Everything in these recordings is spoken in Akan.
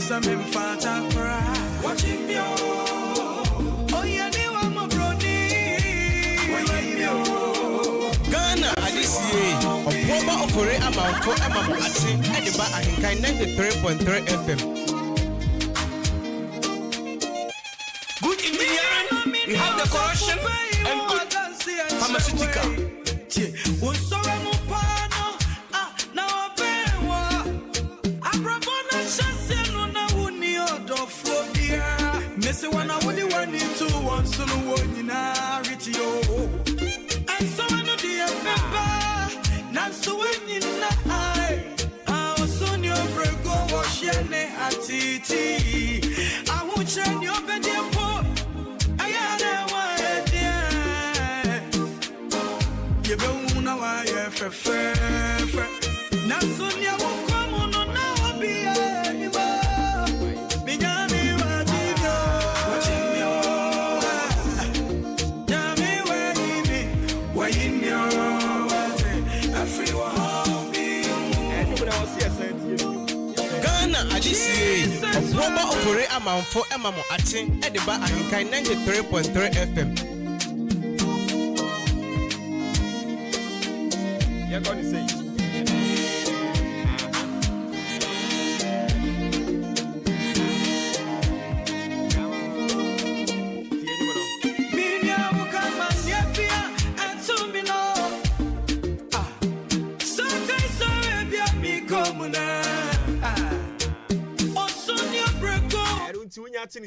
some infanta cry. Watching you. Oh, yeah, they want my brody. Ghana, I this year. A proper offer amount for Emma Ahenkan Fm 93.3 FM. Good evening, we have the correction and good pharmaceutical. Missy one I would want it to once so no one in Aritio. And so I know the member, not so when in the eye. I was soon your break over Shane at TT. I won't change your bed. I had a way, you don't know why you're fair. Now soon you won't come on, now be anymore. Ghana, I this year. A proper offer amount for Emma Ahenkan 93.3 FM. You're going to say.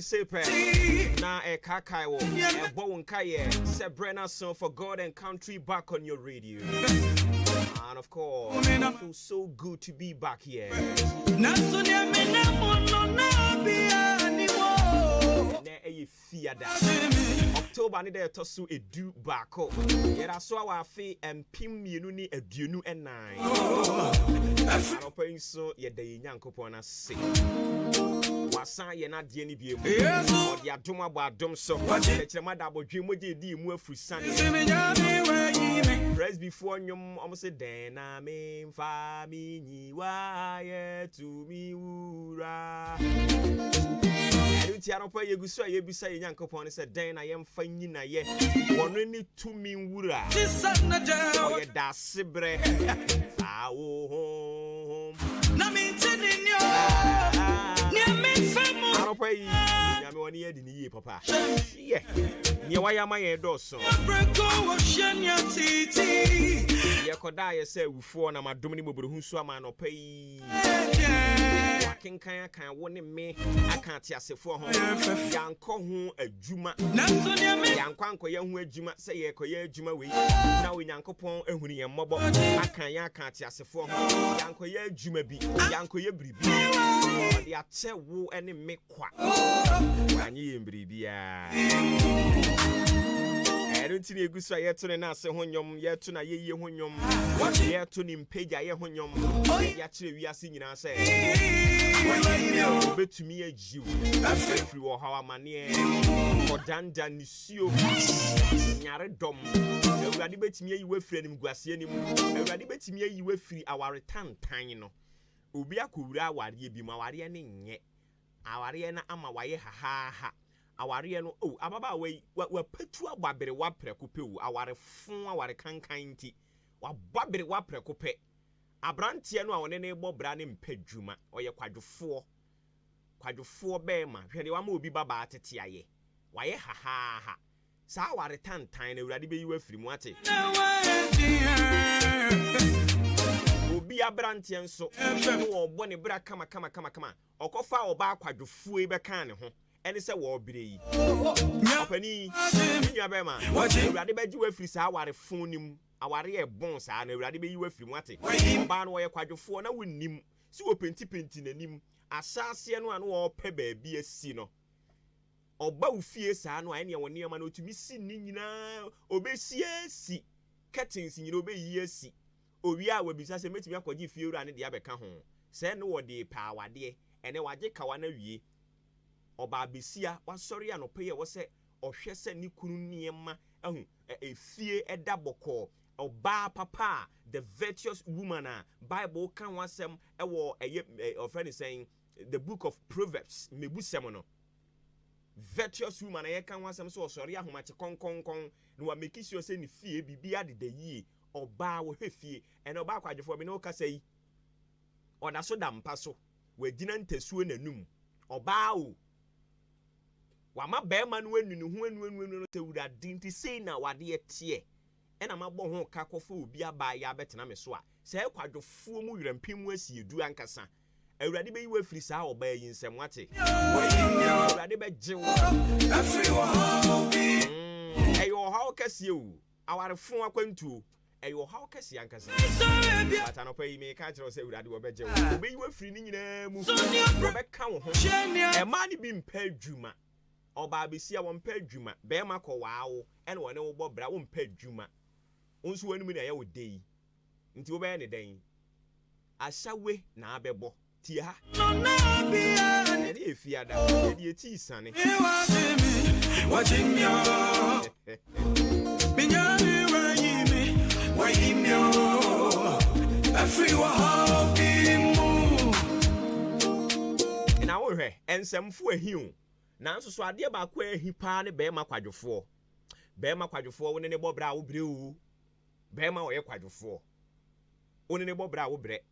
Say na e kakai wo e bo wonkaye se Brenna song for God and country back on your radio. And of course, it feels so good to be back here. October ni de to so edu back up. Yera so our fe empim mienu ni aduonu enan. Anopa so ye de Nyankopon na se. Wasan ye na de ni biemu. O de adom abo adom so. Lechrema da bodwe moje di mu afrusan. Press before nyom almost say den na me mfa mi nyi wa ye to mi wura. Ti anopa ye guso ye bisa ye Nyankopon say den na ye mfa nyi na ye. Wono ni to mi wura. O ye da sebre. Awo na me tinin yo. Anopa yi nyame woni ye di ni ye papa. Ye. Ye waya ma ye do so. Ye koda ye say wufo na madom ni bobro hunsu ama anopa yi. Kenkan kan woni me aka ti asefo ho. Yanko ho adwuma. Yanko anko ye ho adwuma say ye koye adwuma we. Na wo Nyankopon ehunu ye mmobo aka yan aka ti asefo ho. Yanko ye adwuma bi. Yanko ye bribi. Odi ache wo ene me kwa. Anyi ye bribi a. Erunti ne egusu ayeto ne na ase honyom yeto na yeye honyom yeto ni mpagya ye honyom ya kire wiase nyina se betumi agiu afri wo hawa mane kodanda nisio nyare dom awurade betumi ayi wafri anim guase anim awurade betumi ayi wafri aware tantan no obi akowura aware bi ma aware ne nye aware na ama waye ha aware no oh ababa we petu agbabere wa prekope o aware fun aware kankan nti wa babere wa prekope abrantie no a wone ne bo bra ne mpadwuma oye kwadwofo be ma hwede wa ma obi baba atete aye waye ha sa aware tantan na urade be yi wa firi mu ate obi abrantie nso no obo ne bra kama okofa oba akwadwofo e be kan ne ho eni se wo bire yi opani nyu abema urade be ji wa firi sa aware fun nim aware e bon sa na urade be yi wa firi mu ate ba no ye kwadwofo na wonnim si wo penti nanim asase no anu wo pe ba bi asi no oba ufie sa no ene woni ma na otumi si ni nyina obesi asi curtains nyina obeyi asi owi a wabisa se metumi akwaji fie ura ne de abeka ho se no wo de pa awade ene waje kawa na wie oba besia wasori anope ye wo se ohwe se ni kunu niema ehu efie eda boko oba papa the virtuous woman a bible kan wasem ewo eye of friend saying the book of Proverbs mebu semono virtuous woman I can want some so sorry ahomache kon no wa make sure say ni fie bibia de yi oba wo hwefie and oba kwadwefo me no ka say oda so da mpa so wa gina ntasuo nanum oba o wa ma be ma no anu hu anu te wura dinti sei na wade etie ena ma bo ho ka kofo obi aba ya betena me so a say kwadwefo mu wirampim asi edu ankasa Awurade be yiwa firi saa oba yi nsem wate Awurade be jewo eyo hawo kase o awarefo akwantuo eyo hawo kase ankasa ata no pa yi me ka kire say Awurade wo be jewo be yiwa firi ni nyina mu wo be ka wo ho e ma ni bi mpa adwuma oba besia wo mpa adwuma be ma ko waawo ene wo ne wo bobra wo mpa adwuma onso wani mu na ye wo dei nti wo be ne den asawe na abebo tia eni efiada edi eti sane na wo hwe ensemfo ahiu nanso so ade ba kwa ahi pa ne be ma kwadwofo wo ne bobra wo bre o be ma wo ye kwadwofo wo ne bobra wo bre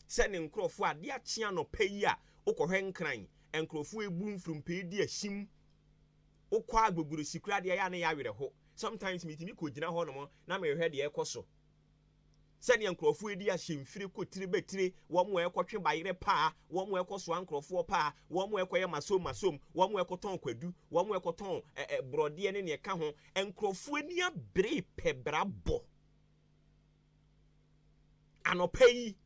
sene nkrofo ade achia no payi a ukohwe nkran enkrofo ebu mfrumpe di ahim ukwa agbeguru sikura de ya na ya were ho sometimes mitimi ko gina ho no mo na me hwe de ekoso sene nkrofo edi ahimfire ko tire betire wo mo ekotwe bayire pa wo mo ekoso ankrofo pa wo mo ekoye masom wo mo ekoton kwadu wo mo ekoton brode ne ne ka ho enkrofo ani abre pebrabo anopayi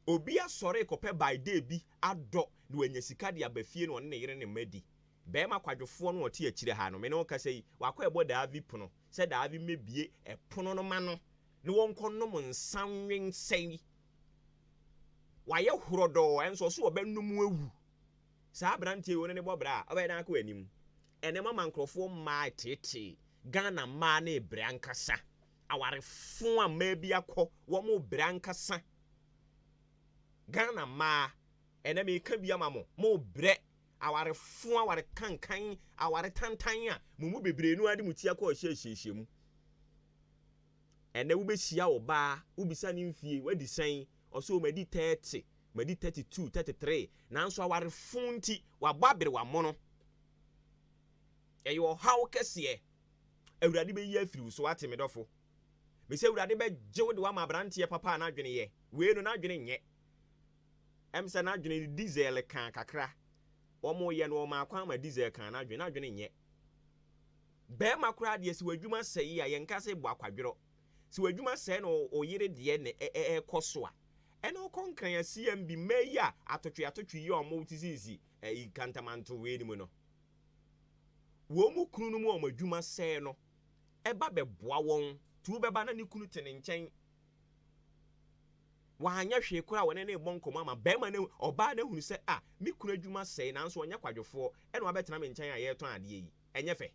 obi asore kope by day bi ado na wanya sika de abafie no ne yere ne madi be ma kwadwofo no ote akire ha no me no ka sei wakọ ebo da avi pono se da avi mebie epono no ma no ne wonko no nsanwen sei waye horodo enso so obenum awu sa brantie woni ne bobra obe dan ka wanim ene mama nkrofo ma tete Ghana ma na ebrankasa aware fun a ma bi akọ wo mo brankasa Ghana ma ene me ka bia mamo mo bre aware fun aware kankan aware tantan a mumu bebre nu ade mutia ko hye mu ene wo behia oba ubisa ni mfie wadi san oso madi 30 madi 32 33 nanso aware fun ti wababere wa mono eyo hawo kese Awurade be yi afiri so ate me dofo me se Awurade be jewo de wa ma brantie papa na adwene ye we no na adwene nye emse na adwene diesel kan kakra omo ye no ma kwa ma diesel kan na adwene nye be makura de si wadwuma sei ya yenka se bo akwadwero si wadwuma sei no oyire de ne ekoso a ene okonkran ya CMB meya atotwe yi omo tisizi kantamanto we ni mu no wo mu kunu no mu omo adwuma sei no eba be boa won tu beba na ni kunu tene nchen wanya hwe kura wone ne bonko mama bema ne oba na hunu se mi kunu adwuma sei nanso onya kwadwofo ene wabetena me nchen a ye ton ade yi enye fe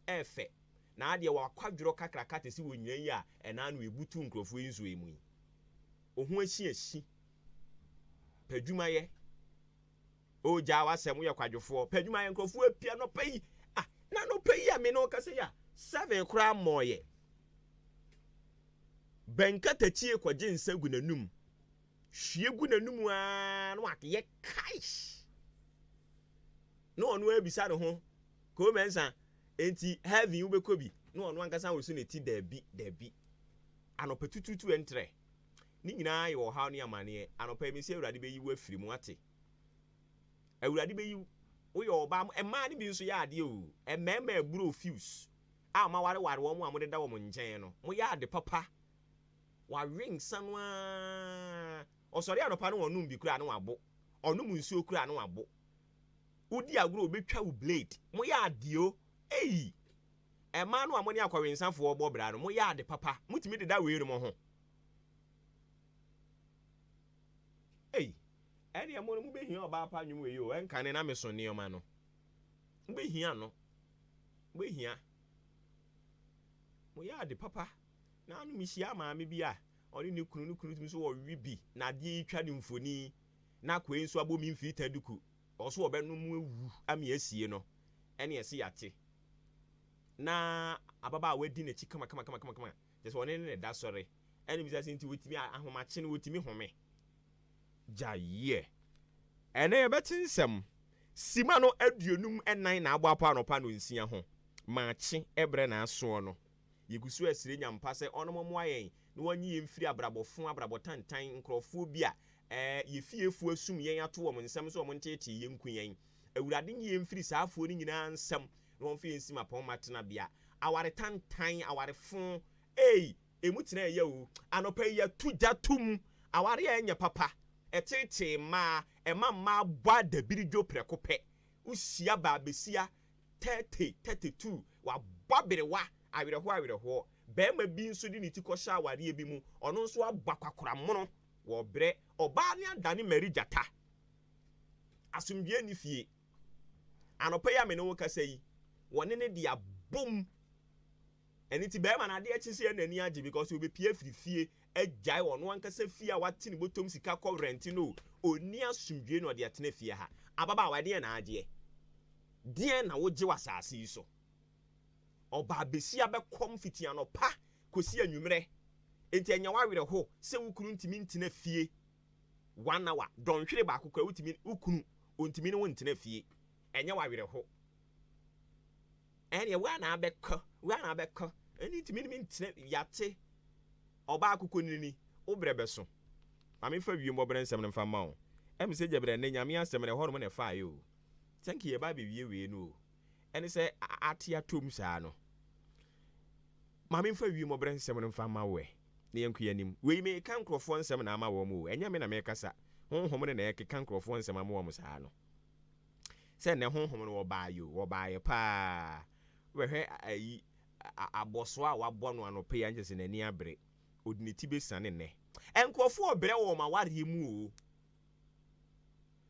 efe na ade wa kwadworo kakra te si wonyan yi a ena no ebutu nkrofo yi nso emu yi ohu ahyi padwuma ye o ja wasem ye kwadwofo padwuma ye nkrofo apia no payi na no payi a me no kase ya 7 kura moye benka tachie kwaje nsagu nanum hwiegu nanum a no akye kai no onu abisa ne ho ko mensa enti heaven ubekobi no onu ankasa wo so ne ti dabi anopetututu entre ni nyina ye wo ha no yamane anopa mi se Awurade be yi wo afiri mu ate Awurade be yi wo ye oba ema ne bi nso ya ade o emema eburo fuse ma ware wo mu amode da wo mu nchen no mo ya ade papa wa ring sanwa osori anopa no onum bi kura no abo onum nsuo kura no abo udi agro obetwa wo blade mo ya ade o ema no amone akwawensanfo obo bra no mo ya ade papa mutimi de da we ru mo ho ene mo no mo behia oba pa nwum we o enkane na meso ne oma no mo behia no mo behia mo ya ade papa na anu mi hia maame bi a oni ne kunu tumi so wo wi bi na de twa ne mfoni na kwei nso abo mi mfi taduku oso obenu mu ewu ami asie no ene ese yate na ababa wedi na chi kama just one ne da sori ene bi say nti wetimi ahomache ne wetimi home jaye ene ebetinsem sima no aduonum enan na agbo apa anopa no nsia ho maache ebre na aso no yegusu asire nyampa se onomomo ayen na wanyi yemfiri abrabofo abrabotantan nkrofo bi a yefiefu asum yen ato wo nsem so wo ntete yenku yen awurade nyi yemfiri saafuo ni nyina nsem na won fi ensima pon matena bia aware tantan aware fon emutena ye o anopa ye tujatum aware enye papa etete ma emma bwa da birijo prekope usia ba besia 32 wa baberewa awereho bema bi nso di niti kosha aware bi mu ono nso abakwakora mono wo bre oba ne adane mari jata asumdie ni fie anopa ya me no kasa yi wone ne dia bom eniti bema na de akisi anani age because we be pie fie agyae wono ankasa fie a wate ne botom sika kɔ rent no oni asumdie no de atena fie ha ababa wade na age die na woje wasase yi so oba besia be kom fiti anopa kosi anwumre enti anya wawere ho se wukunu ntimi ntina fie 1 hour don hwere ba akokwa wutimi wukunu ontimi ne wontina fie enya wawere ho ene wa na abekọ eni ntimi ne ntina yate oba akokwa nini obrebe so mame fa wie mbobere nsem ne mfa ma o em se jebre ne nyame asem ne horom ne fa yo tanki ye ba be wie no ene se atia tom saa no mame fa wie mbobere nsem ne mfa ma we ne yanku yanim we me kan krofo nsem na ama wo mu enya me na me kasa honhom ne na yake kan krofo nsem ama wo mu saa no se ne honhom no wo ba ye pa we hwe ayi aboso a wabɔ no anope ya njese nani abre odiniti besane ne enkrofo obre wo ma ware mu o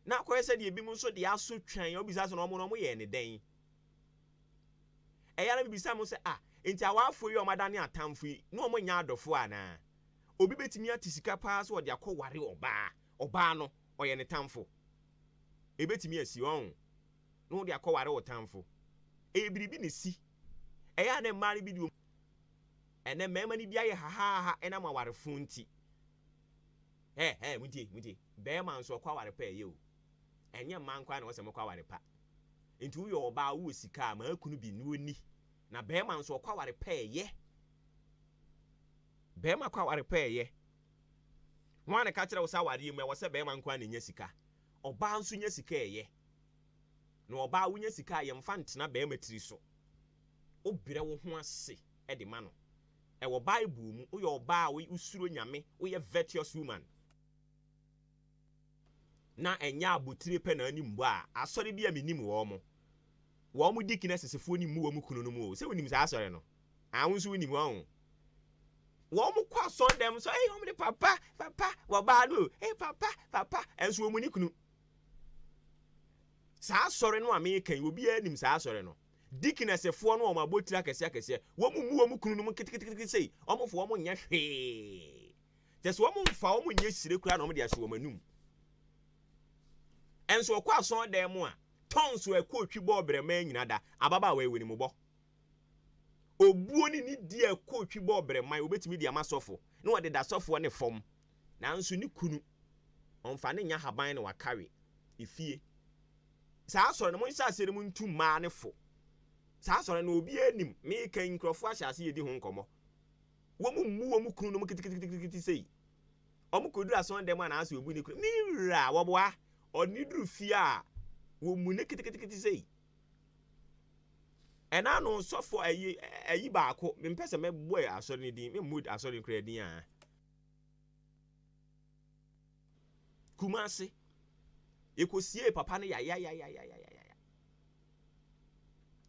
na koyese de ebi mu so de aso twan obisa so no mo ye ne den eyara bibisa mo se enti awafo yi omadane atamfo yi no mo nya adofo ana obi betimi atisika pa so de akɔware oba no oye ne tamfo ebetimi asi on no de akɔware o tamfo ebiribi ne si eya ne mari bi du ene mema ni bia ye ha ena ma ware funti mutie be ma nso kwaware pa ye o enye man kwa na wo se mo kwaware pa enti wo yo oba wo sika ma akunu bi nuoni na be ma nso kwaware pa ye be ma kwaware pa ye wane ka kire wo sa ware mu e wo se be ma nkwa na nya sika oba nso nya sika ye na oba wo nya sika ye mfa ntena be ma tiri so obire wo ho ase e de ma no e wo bible mu wo yo oba wo usuro nyame wo ye virtuous woman na enya abotire pe na animbo a asori bia menim wo mo dikine sesefo ni mu wo mu kunu no mu o se wonim sa asori no ahunsu wonim wo mo kwa so dem so wo me papa wo ba no papa enso wo mu ni kunu sa asori no amekan obi anim sa asori no dikine sefo no wo ma botira kese wo mu kunu no mu kitikiti sei wo mo fo wo mo nya hwe tes wo mo mfa wo mo nya sire kura na wo de ahwe wo manum enso kwa so dem a tonso ekotwi bobre ma nyina da ababa wa eweni mo bo obuo ni di ekotwi bobre ma obetimi di amasofo na wo de da sofo ne fom na nso ni kunu onfa ne nya haban ne wakare efie saa so ne mo nsa asere mu ntu ma ne fo saa so ne obi anim me kan nkrofo ahyase yedi ho nkomo wo mu kunu no mu kitikiti sei omu kodura so dem na ase obu ni kunu mira wo boa onidru fia wo mu ne kitikiti sei ena no sofo ayi baako me mpese me boy asori ni din me mood asori nkra din a kumase ekosie papa ne ya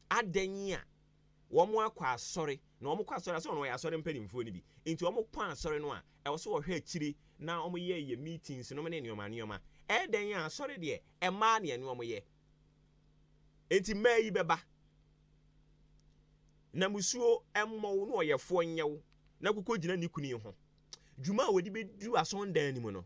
adanyi a wo mo akwa asori na wo mo kwa asori so no ya asori mpanimfo ni bi enti wo mo kwa asori no a e wo so wo hwe akiri na wo mo ye meetings no me ne nioma eden ya asori de e ma ne wo mo ye enti mayi beba na musuo emmo no oyefo nyew na kokogina ni kuni ho dwuma a wodi bedu asondan ni mu no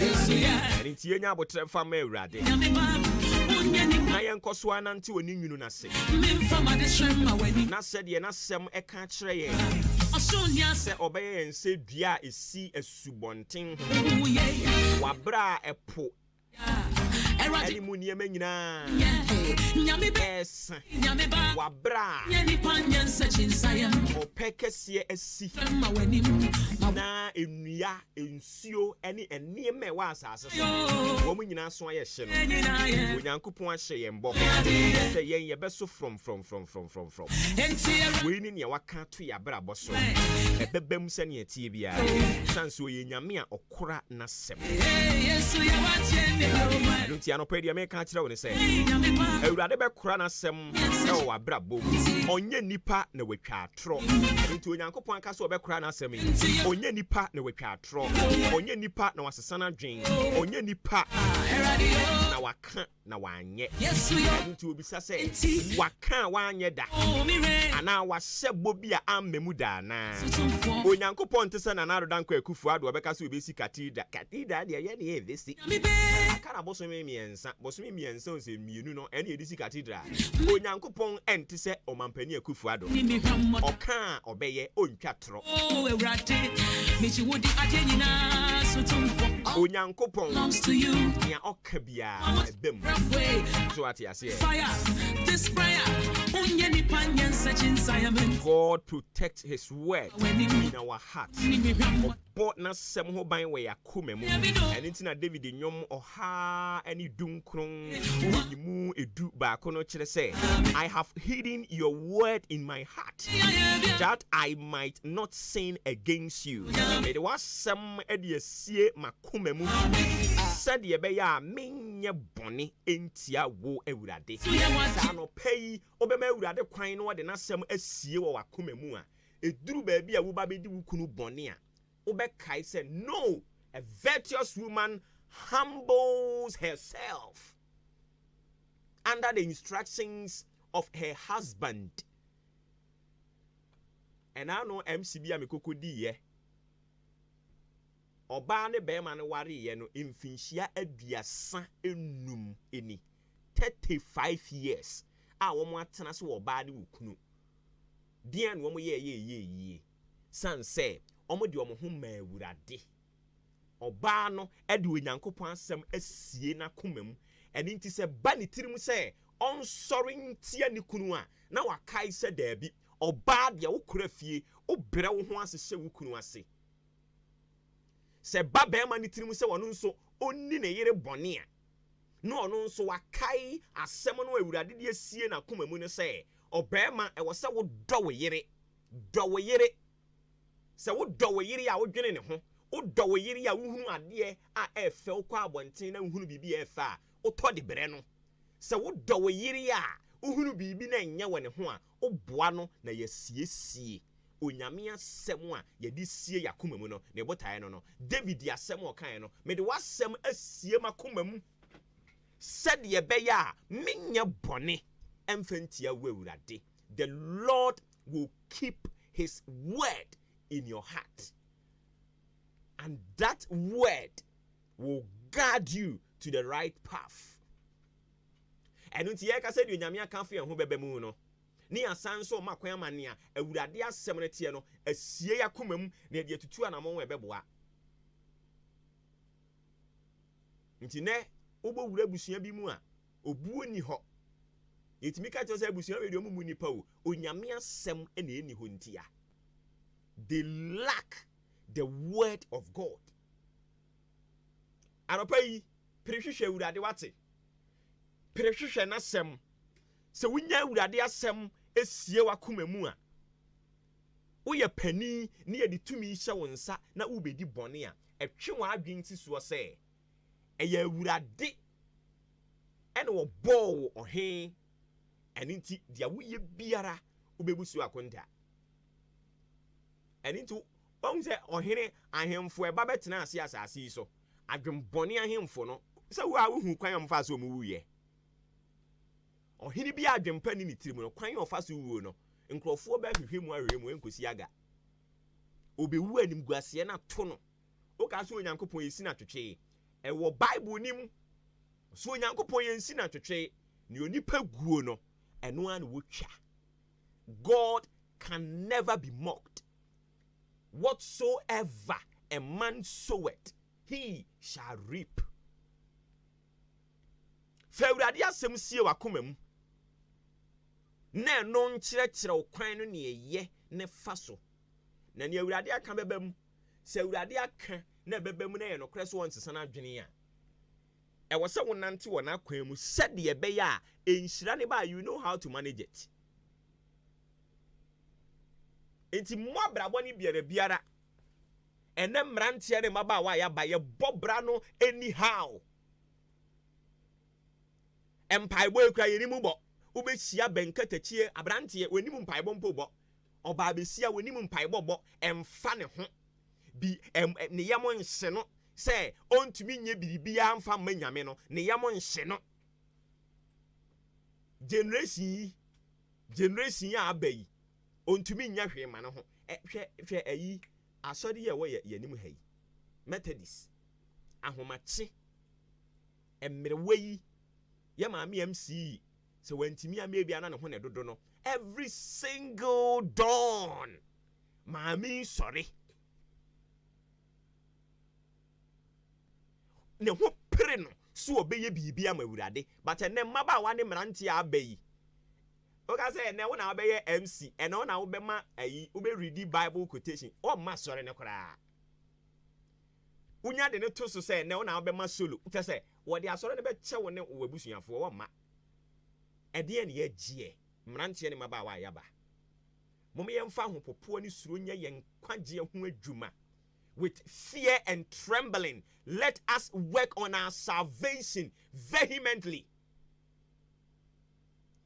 And it's Yenya Botre Family Rade. I am Coswan until a new nase. Not said ye not some a catcher. Say obey and say, Dia is see a subonting. Wabra a po. Any munia menina. Yes. Wabra. O pekes ye a sea. Na na enua ensuo ene enema e wa asase so wo mu nyina so aye hye no onyankopon ahye yembo say yen ye beso from we ni ne waka to ya brabo so ebebem se ne tie bia sanso ye nyame a okora na sem don't ya no pedi me ka kire wo ne say ewurade be kora na sem e wo abrabo onye nipa na watwa atro nti onyankopon aka so be kora na sem onye nipa na watwa atro onye nipa na wasesana dwen onye nipa na waka na wanye nti obisa say waka wanye da ana wasebo bia ammemu da na onyankopon tese na narodan kwa akufu ado obeka so obesi katida de ye ne evesi akara bosomi miensa onse mienu no ene edisi katidra onyankopon ente se omampani akufu ado oka obeye ontwa tro onyankopon ya okabia ebem so ati ase God protect his word in our hearts. But na sem ho ban we yakoma mu enti na David nyom oha ani dunkron yimu edu ba kono kire say I have hidden your word in my heart that I might not sin against you. It was sem ediesie makoma mu said ye be ya menye bone entia wo ewurade sa no pay obema ewurade kwan no de na sem asie wo wakoma mu a eduru ba bia wo ba bedi wo kunu bone a Ubekai said, no, a virtuous woman humbles herself under the instructions of her husband. And I know MCB amikoko di ye. Oba ne bema ne wari ye no imfinshia aduasa enum eni 35 years. A wo mo atena so oba de wukunu. Dia no mo ye. San say omo de omo ho ma ewurade oba no e de onyankopon asem asie na komam eni nti se ba ne tirim se on sorry ntia ne kunu a na wakai se daabi oba de wo kura fie wo brɛ wo ho asese wo kunu ase se ba be ma ne tirim se wono nso onni ne yere bɔne a no ono nso wakai asem no ewurade de asie na komam ne se obema e wo se wo dɔ wo yere se wo dɔ wo yiri a wo dwene ne ho wo dɔ wo yiri a wo hunu ade a efe wo kwa abonten na hunu bibi efe a wo tɔ de brɛ no se wo dɔ wo yiri a wo hunu bibi na nya wo ne ho a wo boa no na yesiesie onyame asɛm a yɛde sie yakoma mu no ne botae no David asɛm o kan no me de wasɛm asie makoma mu said ye be ya menya bɔne emfantia wo awurade. The Lord will keep his word in your heart, and that word will guide you to the right path. And unti ye ka se de onyame aka fa ho bebe mu no ni asan so makwan amane a awurade asem ne tie no asie yakoma mu na de atutu anamon we beboa. Nti ne obo wura busua bi mu a obuo ni ho yetimi ka tose busua we de omumu nipa o onyame asem ene eni ho ntia. They lack the word of God. Anopai prehwehwe awurade wate. Prehwehwe na sem. Se wunya awurade asem esie wakoma mu a. Wo ye pani ne ye ditumi hye wo nsa na wo bedi bɔne a etwe wa adwen ti so se eye awurade ene wo bɔ wo ɔhe ene nti dia wo ye biara wo bebusu akonta. And into one say ohene ahemfo eba betena ase asase so adwembone ahemfo no se wo a wo hu kwan amfa so mu wuye ohene bi adwempa ni tirim no kwan ofa so wuo no nkrofo ba hwehwe mu ahwe mu enkosi aga obewu anim guase na to no o ka so onyankopon yesi na twetwe e wo bible nim so onyankopon yesi na twetwe ni onipa guo no eno an wo twa. God can never be mocked. Whatsoever a man soweth, he shall reap. Fewurade asem sie wakoma mu. Na no nkyerɛkyerɛ wo kwan no ne ye ne fa so. Na ne awurade aka bebam se urade aka na bebe mu na ye no kreso won sesa na adwene a e wo se wonante wo na kwan mu sede ye be ya enhyira ne ba you know how to manage it. Enti mo abrabo ne biara ene mrantie ne maba wa ya ba ye bobra no anyhow empaibo ekura ye ni mu bo ubehia benka tachie abrantie wenimu mpaibo mpo bo oba besia wenimu mpaibo bo emfa ne ho bi ne yamo nhye no se ontumi nye biribia amfa manyame no ne yamo nhye no generation ya abai ontumi nya hwema no ho hwe ayi asori ye wo ye nim hayi Methodist ahomache emreweyi ye maame MC so wantimi amebia na ne ho ne dodo no every single dawn maame sorry ne ho pere no so obeye bibia mawurade but ene mmaba wa ne mranti abayi oka say ene wo na obeye MC ene wo na wo be ma ayi wo be read Bible quotation o ma sorry ne kora unya de ne to so say ene wo na wo be ma solo te say wo de asore ne be che wo ne wo abusuafo wo ma ede ne ye gie mranti ne maba wa yaba momme yemfa hopopo ni suro nya yen kwagie ho adwuma with fear and trembling. Let us work on our salvation vehemently.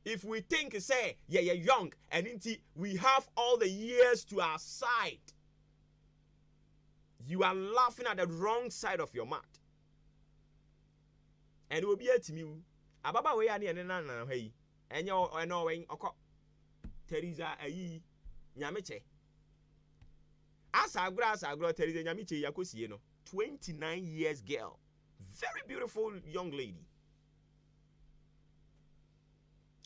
If we think, say, yeah, you're young, and we have all the years to our side, you are laughing at the wrong side of your mouth. And it will be to me. Ababa we ani na hey. Enyo eno wen oko. Teresa ayi nyameche. Asagro Teresa nyamiche yakosie no 29 years girl, very beautiful young lady.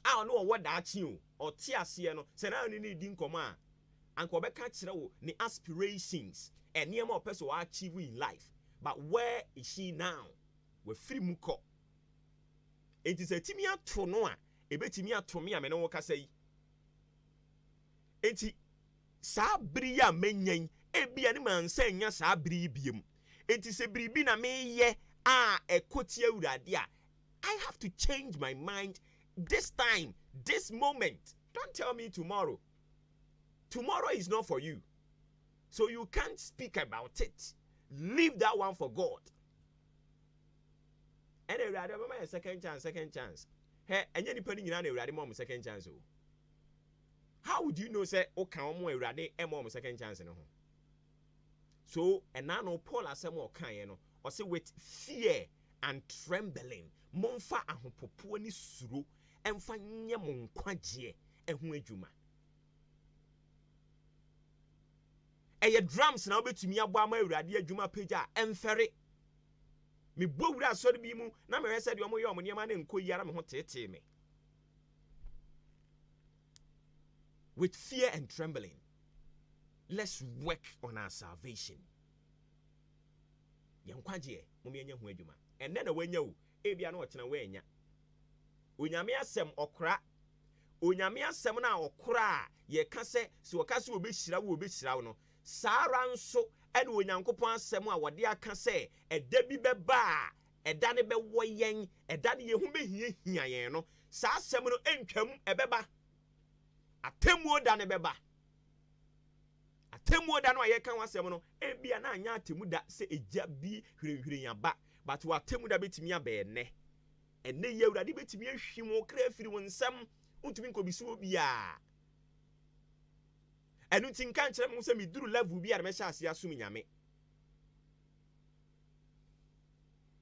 I don't know what that you or tiasie no se na ni di nkoma anko be ka kire wo ni aspirations and near more person will achieve in life, but where is she now? We free muko. It is a timia to no a ebetimia to me amene wo ka say enti sa bria menyan ebia ni man se nya sa bri biem enti se bribi na me ye a ekoti awurade a I have to change my mind this time, this moment. Don't tell me tomorrow. Tomorrow is not for you, so you can't speak about it. Leave that one for God. And awurade mama second chance hey enye ni pani nyina na awurade mom second chance o. How would you know say o kan omo awurade e mom second chance no ho? So ena no Paul asem o kan ye no o say with fear and trembling momfa ahopopo ni suro emfa nye mo nkwagye ehu adwuma. Eye drums na obetumi abo ama awurade adwuma pagya emfere me bowura asori bi mu na me hwese de omo ye omo niam na nkoyara me ho tete me. With fear and trembling, let's work on our salvation. Yankwaje mumyenye hu adwuma enne na wanya wo ebia na ochena wanya onyame asem okra onyame asem na okra ye ka se woka se obehira wo no sara nso ene onyankopon asem a wode aka se eda bi beba eda ne be wo yen eda ne yehu behie hia yen no sa asem no entwam ebeba atemu da ne beba atemu da no aye kan wasem no ebia na anya atemu da se eja bi hwirehwire yaba but wa atemu da betimi aba ene ye awurade betimi ahwim kra afiri won nsam untumi nkobisu obia enu tinka nkyere mo se mi duru level bi a me hya ase asum nyame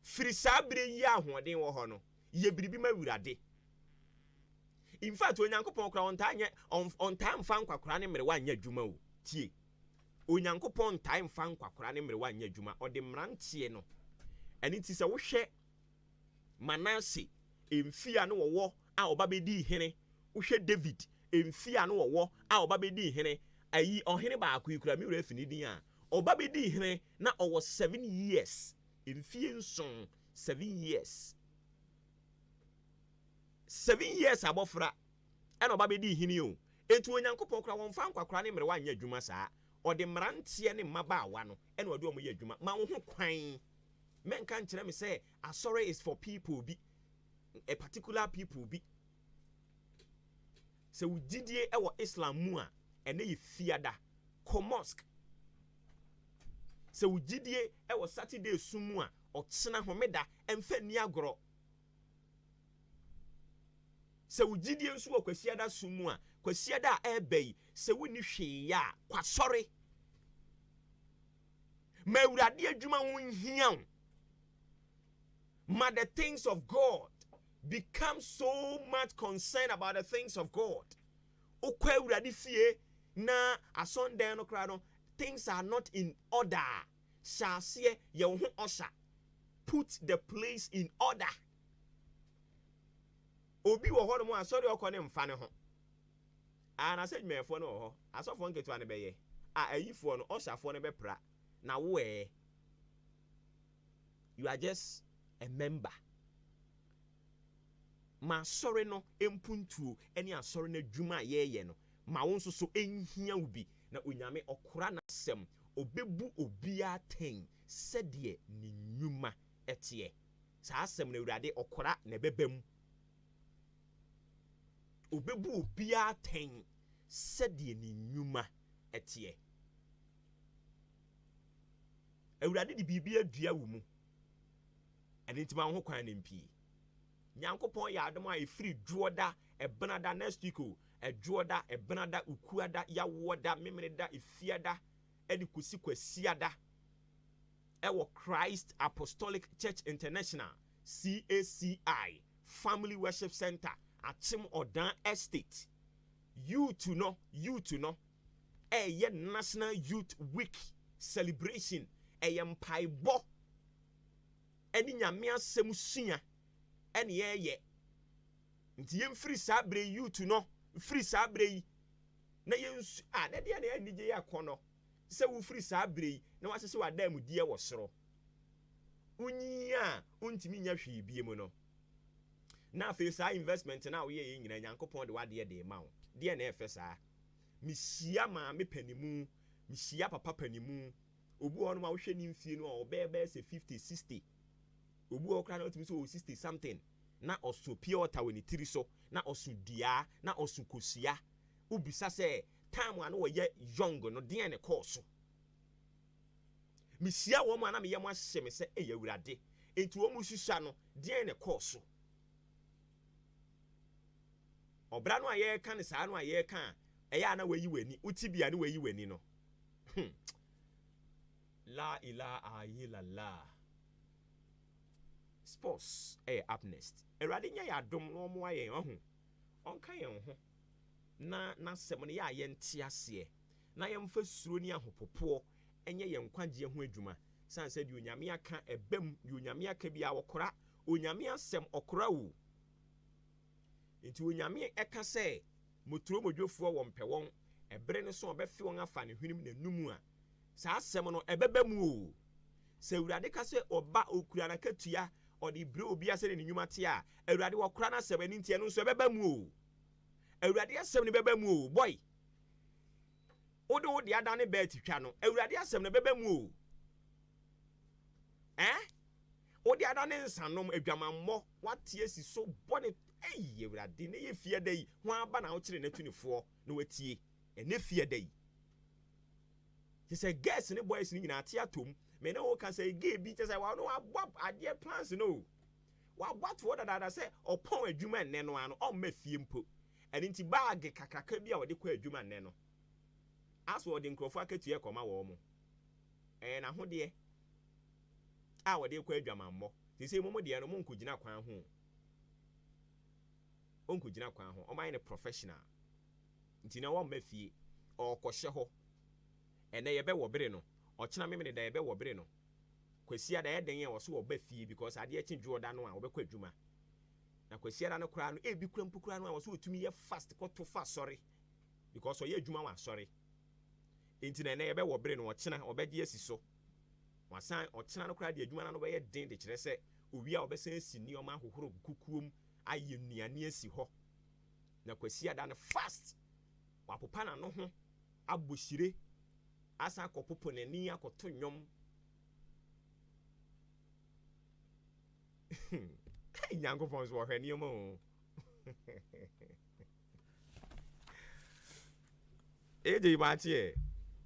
firi sabre yi ahoden wo ho no ye biribi ma awurade. In fact onyankopon kra on time fan kwakora ne mere wa anya adwuma o tie onyankopon time fan kwakora ne mere wa anya adwuma o de mrantie no eni ti se wo hwe Manase emfia no wo a oba bedi hene wo hwe David emfia no wo a oba bedi hene ayi ohene ba akura mi wura fini din a oba bedi hene na owo 7 years emfie nson 7 years 7 years abofra eno ba bedi hini o etu onyankopon kra won fa nkwakra ne mere wa anya adwuma saa or the Marantia ne Mabawano, and what do we do? My own crying. Men can't tell me say, sorry is for people, be a particular people be. So we did ye our Islam mua, and they fear that. Mosque. So we did ye our Saturday sumua, or Tsana Homeda, and Fe Niagro. So we did ye so kwesiada sumua, kwesiada ebay, so we ni ya, kwa sorry. Me uradia juma wun hiyan. But the things of God become so much concerned about the things of God. Okwe uradi fie na asonde no krado, things are not in order. Shasie ye ho osha. Put the place in order. Obi wo ho no asori okone mfa ne ho. And I said me fo no ho. Asofo nketu ane beye. Ayifo no oshafo ne bepra. Na wo you are just a member. Ma sorry no empuntu any a sorry na dwuma ye no. Ma wonso so enhia ubi na onyame okora na sem obebu obia ten sedie ni nnwuma etie. Sa asem na urade okora na bebem. Obebu obia ten sedie ni nnwuma etie. Urade di bibia dua wo mu. And it's my own kind of pee. Yankopon yadama a free droda, a benada next week, a droda, a benada ukuada, ya wada, memeda, ifiada, edikusikwe siada. Ewo Christ Apostolic Church International, CACI, Family Worship Center, at Tim Odan Estate. You to know, a National Youth Week celebration, a empire bo. Eni nyame asem sua ene ye nti yem free sabre you to no free sabre yi na yem na de na anije yakono se wo free sabre yi na wasese wada mu die wo soro unyi a untimi nya hwe biem no na fe sa investment na wo ye nyina Nyankopon de wade de ma wo de na efe sa mihia ma me panimu mihia papa panimu obu ono ma wo hwe ni mfie no obebe se 50 60 obu okra na otimi so 60 something na osu pure water we ni tiri so na osu dia na osu kosia ubisa se time anu wo ye young no den ne course misia wo ma na me ye mo ahye me se eyawurade enti wo mu hwehwa no den ne course obra no aye kan sa no aye kan eya na wayi wani utibia ne wayi wani no la ilaha illallah. Sports up next. Erade nya ya dom no mo aye ohu. Onka ye ho. Na semone ya ye ntiase. Na ye mfa suro ni ahopopo enye ye nkwagye ho adwuma. San said onyame aka ebam, onyame aka bia wokora, onyame asem okora wu. Enti onyame eka se moturo modwofuo wo mpewon, ebre ne so obefe won afa ne hwenim na numu a. Sa asem no ebebamu o. Se urade ka se oba okura na katua or the bro be as in Numatia, a radio crana 70 and so bebamu. A radio 70 bebamu, boy. Odo the Adani Betty channel, a radio 7 bebamu. Eh? O the Adani Sanom, a drama more, what tears is so bonnet. Eh, you had dinner if fear day, one ban out in a 24, no tea, and if fear day. He said, guess any boys in a theatum. Me no can say gay beaches I want no idea plans no. What that I say upon a human neno and on me fiempo. And into bag kakakabia or the queer human neno. As for the crofaka to your comma woman. And I hold dear. Our dear queer drama more. They say Momo dear no monk could not crown home. Uncle Jina crown home, or mine a professional. Into no one me fee or kosheho. And they a bear breno. Or china me de ebe wo bere no kwasia da eden ye wo so wo ba fie because ade echi dwo da no a wo be kwadwuma na kwasia da no kra no e bi krampu kra no a wo so otumi ye fast ko to fa sorry because o ye adwuma wa sorry enti na ebe wo bere no o china obeje asi so wasan o china no kra de adwuma no be ye den de kire se owi a obesan si ni o ma hohoro kukuom aye nuane asi ho na kwasia da no fast wapopa na no ho aboshire asa kopopo n'ani akoto nnwom Nyankopon so hwe ne mo eje Maakye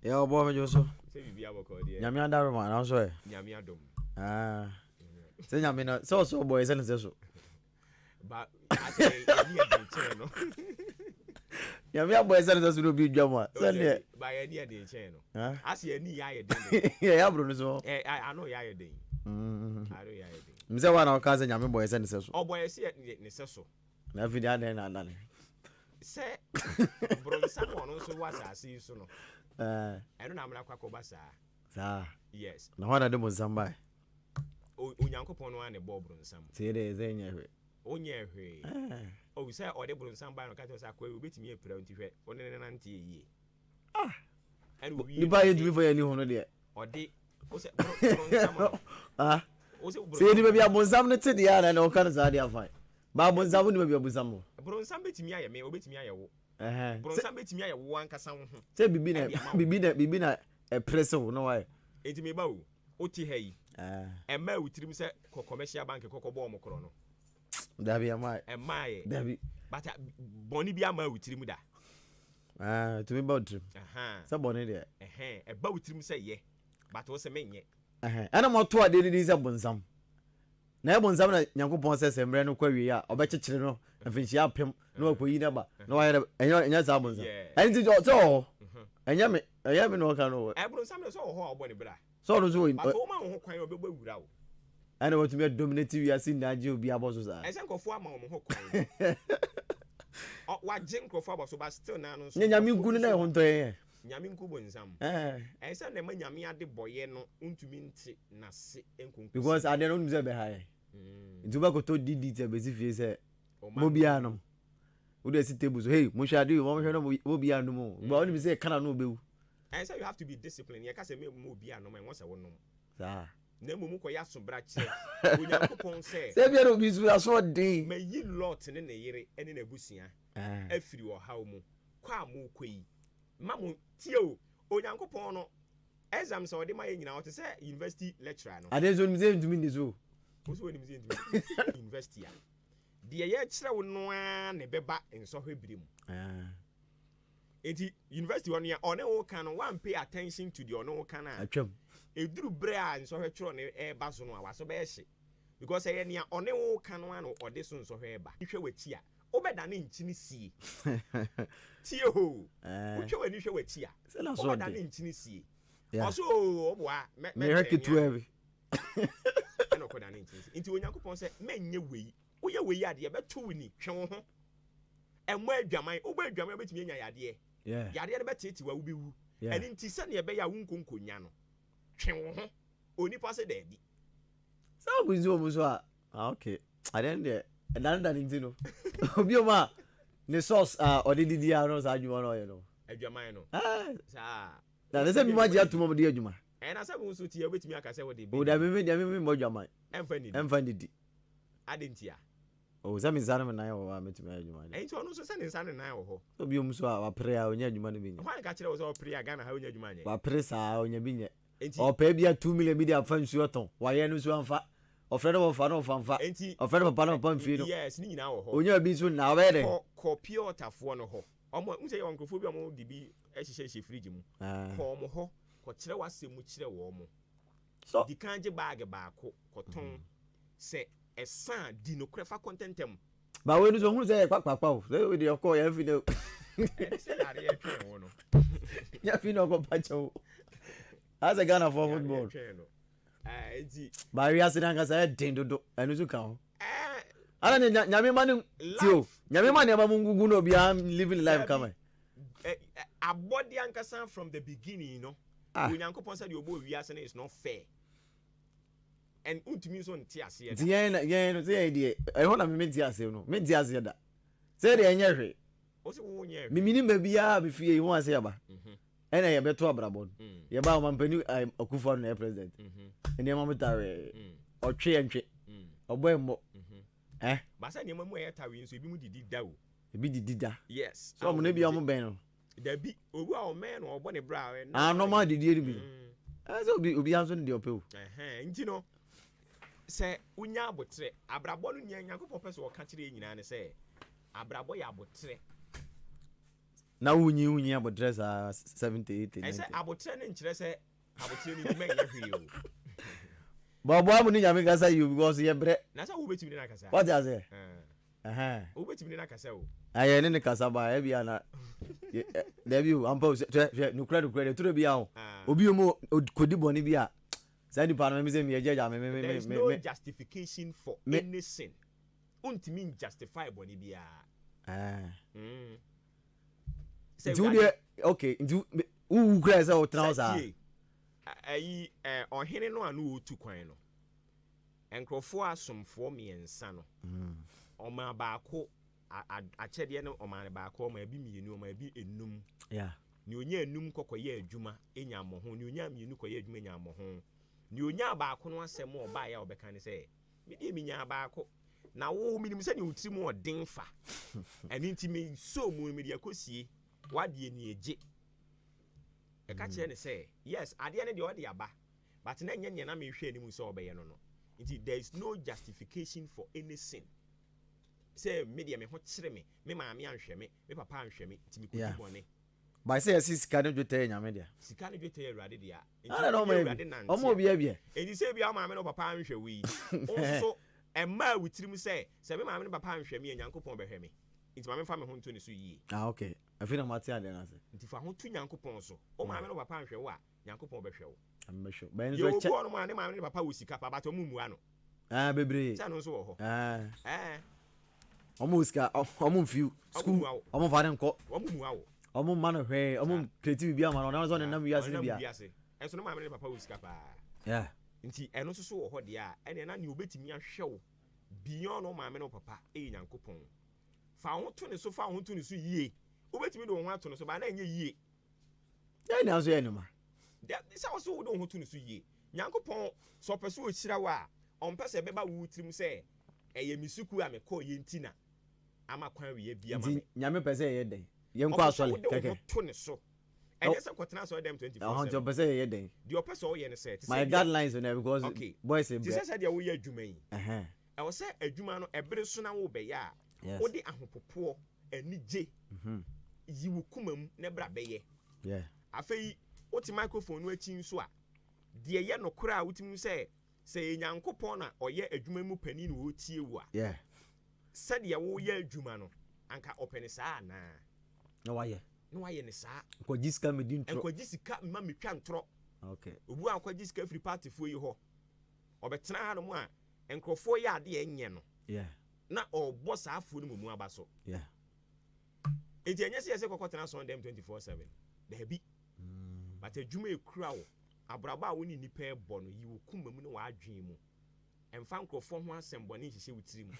ya obo me joso se bibia boko de nyame adaro ma na so e nyame adom se nyame na so boy se ne so ba ase ni e chen no nyame aboy se ne so no bi dwam se ne ba ya ni e chen no ase ni ya ye den ya bro no so I know ya ye den I know ya ye den mse wa na ka se nyame boy se ne so oboy se ne se so na video na na na se bronsa no so wasa ase so no eno na amra kwakọ ba sa yes na hwana de mozamba onyankopon no ane bo bronsam se de ze nyehwe onye hwe o se ode bronsam ba no ka sa kwa obetimi apira ntihwe onene na ntie yie eno wi ni ba ye dumi fo ye ni hono de ode o se bronsam no o se ni be bia bronsam ne te de ya na o kan za de afai ba bronsam ni be bia bronsam bronsam betimi aye me obetimi aye wo bronsam betimi aye wo ankasa wo ho se bibi na preso no why enti me ba o ti ha yi ma utirim se commercial bank kokobọ omokoro no dabi amai emaye dabi but boni bia ma utirim da to me ba utirim se boni de e ba utirim se ye but wo se menye ana mo to ade ni se bonsam na bonsam na Nyankopon se semre no kwawie a obekekere no afinchi apem na wakoyi na ba na wa enya za bonsam enti jo enya me no ka no bronsam no so ho oboni bra so no so but o ma ho kwan obegba wura wo ana what me dominate we asi na je obi aboso sa ese nkofo ama mo ho kwan wa je nkofo aboso ba still na no so nyame ngu na ho nto ye nyame ngu bonsam ese na ma nyame ade boye no untumi nti na se enkonku because ade no nze be haye ntuba ko to didi te be si fie se mobia no wo de si table so hey mo hwa ade mo hwa no mobia no mo ba oni bi se kana no bewu and so you have to be disciplined. You can't say me mobia no man once a one no. Sa. Na mumu ko ya so brache. Onyankopon say. Se bia no bi su aso de. Me yi lot ne ne yere ene na busia. Afiri wo haw mu. Kwa mu koi. Mamu tie o. Onyankopon no exam so de ma ye nyina o te say university lecturer no. Ade so nze ntumi ndi so. Wo so nim ze ntumi. University a. De ye kire wo no a ne beba enso hwebirem. Enti university one ya one wo kan no one pay attention to the one wo kan a atwam eduru bre a nso hwetro ne e ba so no a waso be hye because e ne one wo kan no ano ode so nso hwe ba hwe wachi a obeda ne nchini sie tie ho wo hwe wani hwe wachi a obeda ne nchini sie oso obwa me reketu ebi eno ko da ne nchini enti Onyankopon se menye wei wo ye wei ade be to wini hwe wo ho emo adwaman obo adwaman betimi nya yade yade de betiti wa ubewu eni nti se ne be ya wunkonkonya no twe wo ho oni passe da bi so buzi omo so okay I then there dan ntino obi o ma ne source odididi a no sa adwuma no ye no adwaman no sa na se mi maji atomo de adwuma na se bu so ti betimi aka se wo de bi o da me mo adwaman emfa ni di adentia o za mi zana me na wa metumi adwuma e nti ono so se ne nsa ne ho obi o so wa pre a onya adwuma no bi nya hwan ka kire wo so pre a Ghana ha onya adwuma nya wa pre sa onya bi nya o pa bia 2 million bi dia fa nsuo ton wa ye no so anfa o frede wo fa no fa nfa o frede papa no papa mfi no yes ni nyina wo ho onya bi so na wa de ko pure tafo no ho omo nse ye wankofo bi omo di bi ehihye fridge mu ko omo ho ko kire wasemu kire wo omo so di kanje bag baako ko ton se esan di no krefa contentem ba we no so hunu se kwakwa o se we dey call ya fi no se na re twen wo no ya fi no ko pacho as a Ghana for football enti ba we asidan ka say den dodo enu so kan ana ne nyame ma ne tio nyame ma ne ma mungugu no bia living life kama abodi ankasa from the beginning, you know. Onyankopon said you obo wiase is not fair. And untumi so nti ase ya. Yen no say dey. E ho na me nti ase no. Me nti ase da. Say dey enye hwe. O se wo nye. Me mini ma bia be fie ho ase ya ba. Ena ye beto abrabon. Ye ba o mampani Akufo no president. Ene ma mutare. O twe entwe. Obo embo. Ba say ne mamu e tawe nso ebi mu didi da o. Ebi didi da. Yes. So mo na bia mo ben no. there be obi man or bonny brow and normal did you be as obi answer the opel you know say unya botre abrabo no nya Nyankopon pese wo ka kire nyina ne say abrabo ya botre na unyi abotre sa 70 80 I say abotre ne nkire say abotre ni men ya hwe o Bobo amu ni nyame kasa you because ye bre na say wo betimi na kasa what you say wo betimi na kasa o aye ne kasa ba e bia na there you ampo no credit to be out obi mu kodi boni bia say di pa no me say me ejeja me there's no justification for any sin untimi justify boni bia say okay ndu u kra say o trouser ayi ohene no anu otu kwan no enkrofo asomfo miensa no oma baako achede no oma baako oma bi mienu oma bi enum ni onya enum kokoye adwuma enya moho ni onya mienu koye adwuma enya moho ni onya baako no asem oba ya obeka ne say mede minya baako na wo minim se ni utirim odin fa ani ntimi so mu mede akosie wade ni eje e ka kire ne say yes ade ne de ode aba but na enye na me hwe animu so obeye no there is no justification for any sin say media me ho kire me maame anhwe me papa anhwe me ntimi ko bone by say sika no dwetɛ nyame dia sika no dwetɛ awurade dia omo bia enti say bia maame no papa anhwe wi so emma wutirim say me maame no papa anhwe me Nyankopɔn bɛhwɛ me enti maame fa me ho nto ne so yie okay afina mate ade na say enti fa ho tu Nyankopɔn so o maame no papa anhwe wo a Nyankopɔn bɛhwɛ wo amesho ben so che yo no maame no papa wo sika pa ba to mu mua no bebre cha no so wo ho omo sika omo fiu school omo fa den ko omo mua wo omo man hwe omo creative bia man na so ne nam wiase bia enso no maame no papa wo sika pa nti eno so wo ho de a ene na ne obetimi ahwe wo beyond no maame no papa Nyankopɔn fa ho to ne so yie obetimi do ho ato no so ba na enye yie ya na so enuma this was so do ho to ne so yie Nyankopɔn so pese o hira wa on pese beba wo tirim se eye misuku a me ko ye ntina ama kwan wiye bia ma me nyame pese ye den ye nko asole keke to ne so enye se kwotena so dem 24/7 on pese ye den the opese o ye ne se my guidelines on because boys say this said wo ye adwuma yi e wo se adwuma no ebere so na wo be ya wo de ahopopo anije yi wo kumam na bra be ye afei oti microphone no achi nso a de ye no kora a wotimu se Nyankopɔn na oye adwuma mu pani no otie wo a said ye wo ye adwuma no anka opene saa na no waye ne saa ko jiska me din tro ko jisika ma me twa ntro okay obu an ko jisika free party fo yi ho obetena ha no mu a enkrofo ye ade enye no na obo saa afo no mu aba so enti enye se kokotena so dem 24/7 there be but adwuma ekura wo abraba a woni nipa ebo no yi wo kumam no wa adwen mu emfa nkrofo ho asembone hihye wutiri mu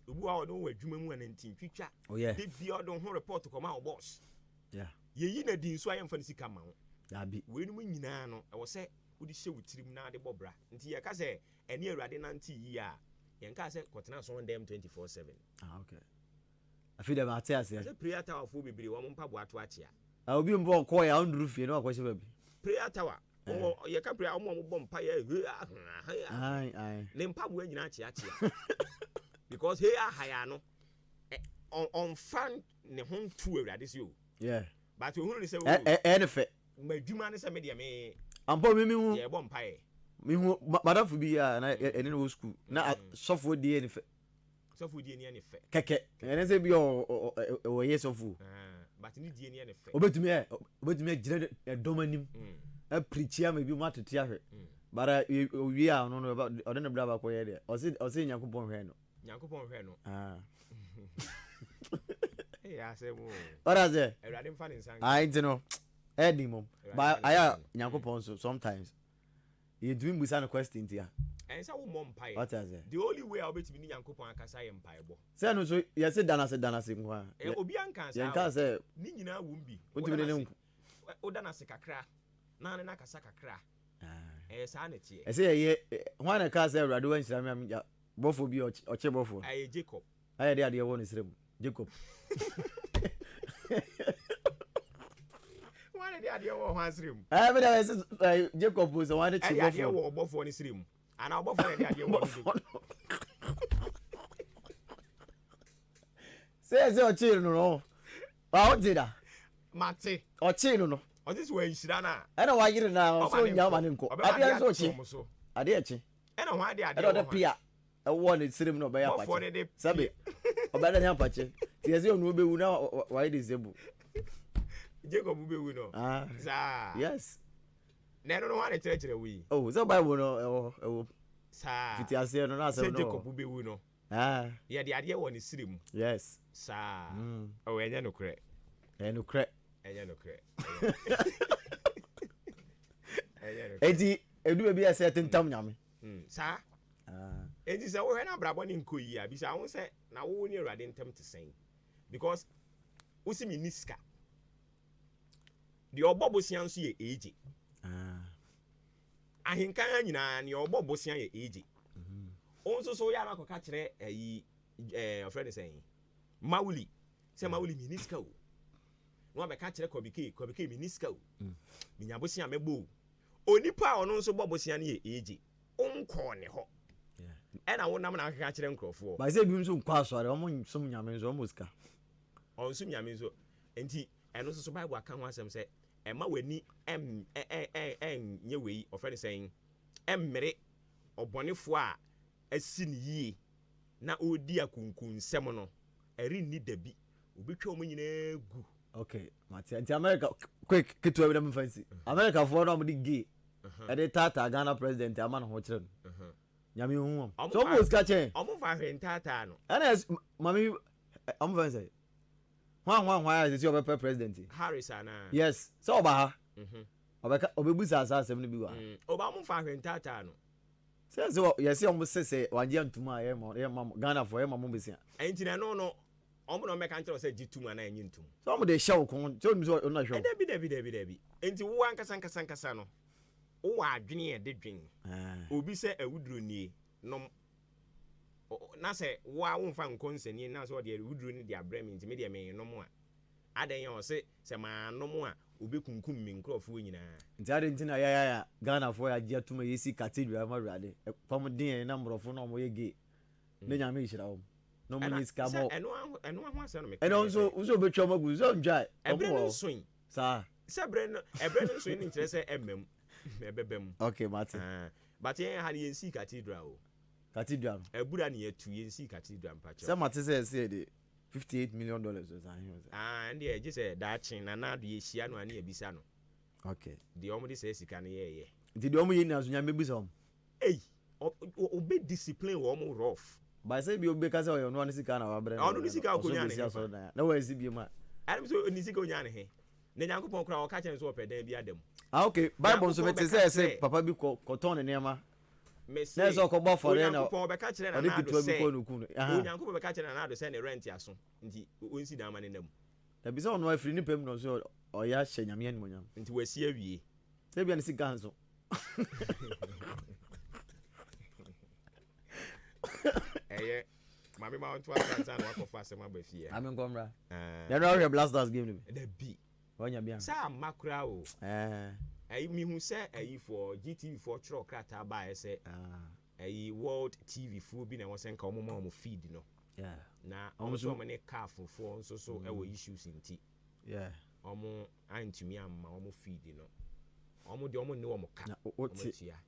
obu a odon wa adwuma mu anantin twitwa de bia odon ho report koma wo boss yeyi na din so ayemfa ne sika ma wo we no nyina no e wo se wodi hye wutiri mu na de bobra nti ye ka se ene awurade nanti yi a ye nka se kotena so dem 24/7 okay afi de ma ate ase se prayer tower fo bebre wo mpa bo ato achia obi mbo ko ya nduru fie na akwahye baby prayer tower ye ka prayer mo bo mpa ye ne mpa bo anyina achia because he ahaya no on fan ne ho ntu awurade se o but ohunu ne se wo ne fe madwuma ne se me de me ampo mi hu ye bo mpa ye mi hu madafu bi ya na ene no school na sofo die ne fe sofo die ne fe keke ene se bi o ye sofo but ni die ne fe obetumi gire domanim a preachia me bi matete ahwe bara wi a no no o de ne bra ba ko ye de o se Nyankopɔn hwe no ya se mo ora ze awurade mfa ne nsan I know edi mom but aya Nyankopɔn so sometimes you doing busa no question tia and say wo mom pai what is it the only way I obetimi ni Nyankopɔn akasa ye mpai bo say no so ye se dana se nko a obi anka sa ye nka say ni nyina wo mbi wotimi ne nko o dana se kakra na ne nakasa kakra sa na tie say ye ho na ka say awurade wan hira me am bofo bi oche bofo aye Jacob aye de ade wo no srem Jacob one the idea of one stream. I mean, Jacob was the one that you idea of both one stream. And I'll both the idea of says your children, no. How did I? Mate. Or children, no. Or this way, Shirana. I know why you now. So Yamanko. I did so. I did. I don't want the idea. I don't appear. I wanted to no by a Sabi. Or better than Apache. There's your new baby now. Why disabled? Jacob will be no. Yes. Never don't want to church away. Oh, so by one. Sir, Vitiasia no answer. Jacob will be no. Yeah, the idea one is stream. Yes. Sir. Oh, and no crack. And no crack. And no crack. Eddie, it will be a certain time, Yami. Sir. It is a way I brought in Kuya, because I won't say now when you're ready to say. Because we see Niska. The Obobosian see age. Ahenkan nyina ne Obobosian ye age. Also so ya na ko ka kire a friend saying Mauli say Mauli Niska o. No be ka kire Kobike Niska o. Minyabosian mebo. Onipa ono nso Bobosian ye age. Onko ne ho. And I won't na ka kire nkrofo. Ba say bi nso nkwa so are omo som nyame nso omo ska. On som nyame nso enti eno so Bible aka ho asem say Emma weni nye wei of friend saying emmere obonefo a asi ne yie na odi akunkun nsem no eri ni dabi obetwa omo nyina gu. Okay, Mati, anti America quick kitu we dem fancy. America for no di gay. E dey tata Ghana president amana ho kire no. Nyame hu am. So mo ska chen. Omo fa hwe tata no. Ana mami omo fancy. Why is your president? Harris ana. Yes. So oba ha. Obebusa asasem no bi wa. Oba mo fa hwe tata no. So yes, omo say wanje ntuma ye mam Ghana for ye mam besia. Enti na no omo no meka ntro say gituma na enyi ntum. So omo dey show kon. So omo so na show. Debi. Enti wo ankasa no. Wo adwene ye de dwen. Obi say awuduro nie nom na se wa wonfa nkonsani na so de awuduro ni de abrem nti me de me nom a adan ye o se ma nom a obi kunkum mi nkrofo nyina nti adan nti na ya Ghana for ya gia tuma yesi cathedral ma rade pam din na mrofo no mo ye ge ne nya me hira wo no mo ni ska mo eno ho ase no me eno so betwa magu so njai omo swing sa sebre no swing ni kire se emem ebebem. Okay, Martin. But yen ha yen si cathedral. Cathedral. Ebura na yetu yen si cathedral mpacho. Say Martin say the $58 million or something. And they just say that chin na na do ye hia no ani ebisa no. Okay. The omo dey say sika na ye. Did the omo yin na so nya mebisa om. Hey, obe discipline wo omo rough. By say bi obe ka say o no sika na wa bre. O no sika akonya ne. Na wa esi bi ma. Adam so ni sika onya ne he. Na Nyankopon kra o ka chen so opedan bi adam. Okay, Bible so bet say papa bi ko ton ne ma. Na so ko bo for na. Nyankopon be ka kire na na do say. Nyankopon be ka kire na na do say ne rent aso. Nti onsi da ma ne nam. Da bi so no afiri ni pem no so o ya hye nyame an monyam. Nti wasi awie. Say bi an sika hanso. Eye mami ma on to asa na wakofa asema ba fie. Amen komra. Ya no we blasters game ni. Da bi. Onya bia. Sa makura o. Mi hu say for GTV for chro krata ba ese. World TV fu bi na wo senka omo ma omo feed no. Yeah. Na omo so omo ne car fofo nso so e wo issues nti. Yeah. Omo antumi amma omo feed no. Omo de omo ne omo ka.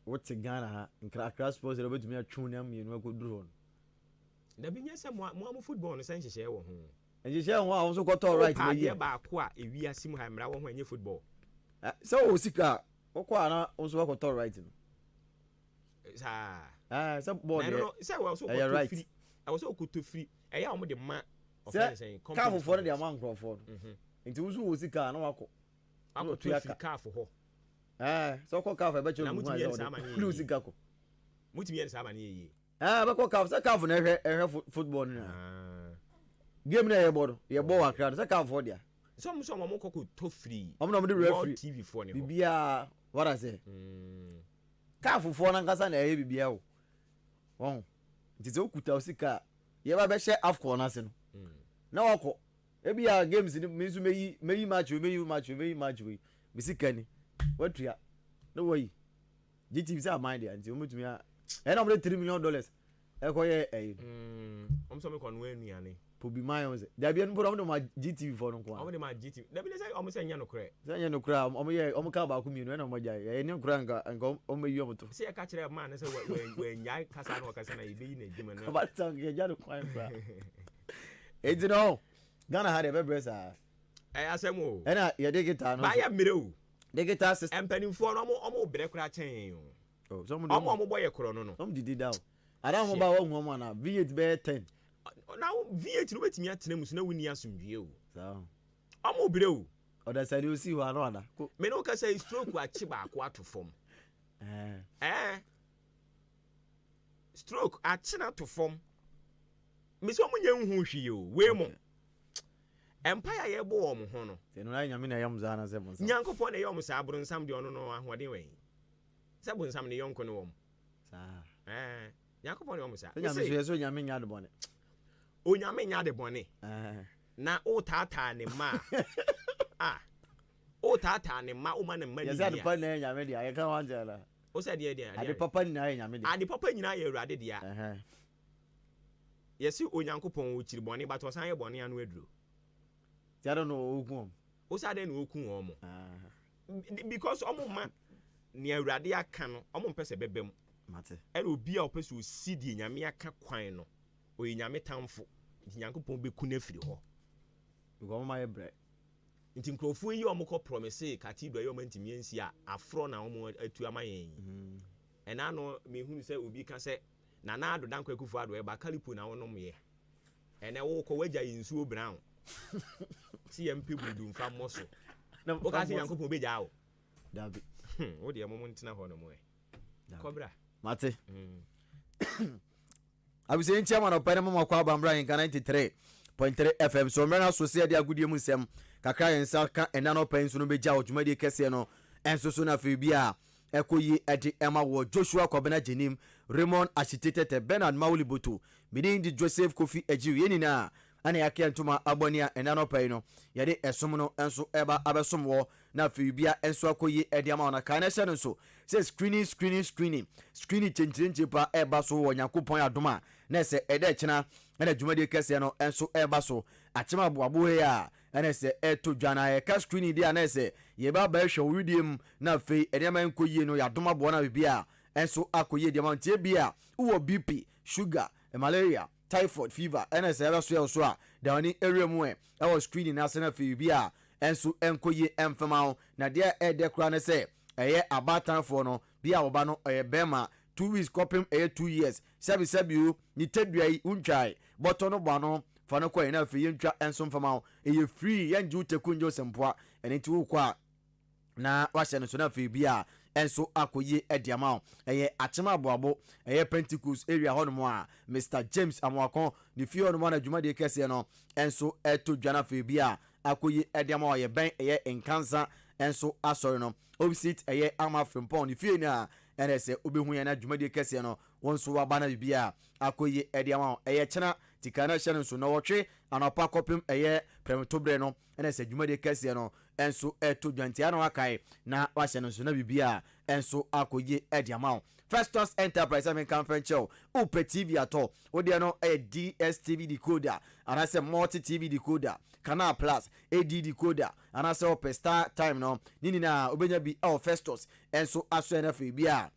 Woti Ghana ha nkra sports e betumi atwu na mienu akoduru hon. Da bi nyese mo football no san hyehye wo ho. Enhyehye ho a wo so kwto right na ye ba ko a ewi asim ha mra wo ho anye football. So o sika wokọ ana wo so kwto right no. Sa ball there. No, say we so kwto free. I was so kwto free. Eya omo de ma of saying come. Car for the amount crowd. Nti wo so wo sika na wako. Akwto free car for ho. So ko car for be chelo mu ha. Lu sika ko. Mutimi yen sa ba na ye. Be ko car, say car for na ehwe football na. Game na ye bodo. Ye bo wa crowd. Say car for dia. Some mo ko to free. Omo no referee TV for ne. Bibia what I say. Car for na nkasa na ye bibia wo. Won. Nti ze okuta osika. Ye ba be share afcon na se no. Na wako. Ebia games ni mezu meyi match we. bisikani what ya no way GTV say mind there until mutumi a and I'm $3 million ekoye so me kon wan nuane Pobi Mayo say there be no ma GTV for no kwa omo de ma GTV da bi say omo say nya no kre say nya no kra omo ye omo ka ba ku mi no na omo jai ye ne kra nka omo yi omo to say ka kire man say we nyai kasa na kasa na ibe yi na ejima no ba tang ye ja no kwa kra e di no Ghana had a bebre sa asem o na ye de guitar no ba ya mere o de guitar system empanimfo no omo bre kra chen o so omo boye kro no omo didi down ara mo ba wo hu omo na V8 be 10 now V8 no betimi atena musu na wuni asomdwie o so omo bre o oda sari o si ho ano ada me no ka say stroke achi ba ko atofom stroke achi na atofom me so mo nya hu hwie o we mo empire ye bo omo ho no se no na nyame na yam za na se mo nyankopon na yom sa abro nsam de ono no ahoden wen se bo nsam ne yonko no wom sa nyankopon yom sa nyame so nyame nya de bone onyame nya de bone na o tata ne ma o tata ne ma o ma ne ma ni ya pa na nyame dia ye kan wan jela o se dia ade papa ni na nyame dia ade papa nyina ye urade dia yesi onyankopon o chiri bone ba to san ye bone anu aduro ti ado no okun o sa de no okun o mo because omo ma ni urade aka no omo mpese bebem mate ene obi a opese o si die nyame aka kwan no o nyame tamfo nyankopon be ku na firi ho go ma ye bre nti nkrofo yi omukọ promise cathedral yi omantimi ensi a afro na omo atu amayen ena no me hunu se obi ka se na na ado danko akufo ado e ba kalipo na wonom ye ene wo ko wagya yinsuo brown si MP budu mfa moso o ka se nyankopon be gya wo dabi wo de mo ntina ho no mo e kobra mate abise ntia ma no pere mo makwa bambra in 93.3 FM so mera so se dia agudie mu nsem kakra yensa ka ena no pen so no be gya odwumade kese no enso so na fe bia ekoyi edi ema wo Joshua Kobena Jenim Raymond Ashitete Bernard Maulibutu midin di Joseph Kofi Ejiu yenina ana yake ntuma abonia ena no pen no yede esom no enso eba abesom wo na fe bia enso akoyi edi ama ona kana hye no so say screening chenchirenche pa eba so wo Yakobon adoma na se ede kina na dwumade kese no enso eba so achema boabo he a na se eto dwana e ka screening dia na se ye ba ba hwe widiem na fe ede ma nkoyi no yadoma bo na bibia enso akoyi edi ama ntie bia wo BP sugar malaria typhoid fever na se eba so so a da oni area mu e wo screening na se na fe bia enso enkoyi emfama na dia ede kura na se eye abatan for no bia oba no bema 2 weeks copim 2 years sabi o ni tedua yi untwai boto no bano fa no kwa na fe yentwa enso mfama eye free yanju tekunjo sempoa ene ti wo kwa na wahye no so na fe bia enso akoye ediama eye achema aboabo eye Pentecost area hono mo a Mr James Amwakon ni fi hono mo na dwuma de kese no enso eto dwana fe bia akoye ediama ye ben eye enkansa enso asori no obisit eye ama frempon ni fi na ene se obehu ya na dwuma de kese no wonso waba na bia akoye ediama eye chena tikana hye no so no wotwe anopa kopim eye premtobre no ene se dwuma de kese no enso eto dwantia no akai na wahye no so na bibia enso akoye ediama Festus Enterprise Ahenkan Fm upe TV ato odi no DSTV decoder anase multi TV decoder Canal Plus AD decoder anase ope Star Time no nini na obenya bi Festus enso aso na fe bia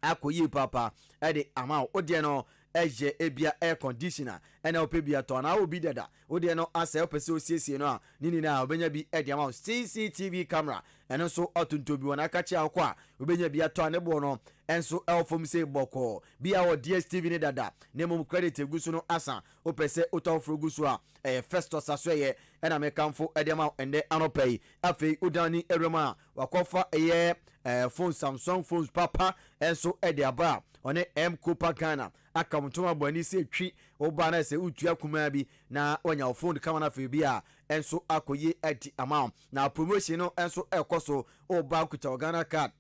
akoye papa ede ama odi no eje ebia air conditioner ena ope bia to na obi dada odi no ase ope se osiesie no a nini na obenya bi ede ama CCTV camera eno so otuntobi wona kachi akwa obenya bia to ne bo no enso elfom se boko bia wo DSTV ne dada ne mum credit egusu no asa opese otofro gusu a Festus asoye ena mekamfo edema ende anopei afei udani erema wakofa phone Samsung phones papa enso ediaba one Kopa Ghana akamtoma bwani se twi oba na se utua kuma bi na onya phone kama na afei bia enso akoye edi amount na promotion no enso ekoso oba kuta Ghana card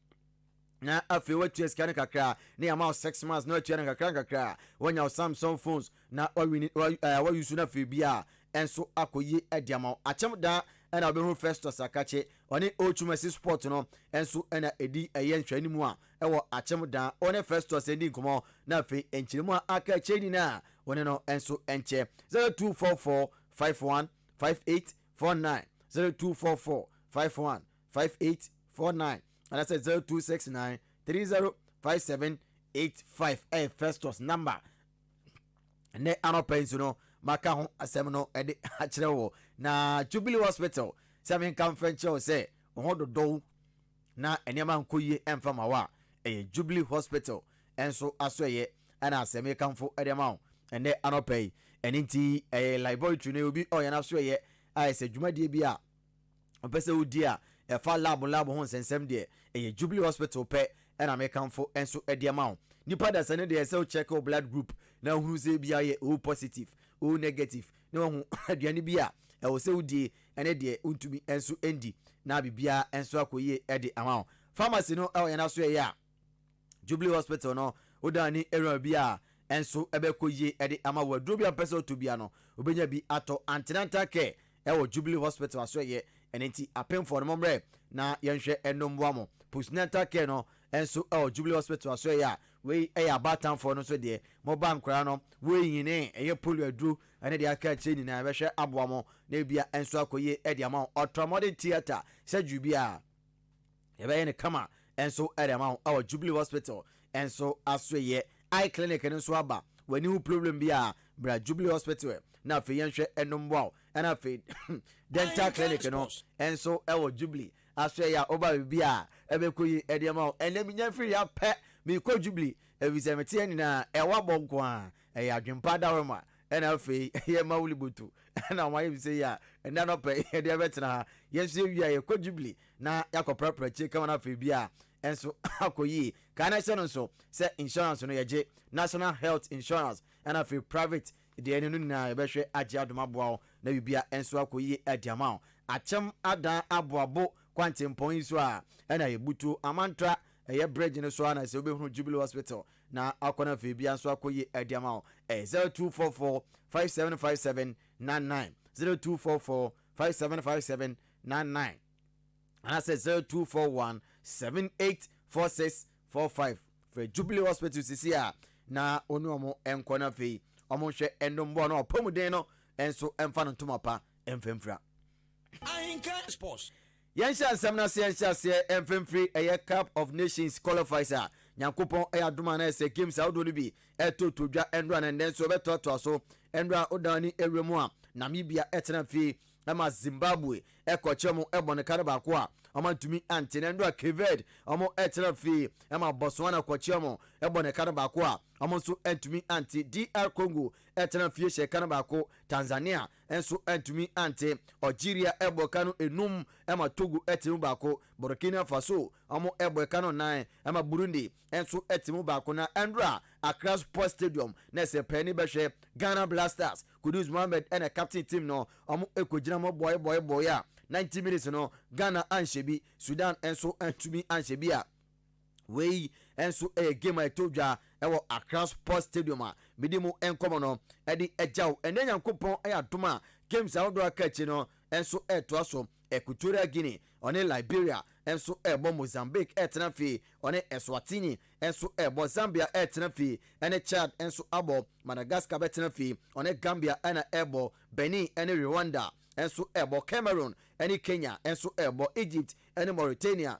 na afei watu scan kakra na ama 6 months na watu na kakra wonya Samsung phones na wa use na afei bia enso akoye ediama achem da ɛna ɔbɛhu Festus Akache ɔne Ochumasi Sport no ɛnso ɛna edi ɛyɛ nhwɛni mu a ɛwɔ akyem dan ɔne Festus ɛdi nkɔmɔ na afei nkyeremu a aka kyɛ ni na ɔne no ɛnso ɛnkyɛ 0244515849 0244515849 and I said 0269305785 Festus number ne anopa nso no maka ho asɛm no ɛde akyerɛ wo na Jubilee Hospital sɛ menka mfa nkyerɛ sɛ ho dodo na enema nkɔ yie ɛmfa ma wa ɛyɛ Jubilee Hospital ɛnso asoɛyɛ ɛna asɛm kamfo ɛde ma wo ɛne anopa yi ɛne nti ɛyɛ laboratory ne obi ɔyɛ na asoɛyɛ ayɛ sɛ dwumadie bi a ɔpɛ sɛ wodi a ɛfa lab ho nsɛnsɛm deɛ ɛyɛ Jubilee Hospital pɛ ɛna mekamfo ɛnso ɛde ma wo nipa da sɛ ne deɛ sɛ wo check your blood group na hunu sɛ bia yɛ o positive o negative na wo aduane bi a ɛwɔ sɛ wodie ɛne deɛ untumi ɛnso endi na bibia ɛnso akoyie ɛde ama wo pharmacy no ɛwɔ yɛ na so ɛyɛ a Jubilee Hospital no wodani area bi a ɛnso ɛbɛkoyie ɛde ama wo aduro bi a pɛ sɛ oto bia no obenya bi atɔ antenatal care ɛwɔ Jubilee Hospital aso ɛyɛ ɛne nti apemfo no momrɛ na yɛnhwɛ ɛnomboa mo postnatal care no ɛnso ɛwɔ Jubilee Hospital aso ɛyɛ a wei ɛyɛ abatamfo no so deɛ moba nkora no wei yine ɛyɛ polio aduro ɛne deɛ aka kyɛ nyinaa bɛhwɛ aboa mo na bia ɛnso akoyie ɛde ama ultramodern theater surgery bi a yɛbɛyɛ ne kama ɛnso ɛde ama ɛwɔ Jubilee Hospital ɛnso aso ɛyɛ eye clinic no nso aba wani hu problem bi a bra Jubilee Hospital na afei yɛnhwɛ ɛnomboa ɛna afei dental clinic no ɛnso ɛwɔ Jubilee aso ɛyɛ oba bi a ɛbɛkoyie ɛde ama ɛnɛ minya free ya pɛ mi kɔ Jubilee evisɛ mete nyinaa ɛwa bɔ nko a ɛyɛ adwempa dawrema ɛna afei ɛyɛ mawuli botu ɛna ɔmayɛ bi sɛ ya ɛna no pɛ ɛde ɛbɛtena ha yɛnso wi a yɛkɔ Jubilee na yakɔ prapra kye kama na afei bi a ɛnso akoyie kana hyɛ no nso sɛ insurance no yɛgye National Health Insurance ɛna afei private deɛ no nyinaa yɛbɛhwɛ agye adoma boa na bibia ɛnso akoyie ɛde ama wo akyɛm adan aboabo kwantempɔn yi so a ɛna yɛbutu amantra ɛyɛ bridge no so ana sɛ wobɛhunu Jubilee Hospital na akɔna afei bia nso akoyie ɛde ama wo 0244575799 0244575799 and I said 0241784645 for Jubilee Hospital sisi a na onu omo enko na fei omo hwe endombo na opomuden no enso emfa no ntomapa emfemfra Ahenkan Sports Yansha asem na se emfemfri eye Cup of Nations qualifiers a Nyankopon adoma na ese games a wodo no bi etotodwa endra na ndenso betoto so endra odani ewemu a Namibia etena fie ama Zimbabwe ekochemo ebone kare ba ko a amantumi antenendo a Keved amo etena fie ama Botswana kochemo ebone kare ba ko a amo so entumi anti DR Congo etena fie she kare ba ko Tanzania enso entumi anti Algeria ebokano enum ama Togo etemu ba ko Burkina Faso amo ebokano 9 ama Burundi enso etemu ba ko na Andra Accra Sports Stadium na se pani behwe Ghana Blasters Kudus Mohammed and a captain team no amo ekojina mo boy ya 90 minutes no Ghana anshebi Sudan enso entumi anshebi a wei enso game I told ya ewo Accra Sports Stadium a medimu enkomo no edi ejaw ene Nyankopon adoma games outdo akachi no enso to aso Equatorial Guinea one Liberia enso ebo Mozambique etena fi one Eswatini enso ebo Zambia etena fi ene Chad enso abo Madagascar betena fi one Gambia ena ebo Benin ene Rwanda enso ebo Cameroon ene Kenya enso ebo Egypt ene Mauritania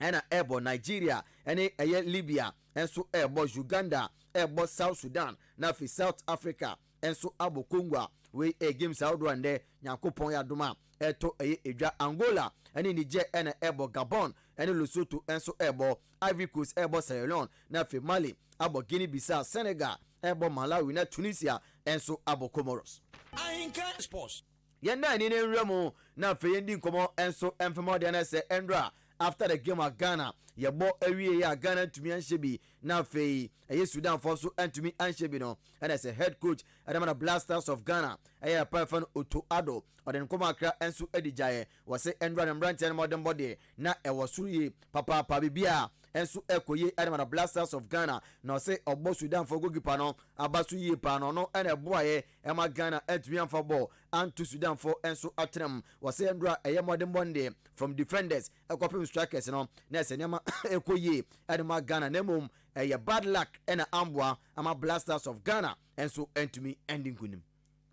ena ebo Nigeria ene Libya enso ebo Uganda ebo South Sudan na fi South Africa enso abo Congo we games outdo ande Nyankopon adoma eto edwa Angola ene Niger ene ebo Gabon ene Lesotho enso ebo Ivory Coast ebo Sierra Leone na fi Mali abo Guinea Bissau Senegal ebo Malawi na Tunisia enso abo Comoros Ahenkan Sports yenda ni nremu na fi yendi nkomo enso emfemo de na se Endra after the game of Ghana yebo awie ya Ghana tumi anshebi na fe Sudan for so antumi anshebi no and as a head coach Adamana Blasters of Ghana Perfan Oto Ado oden koma akra enso edijaye wase Endra na brand and modern body na e wasuru papa bibia enso ekoye Edema Blasters of Ghana na say obo Sudan for goalkeeper no abasu ye pa no ene boaye ema Ghana entumi amfa ball and to Sudan for enso atrem was say ndra eye modern Monday from defenders ekopim strikers no na se nyama ekoye Edema Ghana nemum eye bad luck ena ambwa ama Blasters of Ghana enso entumi ending kunim.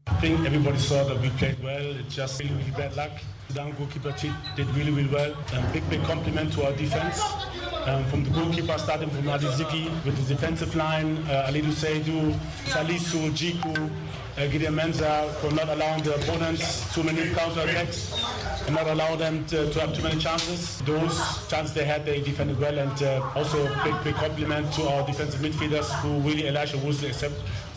I think everybody saw that we played well. It's just really, really bad luck. The goalkeeper did really, really well. Big compliment to our defense. From the goalkeeper, starting from Adiziki with the defensive line, Alidu Seidu, Salisu, Jiku, Gideon Menza, for not allowing the opponents too many counter-attacks and not allow them to have too many chances. Those chances they had, they defended well. And also a big compliment to our defensive midfielders who really, Elisha was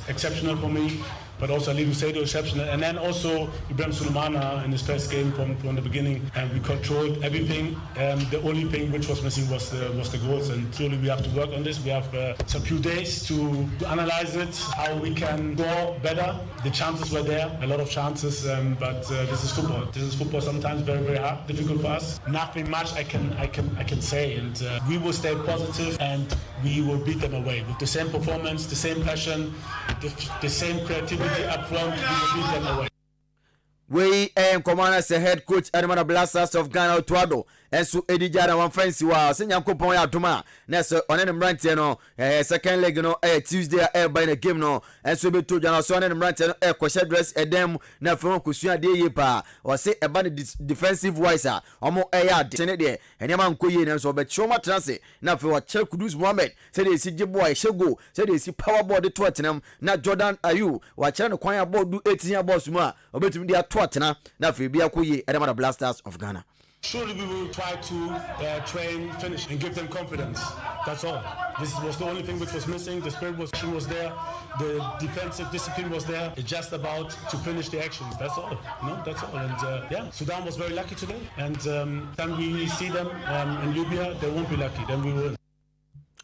exceptional for me. But also Alidu Seidu exceptional, and then also Ibrahim Sulemana in his first game from the beginning, and we controlled everything. The only thing which was missing was the goals, and truly we have to work on this. We have a few days to analyze it, how we can go better. The chances were there, a lot of chances, but this is football. This is football. Sometimes very, very hard, difficult for us. Nothing much I can say, and we will stay positive, and we will beat them away with the same performance, the same passion, the same creativity. Up front, we will beat them away. We commander say head coach Edema Blasters of Ghana Otuado enso edijara one fancy wa senyankopon ya adoma na so onene mrantie no second leg no Tuesday by the game no enso beto jana so onene mrantie no kwahye dress edem na fon kosua de yepa o say eba ne defensive wise omo ya de ne de enema nkoye ne so be choma transe na fe wa che Kudus Mohammed say de si jibo a shego say de si power board to atenam na Jordan Ayu wa che ne kwan aboard du 18 boss mu a obetumi de ato atena na fe bia koye Edema Blasters of Ghana. Surely we will try to train, finish, and give them confidence. That's all. This was the only thing which was missing. The spirit was there. The defensive discipline was there. It's just about to finish the actions. That's all. No, that's all. And Sudan was very lucky today. And then we see them in Libya. They won't be lucky. Then we will.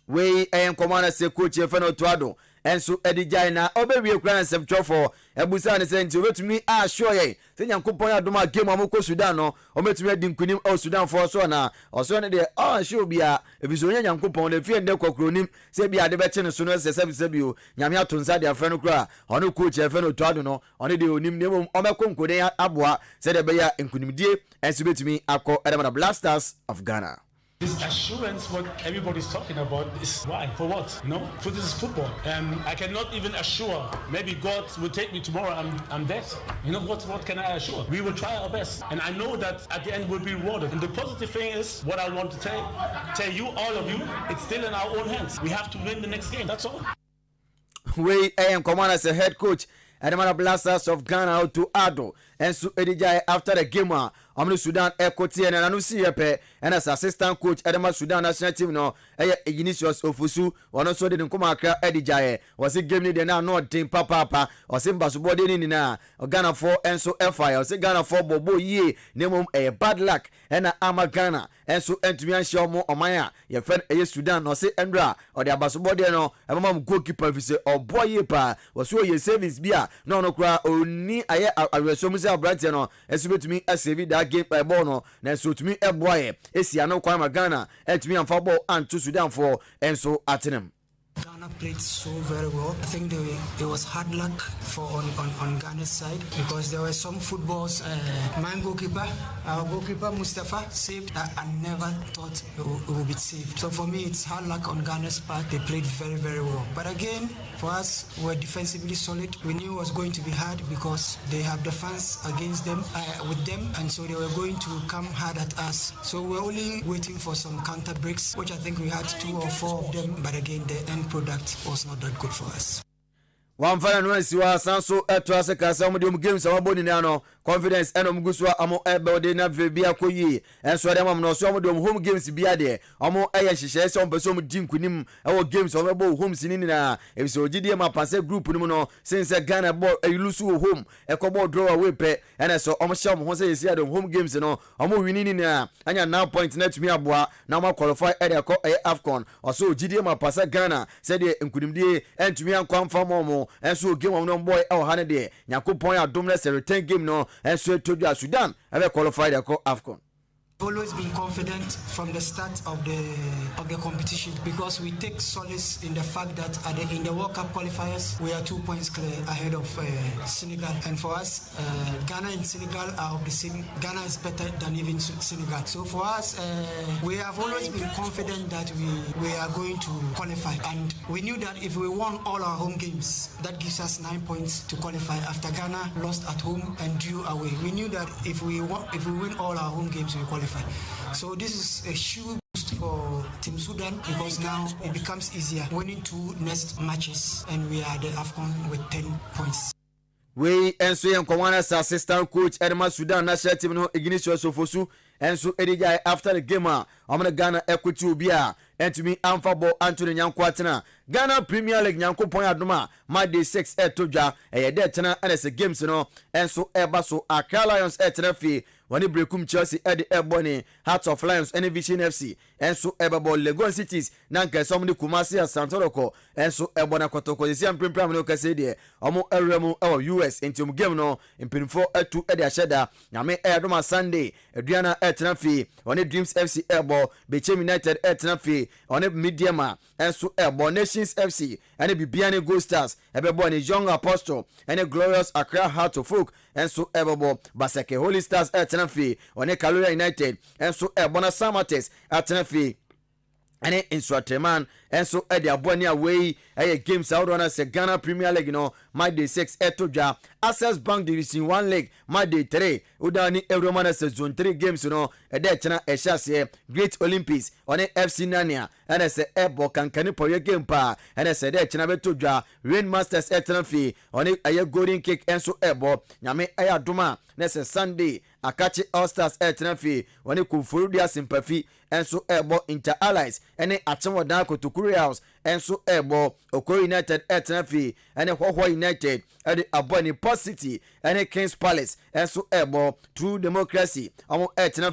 We commander say coach Efeno Tuado. Enso edijai na obewie kura nsem twofo ebusa ne senti obetumi a sure ye se nyankopon ya doma game amoko Sudan no obetumi adi nkunim o Sudan for so na oso ne de sure bia ebiso nyankopon de fie nde kokronim se bia de beche ne so no se bio nyame atonsa de afre no kura ono coach efe no toado no ono de onim ne mom omekonkode aboa se de be ya nkunimdie enso betumi akọ Edema Blasters of Ghana. This assurance, what everybody's talking about, is why? For what? No? So this is football. I cannot even assure. Maybe God will take me tomorrow. I'm dead. You know what can I assure? We will try our best, and I know that at the end we'll be rewarded. And the positive thing is, what I want to tell you, all of you, it's still in our own hands. We have to win the next game. That's all. We commander as a head coach. Edema Blasters of Ghana to Ado and so edijai after the game Omni Sudan Ekoti and Anusi Yepe and as assistant coach Edema Sudan national team no Ignatius Ofusu one also didn't come akra edijai was it game ni de na no team papa or simba subode ni na Ghana 4 and so FI or say Ghana 4 bobo ye name bad luck and ama Ghana and so entumi show mo omaya ye friend Sudan no say Endra or the abasubode no emam goalkeeper fi say oboy ye pa was so ye service bia no kura oni aye aresom say abrante no esubetumi save that game by ball no na so tumi eboye esia no kwa Ghana entumi amfa ball and to Sudan for and so atenem. Ghana played so very well. I think it was hard luck for on Ghana's side because there were some footballs. My goalkeeper, our goalkeeper Mustafa saved that I never thought it would be saved. So for me, it's hard luck on Ghana's part. They played very, very well. But again, for us, we're defensively solid. We knew it was going to be hard because they have the fans against them, with them, and so they were going to come hard at us. So we're only waiting for some counter breaks, which I think we had 2 or 4 of them. But again, the end product was not that good for us. One final one siwa sanso eto aseka sa mo games amaboni na no confidence eno mguswa amo ebe de na vebi akoyi enso de mam no so mo home games bia de omo eye hihye se ompeso mo di nkunim ewo games omebo home sinini na ebiso gidie ma pass group ni no since Ghana ball elusu home ekobo draw away pe ene so omo hye mo ho se yesi adom home games no omo winini na anya 9 points na tumi aboa na mo qualify e de ko AFCON oso gidie ma pass Ghana se de nkunimdie entumi ankwa mfa mo and so game of no boy our hand there Yakupon adom na return game no and so to Sudan have qualified the AFCON. always been confident from the start of the competition because we take solace in the fact that in the World Cup qualifiers we are 2 points clear ahead of Senegal, and for us Ghana and Senegal are of the same. Ghana is better than even Senegal, so for us we have always been confident that we are going to qualify, and we knew that if we won all our home games that gives us 9 points to qualify after Ghana lost at home and drew away. We knew that if we win all our home games we qualify. So this is a huge boost for Team Sudan because now it becomes easier winning 2 next matches, and we are the AFCON with 10 points. We and so Kwan's assistant coach Edema Sudan national team no Ignatius Sofosu and so Ediga after the game I'm gonna Ghana equity ubia and to me Amfabo Anthony Nyankwatena Ghana Premier League Nyanko point adoma my day 6 toja detena and as a games no and so Ebaso Accra Lions etena when breakum Chelsea Eddie Ebony Hearts of Lions and Vision FC and so Ebabo Legon Cities Nanka somebody Kumasi Santoroko and so Ebona Kotoko the same Prime no Casede Omo Eremu US into game no in pin 4 to Eddie Sheda Yame Edoma Sunday Adriana etena on the Dreams FC Ebo Bechem United etena on a Mediama and so Ebo Nations FC and a Bibiani Gold Stars Ebebo and a Young Apostle and a Glorious Accra Heart of Folk and so Ebebo Baseke Holy Stars etena on a Kalura United and so Ebona Samates etena and in Swatreman and so Eddie Aboni away a games out on us a Ghana Premier League my day 6 etoja Access Bank Division 1 League my day 3 udani Euromana zone 3 games a detena a chassis Great Olympics on a FC Nania and as a ebo kankani for your game pa and as a detena betoja Rain Masters etena on a golden kick and so ebo Yame Ayaduma next Sunday Akachi All Stars etena on a Kufurudia sympathy and so ebo Inter Allies and a Achamodanko to House and so ebo Oko United etena and a Hoho United and the Aboni Port City and a Kings Palace and so ebo True Democracy amo etena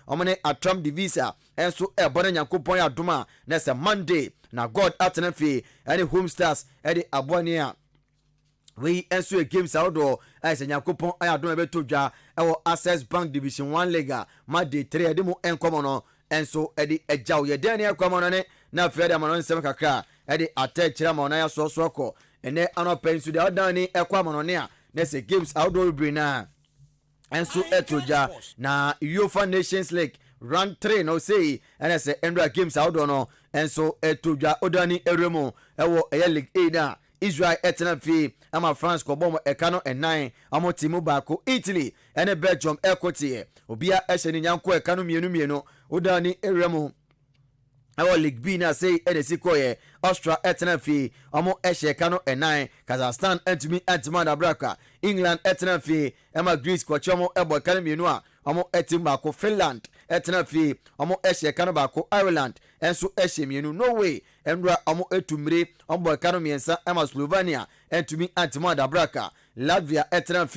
omane Atram Divisa and so ebona Nyankopon adoma next Monday na God etena and the Home Stars and the Abonia we answer games outdoor as a Nyankopon ayadoma betoja ewo Access Bank Division 1 Lega my day 3 edemo enkomo and so Eddie Ejaw ye den yakwamone na Fred Amanon sem kakra Eddie atechira ma na so ko ene anopen so the odani ekwamono ne a na se games outdoor brina and so etoja na UEFA Nations League round 3 no say and as Endra games outdoor no and so etoja odani eremo ewo League A na Israel etena ama France ko bomo ekano 9 amo timu bako Italy ene Belgium equity obia ehye nyanko ekano mienu udani eremu awo League B na say edesi koye Austria etena amo ehye ekano 9 Kazakhstan entumi antimada braka England etena ema Greece ko chomo ebo ekano mienu a amo etim bako Finland etena amo ehye ekano bako Ireland enso ehye mienu Norway Endra amo etumre ombo ekano miensa ema Slovenia entumi antimada braka Latvia etena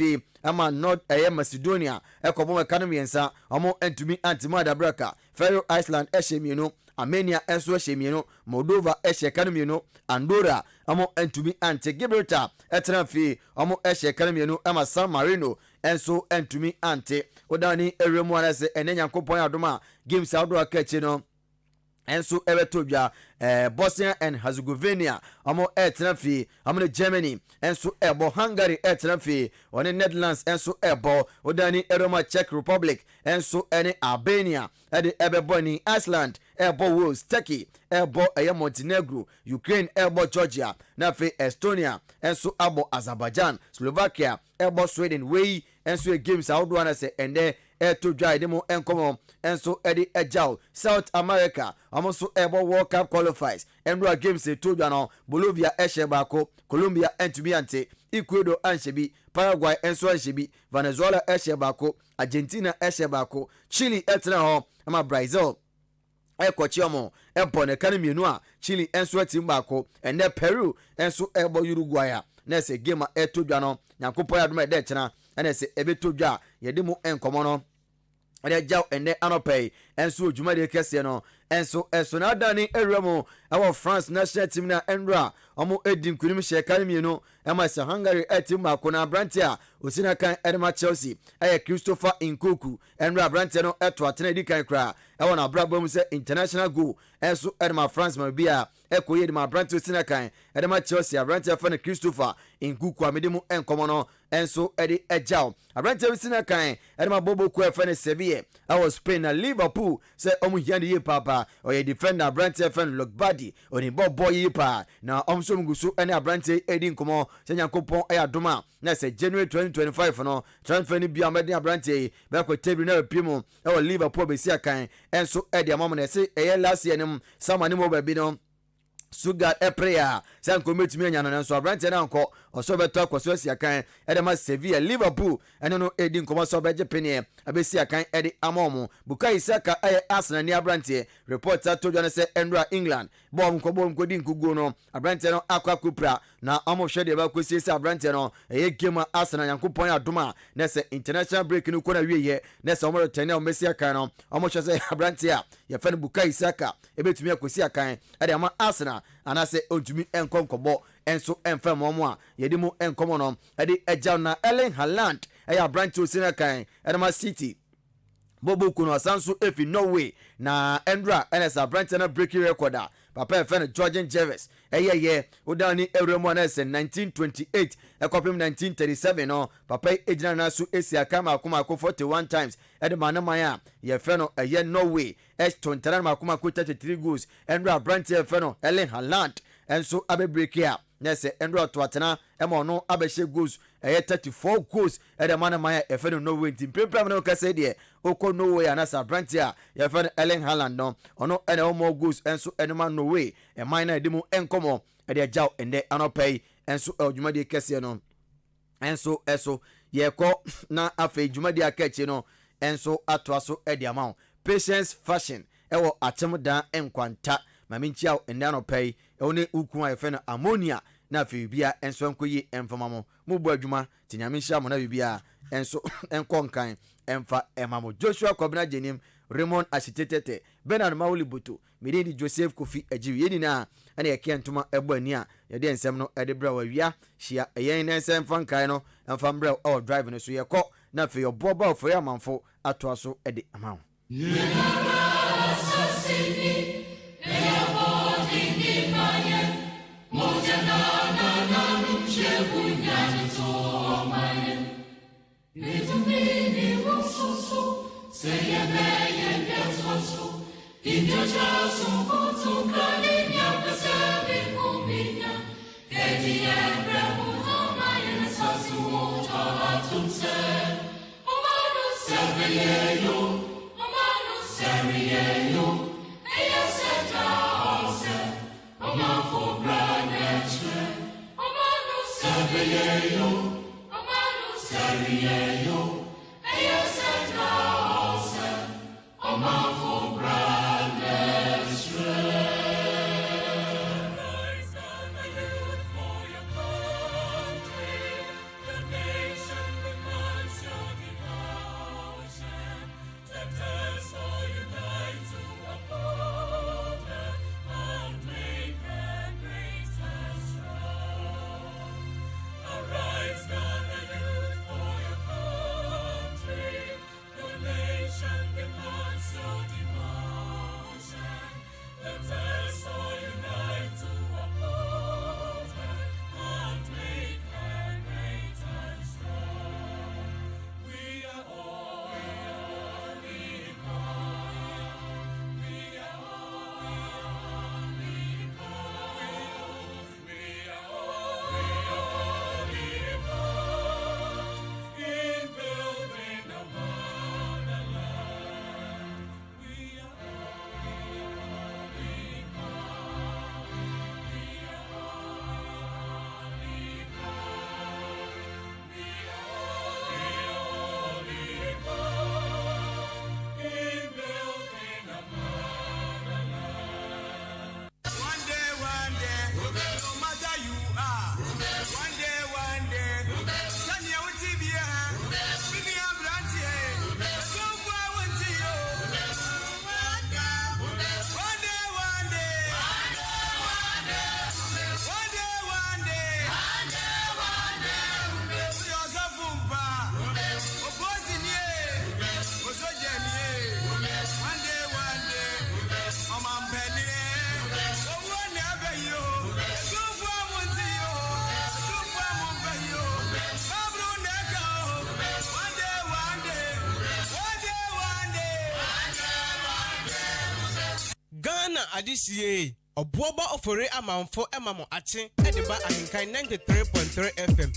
ama North Macedonia ekobo ekano miensa amo entumi antimada braka Faroe Island ehye mienu Armenia enso ehye mienu Moldova ehye ekano mienu Andorra amo entumi ante Gibraltar etena amo ehye ekano mienu ama San Marino enso entumi ante odani eremu anase ene Nyankopon adoma games outdoor akachi no enso ebetobia Bosnia and Herzegovina amo etena amo Germany enso ebo Hungary etena on Netherlands enso ebo odani eroma Czech Republic enso ene Albania ede ebeboni Iceland ebo Wales Turkey ebo Montenegro Ukraine ebo Georgia na Estonia enso abo Azerbaijan Slovakia ebo Sweden wey enso games outdoor anase ende to dry demo enkomo enso edi ejao South America amoso ebo World Cup qualifies endra games to dwa Bolivia eshebako Colombia entubiante Ecuador anshebi Paraguay enso anshebi Venezuela eshebako Argentina eshebako Chile etna ho ama Brazil ekwochiomo empone kanemienu a Chile enso etimbako ene Peru enso ebo Uruguay na se game to dwa Nyankopon adoma de chena ene se ebeto dwa yedemu enkomo no ade jaw ene anopay enso dwuma de kese no enso na dani eremo our France national team na Endra omo edim kunim shekare mienu ema se Hungary team akona Brantia osina kan Edema Chelsea Christopher Nkunku Endra Brantia no eto atena di kan kra na brabom se international goal enso Edema France ma bia ekoye Edema Brantia osina kan Edema Chelsea Brantia fa na Christopher Nkunku amedemu enkomo no enso edi ejao Brantia osina kan Edema Bobo ku fa na Sevilla Spain na Liverpool se omo hiande ye papa oye defender Brantia fa na Logbadi oni bobo ye pa na omso mgusu ene Brantia edi nkomo se Nyankopon ayadoma na se January 2025 no transfer ni bia mede Brantia be ko tebri na pimo Liverpool be sia kan enso edi amamo na se last year nim samani mo ba bi no Sugar prayer san kometumi anya no nso Brantia na nko oso beto akwaso sia kan edema Sevilla Liverpool ene no edi nkomo so beje pene abesia kan edi amomo Bukayo Saka Arsenal ni Brantia reporter to John say Endra England bom kodi nkugo no Brantia no akwa kupra na amo hwede ba kosi say Brantia no game Arsenal Nyankopon adoma na say international break no kona wieye na say omo tene o mesia kan no omo hwe say Brantia ye fa no Bukayo Saka ebetumi akosi kan edi ama Arsenal anase ontumi enkonkobo enso enfam omo a yedi mu enkomo no edi ejaw na Erling Haaland Brantia osina kan Edema City Bobo kuno asanso efi Norway na Endra NS Brantia na breaking recorder papa efene Georgian Jervis udani Euremo na 1928 ekopim 1937 no papa ejina na su esia kama akoma 41 times edema na maya ye feno Norway tontana makoma 33 goals Endra Brantia efeno Erling Haaland enso abe break here na se Endra to atena ema no abehye goals 34 goals edema na maya efeno Norway team prepare na ka say de oko Norway anasa Brantia ye feno Erling Haaland no ono ene o more goals enso enema Norway e mine edimu enkomo ede jaw ende anopay enso odwumade kese no enso eso ye ko na afa edwumade akachi no enso atoaso ede amount Patience Fashion ewo atemda enkwanta maminchia ende anopay one ukun ayefe no ammonia na afa bia enso enkoyi enfamamo mubu adwuma tinyamisha mo na bibia enso enkonkan emfa emamo Joshua Kobina Jenim Raymond Ashitetete Bernard Mauli Butu Medeni Joseph Kofi Ajiwi yeni na ane yake ntuma ebo ani a yede ensem no ede bra wa wia hia yen ensem fankan no emfa mbra o drive no so yeko na fe yo boba ofo ya manfo ato aso ede amawo Adisie. Obuoba ofore amanfo emamo ache ediba Ahenkan 93.3 FM.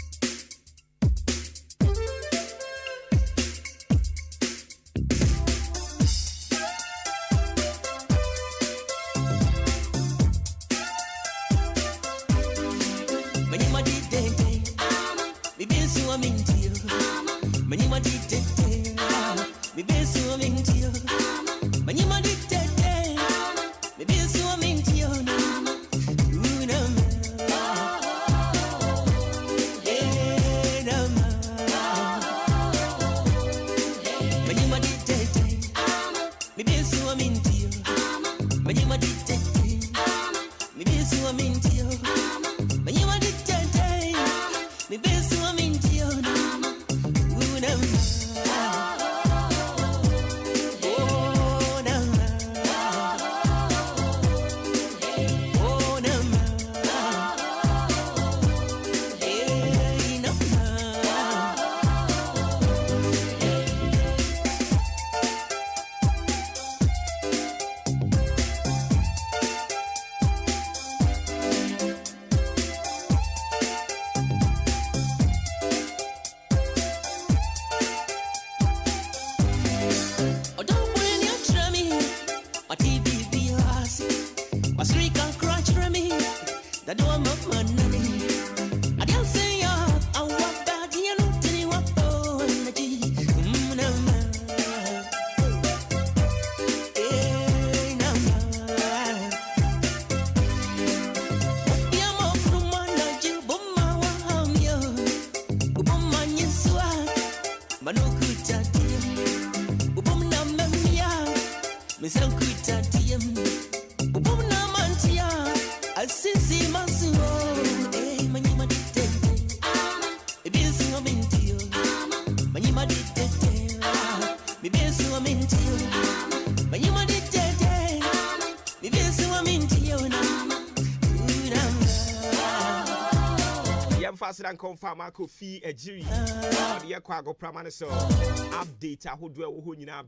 And confirm Marco fee a jury. The Aquago Pramana so update a who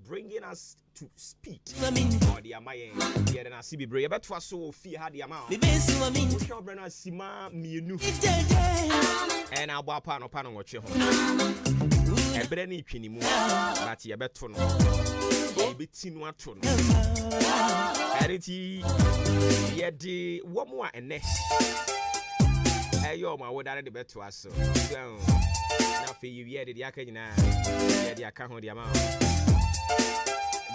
bringing us to speed. Or the Amaya, yeah, and I see be brave, but for so fee had the amount. Brenna Sima, me new and our pano pano watch your home. And Brenny Pinimu, but you bet to know. Between what to know. Arity, yet the one more and next. Hey, yo, my word, I the bet to us. So, now for you, yeah, the Yakan, yeah, the account on the amount.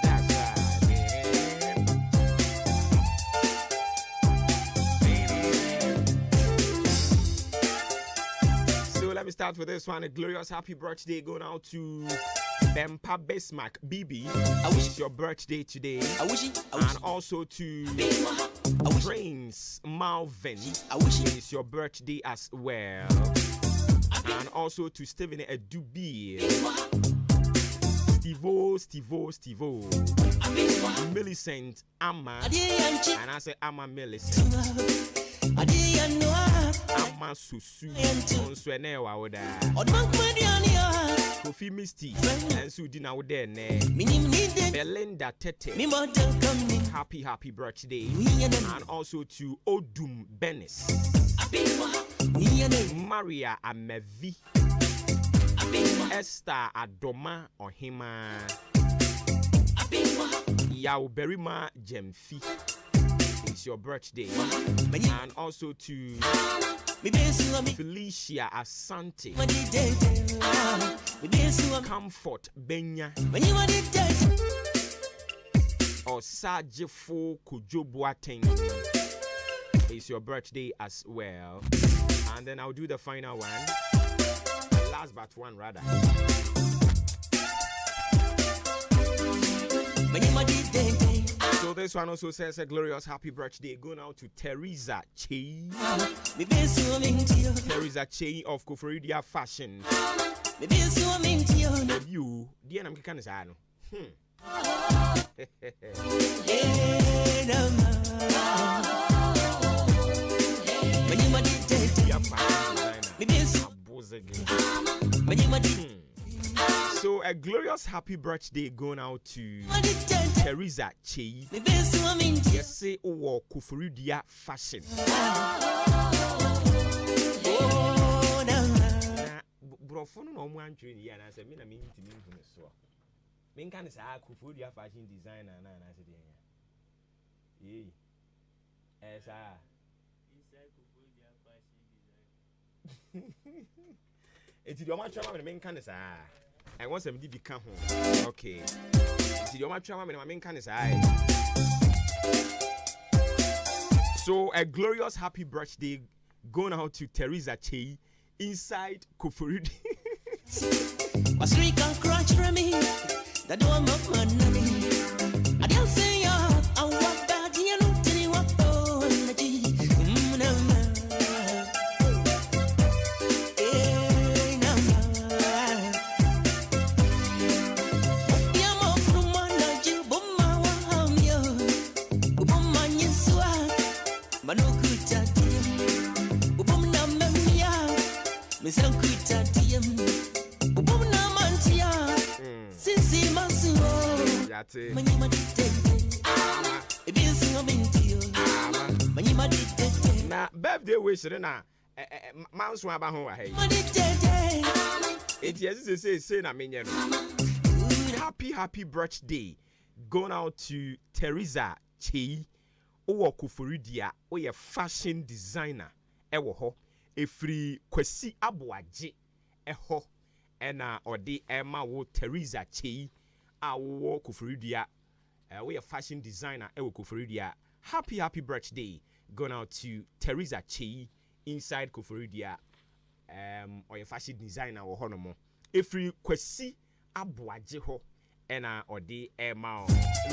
That's right. So, let me start with this one. A glorious happy birthday going out to Bempa Bismarck BB. I wish it's your birthday today. I wish it. And also to Brains Malvin. I wish it's your birthday as well. And also to Stephen Edubi. Stevo. Millicent Amma. And I say Amma Millicent. Amma Susu. Onswenewa Oda. Kofi Misty. And so dinner with there. Belinda Tete. Happy birthday. And also to Odum Benis. Maria Amevi. Esther Adoma Ohima. Yao Berima Jemfi. It's your birthday. And also to Felicia Asante. Comfort Benya. Or Sajifo Kujobuateng. It's your birthday as well. And then I'll do the final one. Last but one rather. So this one also says a glorious happy birthday going out to Teresa Che. Teresa Che of Koforidia Fashion. You, dear, I'm kind of sad. So a glorious happy birthday going out to Teresa Chei. Yes, say oh Kufuridia fashion. Brofono no one train here and I said, "Mina mean to me so." Min can say Kufuridia fashion designer and I said, "Yeah." Yes, inside Kufuridia fashion design. It's your match when men can say I want some DB come home. Okay. It's your match when men can say. So a glorious happy birthday going out to Teresa Chei inside Kufuridi. Was we can crunch for me. That don't make money. I don't say I want bad you know to you up on Na birthday wish na manso aba ho wa hey. It yes say na menye no. Happy birthday going out to Teresa Chei. Owo Kufuridia, oye fashion designer. Ewo ho. Efri Kwesi Aboaje. Eho. Ena odi Emma wo Teresa Chei. Awo Kufuridia. We a fashion designer. Ewo Kufuridia. Happy birthday going out to Teresa Chei inside Kufuridia. Or a fashion designer or honomo. Efri Kwesi Aboaje ho. Ena odi Emma.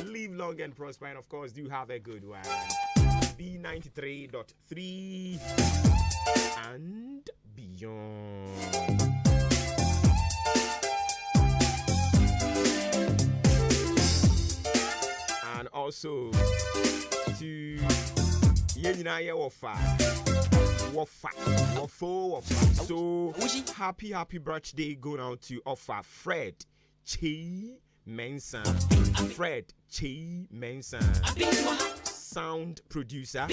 Live long and prosper, and of course, do have a good one. B93.3 and beyond. And also to Yenina Wafa. So happy birthday going out to Offa Fred Chei Mensa. Fred Chei Mensa. Sound producer,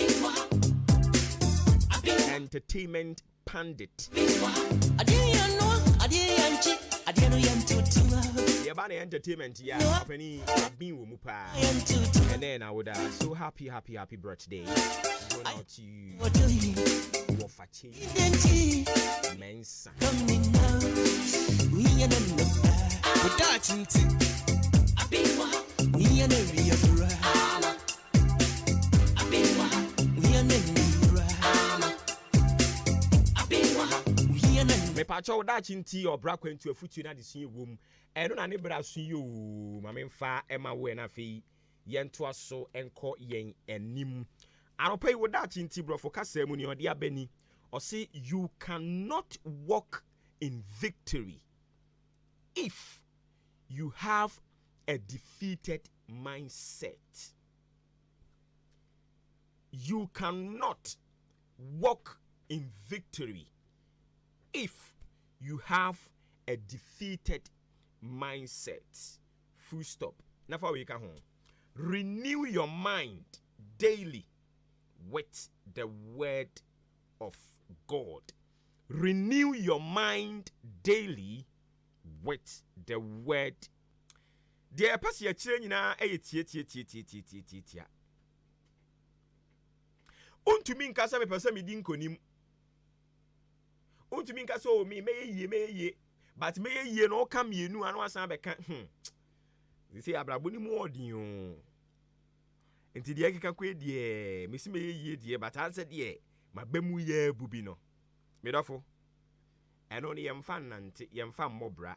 entertainment pundit. Yabani entertainment, yeah, happening Mupa. And then I would so happy birthday. Going out to you. Wafachi Mensa. Me pacho da chinti or bra kwentu afutu na de sun wom eno na ne bra sun yo ma me mfa ema we na fe yento aso enko yen anim anopa yi wo da chinti bro for kasa mu ni ode abani o say you cannot walk in victory if you have a defeated mindset. You cannot walk in victory if you have a defeated mindset. Full stop. Now for we can home. Renew your mind daily with the word of God. Renew your mind daily with the word. Dear Pastor Chirina, tia. Untumi nkasa me pesa me di nkonim. Untumi nkasa o me ye but me ye no ka mienu anu asan be kan. They say abrabo ni mu odin o. Enti de akeka kwa de me si me ye de but an said de mabemu ye bubi no. Me dofo. Eno ne yemfa nante yemfa mmobra.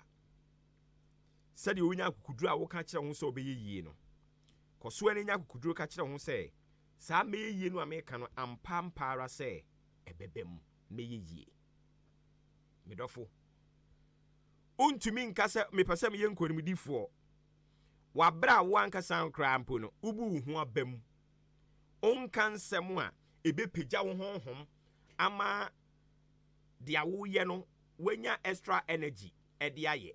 Said onya akukuduru a wo ka kire ho so be ye no. Koso anya akukuduru ka kire ho se sa me ye no ameka no ampampara se ebebem me ye me dofo untumi nkasa me pese me ye nkonimdifo wa bra wo ankasa nkra mpo no ubu hu abam onka nsem a ebepegya wo honhom ama dia wo ye no wanya extra energy e dia ye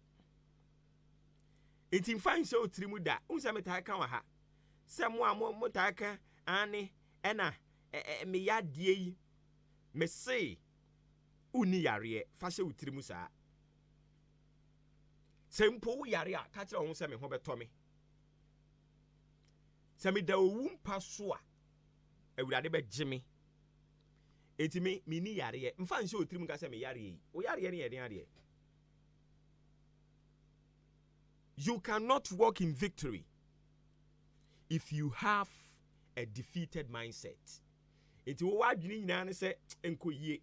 It's in fine so trimuda, unsametaka wa ha. Samwa motaka, ane, ena, me ya die, me say, uni yare, fashe utrimusa. Sempo yaria, catch on some Hobert Tommy. Sami da wumpa soa, ewurade be Jimmy. Eti me ni yare, mfa nse otrim ka se me yare. O yare ne yare. You cannot walk in victory if you have a defeated mindset. Eti wo wadwene nyina ne se enkoyie.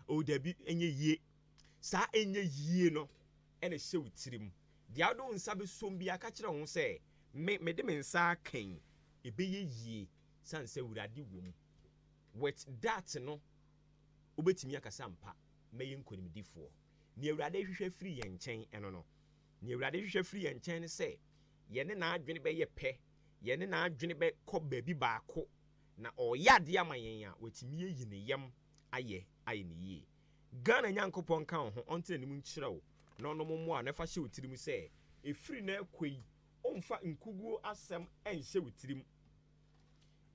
O dabi enye yie. Sa enye yie no ene hye wutirim. Dia do nsa be sombi aka kire ho se me de me nsa kan ebeye yie sanse wurade wom. With that no obetimi akasa mpa meye nkonimdifo. Ni ewurade hwehwe free ye nchen eno no. Ni ewurade hwehwe free ye nchen ne se ye ne na adwene be ye pe, ye ne na adwene be kɔ baabi baako na oyade amayen a wetimi yi ne yam aye ne yie. Ghana nyankopɔn kan ho onte anim nkyerɛw na ɔno mo a na fa hye wutirim se efiri na akoi omfa nkuguo asɛm ɛnhyɛ wutirim.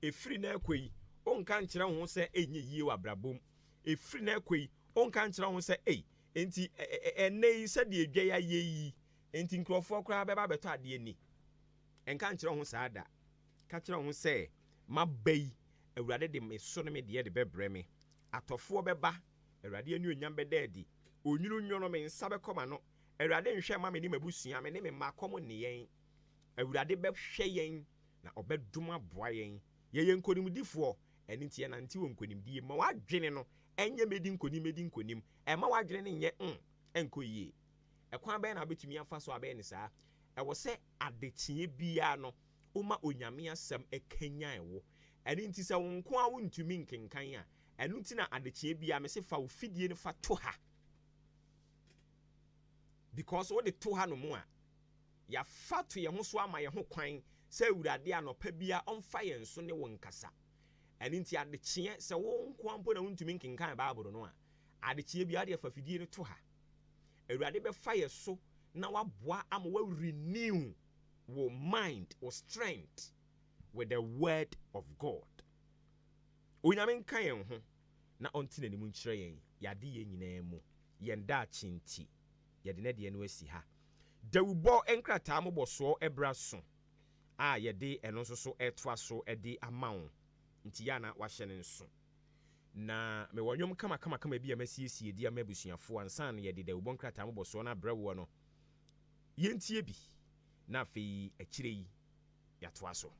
Efiri na akoi onka nkyerɛ ho se enye yie wa brabom. Efiri na akoi onka nkyerɛ ho se enti enei sɛ de edwa ya yi enti nkrɔfo kora bɛba bɛtɔ ade ni. Enka nkyerɛ ho saa da. Ka kyerɛ ho se mabai awurade de me so ne me de bɛbrɛ me. Atɔfo bɛba awurade anu onyam bɛdaadi. Onyuru nwono me nsa bɛkɔma no. Awurade nhwɛ ma me ni mabusua me ne me makom ne yen. Awurade bɛhwɛ yen na ɔbɛdom aboa yen. Ye nkonimdifo eni ntie na ntie nkonimdie ma wadwene no enye medi nkonim ma wadwene ne nye enkoyie ekwan bɛn na betumi afa so abɛn ne saa ɛwɔ sɛ adekye bia no oma onyame asɛm ekanya ɛwo eni nti sɛ wonko a wontumi nkenkan a enu nti na adekye bia me se fa ofidie ne fa to ha because wo de to ha no mu a ya fa to ye ho so ama ye ho kwan sɛ awurade anɔpa bia ɔmfa yɛn so ne won kasa ɛne nti adekye sɛ wo nko ampo na wontumi nkenkan Bible no a adekye bia de afafidie no to ha awurade bɛfa yɛ so na waboa ama wa renew wo mind or strength with the word of God. Onyame nka yɛn ho na ɔnte n'anim nkyerɛ yɛn yade yɛn nyinaa mu yɛn da akyenti yɛde ne de no asi ha dawubɔ enkrataa mobɔsoɔ ebra so a yɛde ɛno nso so ɛtoa so ɛde amawo nti ya na wahyɛ ne nso na me wonwom kama bi amasiesie di amabusuafo ansan yɛde dawubɔ enkrataa mobɔsoɔ na brɛwo no yɛntie bi na afei akyire yi yɛtoa so.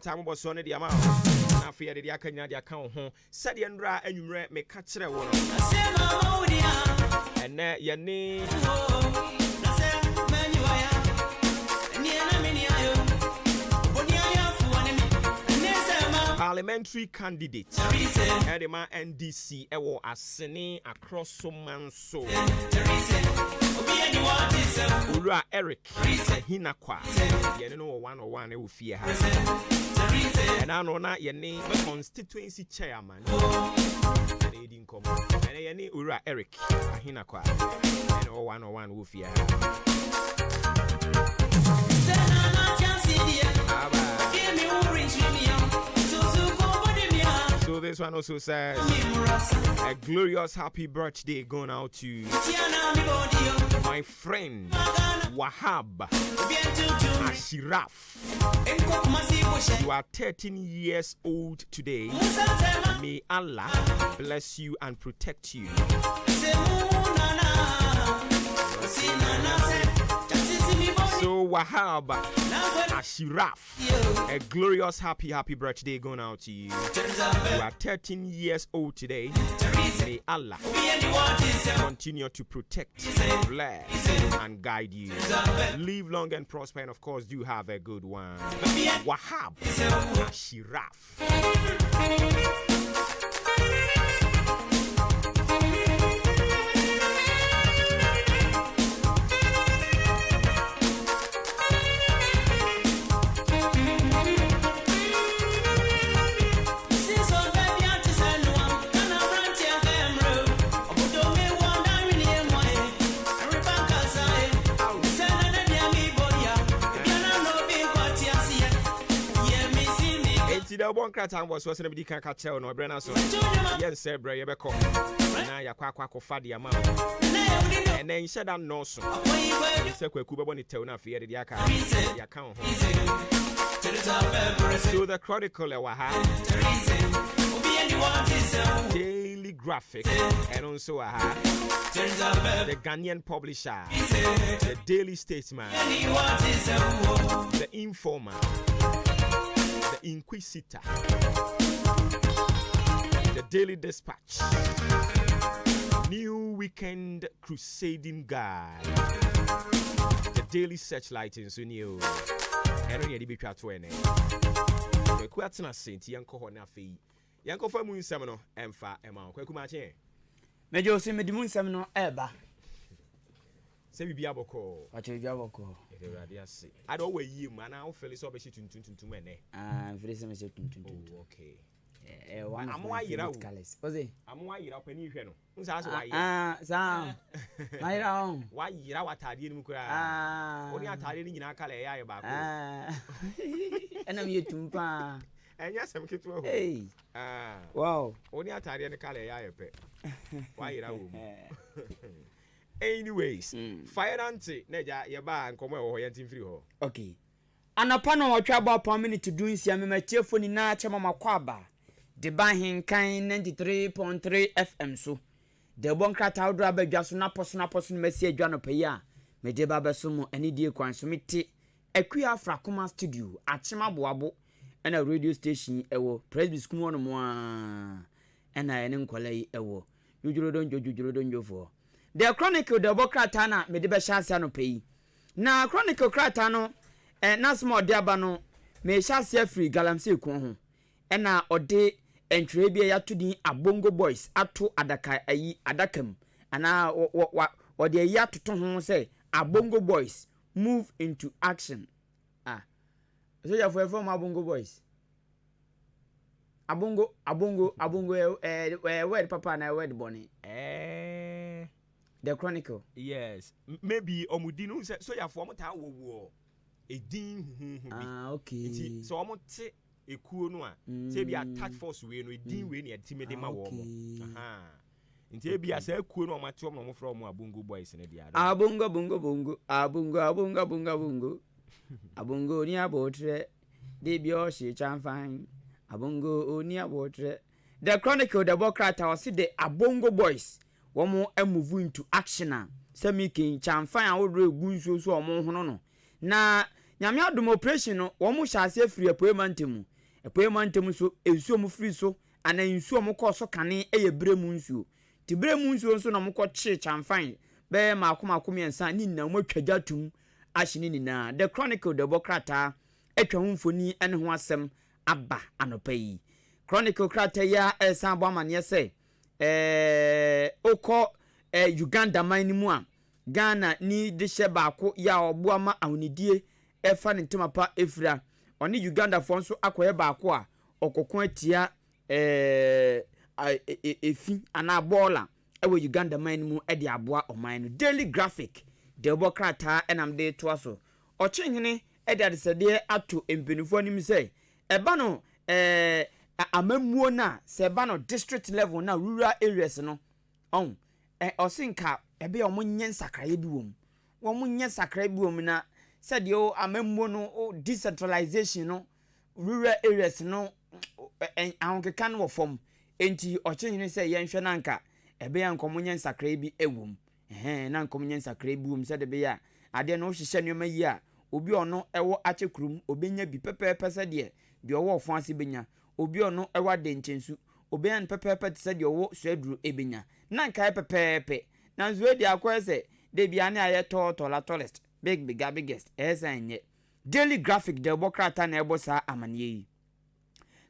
Time about Sonny the amount. Now, fear the Akanya the account home. Said the Andra and you read me catch it. And that your name parliamentary candidate. Edema NDC Ewo Asene across some man so. Ura Eric Hinakwa. You know 101 fear. And I know not your name, constituency chairman. And your name, Ura Eric, Ahinakwa, and 0101 Wufia. So this one also says a glorious happy birthday going out to my friend Wahab Ashiraf. You are 13 years old today. May Allah bless you and protect you. So Wahab Ashiraf, a glorious happy birthday going out to you. You are 13 years old today. May Allah continue to protect, bless, and guide you. Live long and prosper, and of course, do have a good one. Wahab Ashiraf. The one cratan was going to be catch on or Brenna. So, yes, sir, Bray, Becco. Now you're quack Fadi amount. And then you said, I'm no so. You said, Kuba Bonnie Tona fear the account. So, the Chronicle, Daily Graphic, and also the Ghanaian Publisher, the Daily Statesman, the Informer, the Inquisitor, the Daily Dispatch, New Weekend Crusading Guide, the Daily Searchlight in Sunio, and only the Bika 20. The Quatina Saint Yanko Honafi, Yanko for Moon Semino, Emfa, Emma, Quakumache. Major Simidimun Semino, Eba. Say be aboko. What you jaboko? I don't weigh you, man. I'll feel it's over to many. Very similar to okay. One I'm why you're out. I'm why you're up and you know. Sam, my own. Why you're out at the Mukra? Only at Taddy in our color about. And I'm you to and yes, I'm keep to hey. Wow. Only at Taddy in the color. Why you're out. Anyways, fire auntie, Neja, your bar and come over here free ho. Okay. And upon our trouble per minute to doing see my cheerful in Nachama Makwaba. The Bahin kind 93.3 FM so. The Bonkrat out rubber just not person message John Paya. Me de Baba Sumo any dear consumiti. A queer Frakuma studio at Chima Boabo and a radio station ewo Presby school no more. And I am quality ewo. You don't go for. The Chronicle the Bokratana me de Bashasa no pay. Na Chronicle Kratano and na small diabano me shall free galamsey kon. And na ode entrebia ya to the Abongo boys ato adaka ayi adakam. And na what the ya to ton say Abongo boys move into action. So you for Abongo boys. Abongo word papa na word bonny. The Chronicle. Yes. Maybe Omudino said so ya form ta wo e din okay. So omo te ekuo no a say be attack force we no e din we na timede ma wo mo. Nti e bia say ekuo no omo te omo no from Abongo boys na dia. Abongo Abongo ni abotre de bi o she chanfan. Abongo oni abotre. The Chronicle the Bokrata was the Abongo boys. Womo move into action a semikin chamfan a wodre gunso so omo hono no na nyame adom operation no womo hyase free apoemantem so ensuo mo free so ana ensuo mo kɔ so kane eye bremu nsuo ti bremu nsuo so na mo kɔ che chamfan be makomakom yensa ni na mo twajatum ahye ni na the Chronicle the Bokrata atwa humfoni ene ho asem aba anopai Chronicle krata ya esan bo amane se oko Uganda man mu a Ghana ni de hye baako ya oboama ahonidie efa ne ntemapa efira ɔne Uganda fo nso akɔyɛ baako a ɔkɔko atia efi ana bola ɛwɔ Uganda man mu ɛde aboa ɔman no. Daily Graphic de bɔ krataa ɛnam de to aso ɔkyenhene ɛde adesɛdeɛ ato mpanimfoɔ anim sɛ ɛba no amamuo na sɛ ɛba no district level na rural areas no ɔsenka ɛbɛ ɔmo nyɛ nsakraeɛ bi wɔ mu wɔn nyɛ nsakraeɛ bi wɔ mu na sɛdeɛ amamuo no decentralization no rural areas no ahonkeka no wɔ fam enti ɔkyenhene sɛ yɛnhwɛ nanka ɛbɛyɛ nkɔmo nyɛ nsakraeɛ bi ɛwɔ mu na nkɔmo nyɛ nsakraeɛ bi wɔ mu sɛdeɛ bɛyɛ a adeɛ no hyehyɛ nneɛma yi a obi ɔno ɛwɔ akyɛ kurom obenya bi pɛpɛɛpɛ sɛdeɛ deɛ ɔwɔ ɔfo ase benya obi ɔno ɛwɔ adenkyensu obenya no pɛpɛɛpɛ te sɛdeɛ ɔwɔ suaduro ebenya na nkae pɛpɛɛpɛ na nso edi akɔyɛ sɛ debia ne ayɛ tɔlest biggest ɛsɛ nyɛ. Daily Graphic de bɔ krata na ɛbɔ saa amaneɛ yi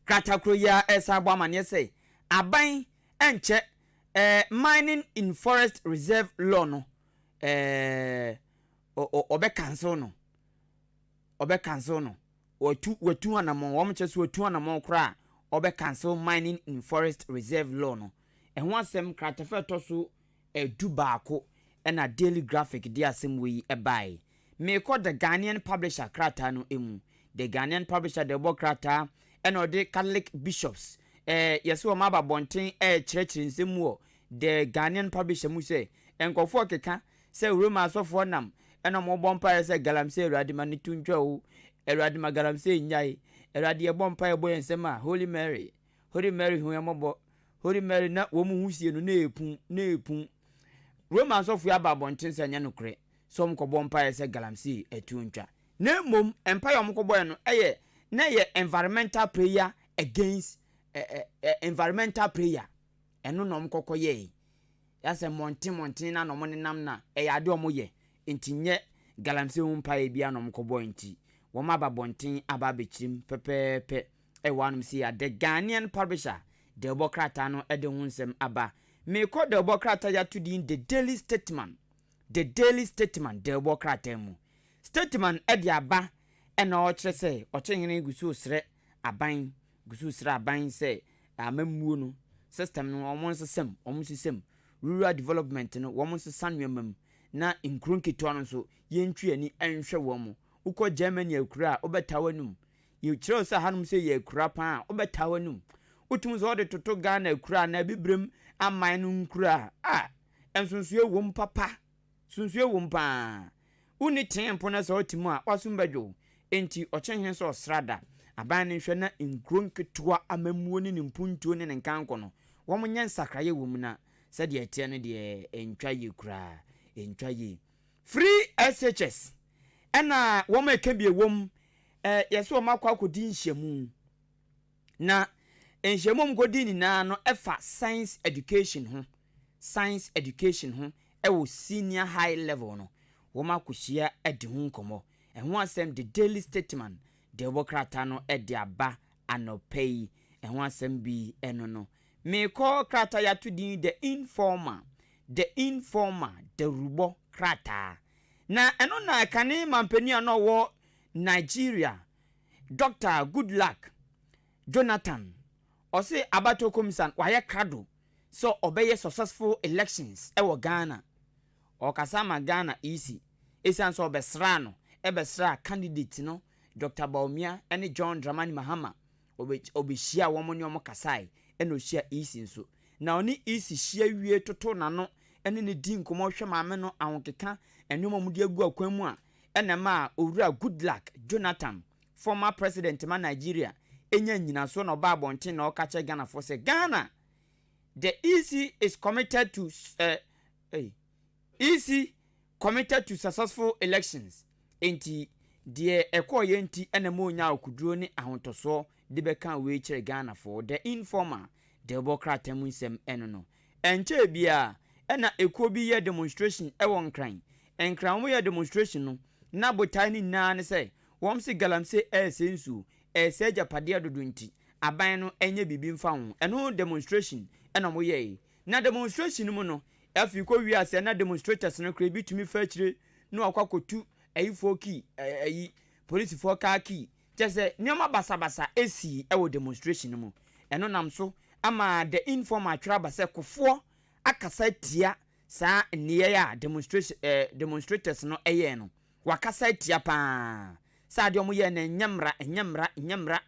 krata kro ya ɛsa bɔ amaneɛ sɛ aban ɛnkyɛ mining in forest reserve law no ɔbɛ cancel no watu anamon wɔn kyɛ so watu anamon kora ɔbɛ cancel mining in forest reserve law no ɛho asɛm kratafa to so edu baako ɛna Daily Graphic de asɛm wei ɛbae me kɔ the Ghanaian publisher krata no emu the Ghanaian publisher de bɔ krata ɛna ɔde Catholic bishops yɛsɛ wɔn aba bɔnten kyerɛkyerɛ nsɛm wɔ the Ghanaian publisher mu sɛ nkɔfoɔ keka sɛ Roma asɔfoɔ nam ɛna mo bɔ mpaeɛ sɛ galamsey Awurade ma ne tuntwa o Awurade ma galamsey nyae Awurade yɛ bɔ mpaeɛ bɔ yɛn nsɛm a Holy Mary hu yɛ mɔbɔ Holy Mary na wɔn mu husie no na epun Roma asɔfoɔ aba bɔnten sɛ nyɛ nokorɛ so mo kɔbɔ mpaeɛ sɛ galamsey etuntwa na mmom mpaeɛ mo kɔbɔ no ɛyɛ na yɛ environmental prayer against environmental prayer ɛno na mo kɔkɔ yɛ yasɛ monten na no mo nenam na ɛyɛ ade ɔmo yɛ enti nyɛ galamsey ho mpaeɛ bia na mo kɔbɔ enti wɔn aba bɔnten aba bekyim pɛpɛɛpɛ ɛwɔ anom si ya the Ghanaian publisher de bɔ krata no ɛde ho nsɛm aba me kɔ de bɔ krata ya to din the Daily Statement de bɔ krata mu statement ɛde aba ɛna ɔkyerɛ sɛ ɔkyenhene gusu srɛ aban sɛ amamuo no system no ɔmo nsesɛm rural development no wɔn nsesa nneɛma mu na nkuro nketewa no nso yɛntwi ani ɛnhwɛ wɔn mo ukɔ Germany akura a obɛta wanum yɛkyerɛw sɛ hanom sɛ yɛ akura paa obɛta wanum utum sɛ ɔde toto Ghana akura na bibrem aman no nkura a ensonsuo wom papa sunsuo wom paa uni tempo na sɛ ɔtimu a wasum badwo enti ɔkyenhene sɛ ɔsrada aban ne hwɛ na nkuro nketewa amamuo ne mpuntuo ne nkanko no wɔn nyɛ nsakraye wɔ mu na sɛdeɛ ɛteɛ no deɛ ɛntwa yɛ kura ɛntwa yɛ free SHS ɛna wɔn eka bi wɔm yɛsɛ wɔn akɔ akɔdi nhyiamu na nhyiamu mkɔdi nyinaa no ɛfa science education ho ɛwɔ senior high level no wɔn akɔhyia ɛde ho nkɔmɔ ɛho asɛm the Daily Statement de bɔ krata no ɛde aba anɔpɛ yi ɛho asɛm bi ɛno no mekɔ krata ya to din the informer the rubɔ krata na ɛno na kane mampani a no wɔ Nigeria Dr. Goodluck Jonathan ɔse abato komisan wayɛ krado so ɔbɛyɛ successful elections ɛwɔ Ghana ɔkasa ma Ghana easy esan so ɔbɛsra candidate no Dr. Baumia and John Dramani Mahama obeshia wɔn ne wɔn kasai ɛna ohyia easy nso na oni easy hyia wie toto nano ɛne ne di nkɔmɔ hwɛ maame no ahokeka ɛnoma mu de agu akwan mu a ɛna ma owura Goodluck Jonathan former president ma Nigeria enya nyina so na ɔba abɔnten na ɔka kyɛ Ghana for say Ghana the EC is committed to successful elections enti die ekoye nti ena mo nya okuduro ne ahontoso de beka we kire Ghana for the informer de bokrata mu nsem eno no enche bia ena ekuo bi ye demonstration ewon kran enkran mo ye demonstration no na botai ni na ne se wom se galamse sensu se japade adodo nti aban no enye bibi mfa ho eno demonstration ena mo ye na demonstration mu no afi ko wi ase na demonstrators no kra bi tumi fa kire no akwakotu ayifo ki ayi police for car key just nyoma basa esi ewo demonstration mu eno nam so ama the informal traba se kofo akasa tia saa niye ya demonstrators no eye no wakasa tia pa saa de omo ye na nyamra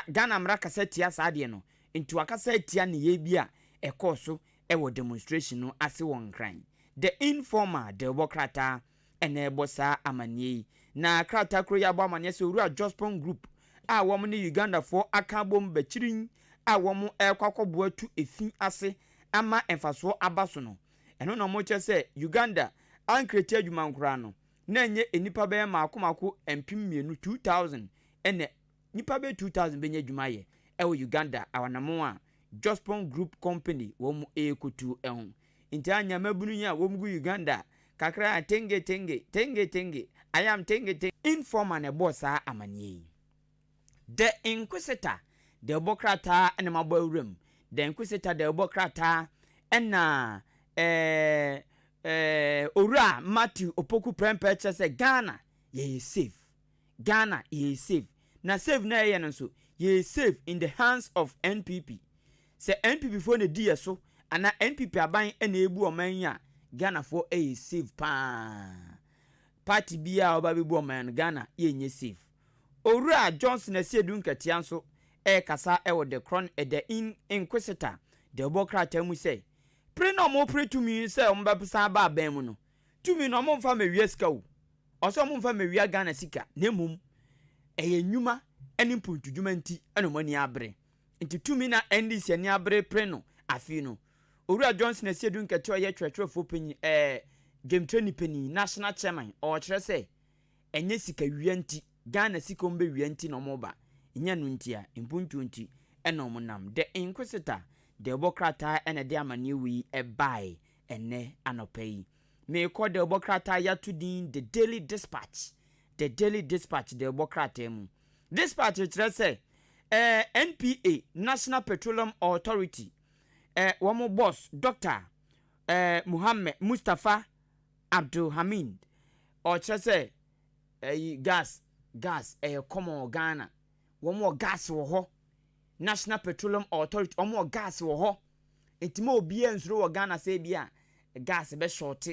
Ghana mra kasa tia saa de no nti wakasa tia niye bia ekoso ewo demonstration no ase won kran the informal democrata ene saa amanie na krata kro ya bo amanie se owura Jospon group a wo ne Uganda for aka bom bachirin a wo mo ekwakobo atu efi ase ama emfaso abaso no eno no mo che se Uganda ankreti adwuma nkura no na enye enipa be makomako empim mienu 2000 ene nipa be 2000 benye adwuma ye ewo Uganda awanamo a Jospon group company wo mo ekotu ehun nti anya mabunu nya wo mu Uganda kakra tenge I am tenge informal ne boss a amanie the inquisitor the bokrata and mabo room the inquisitor the bokrata and ora Matthew opoku prempeche say Ghana ye safe na safe na ye no so ye safe in the hands of NPP say NPP for the dia so ana NPP aban na ebu omanya Ghana for a safe pa party bia oba bebu oman Ghana ye nye safe owura Johnson asiedu nkatia so kasa ewo the cron the inquisitor the bokrata mu say pre no mo pre to me say omba pesa ba ban mu no to me no mo mfa mawia sika wo oso mo mfa mawia Ghana sika nemum nyuma eni puntu dwuma nti eno mani abre nti to me na NDC ani abre pre no afi no owura Johnson asiedu nkatia ye twetwefo penyi game training penny national chairman or chere say enye sika wianti Ghana sika ombe wianti no moba nya no ntia impuntu nti eno monam the inquisitor the bokrata ene de amane wi ebai ene anopai me ko the bokrata ya to din the daily dispatch the bokrata mu dispatch chere say NPA National Petroleum Authority womo boss Dr. Muhammad Mustafa Abdul Hamid or chese gas common Ghana one more gas wo ho National Petroleum Authority one more gas wo ho etimo obi ensuro wo Ghana say bia gas be short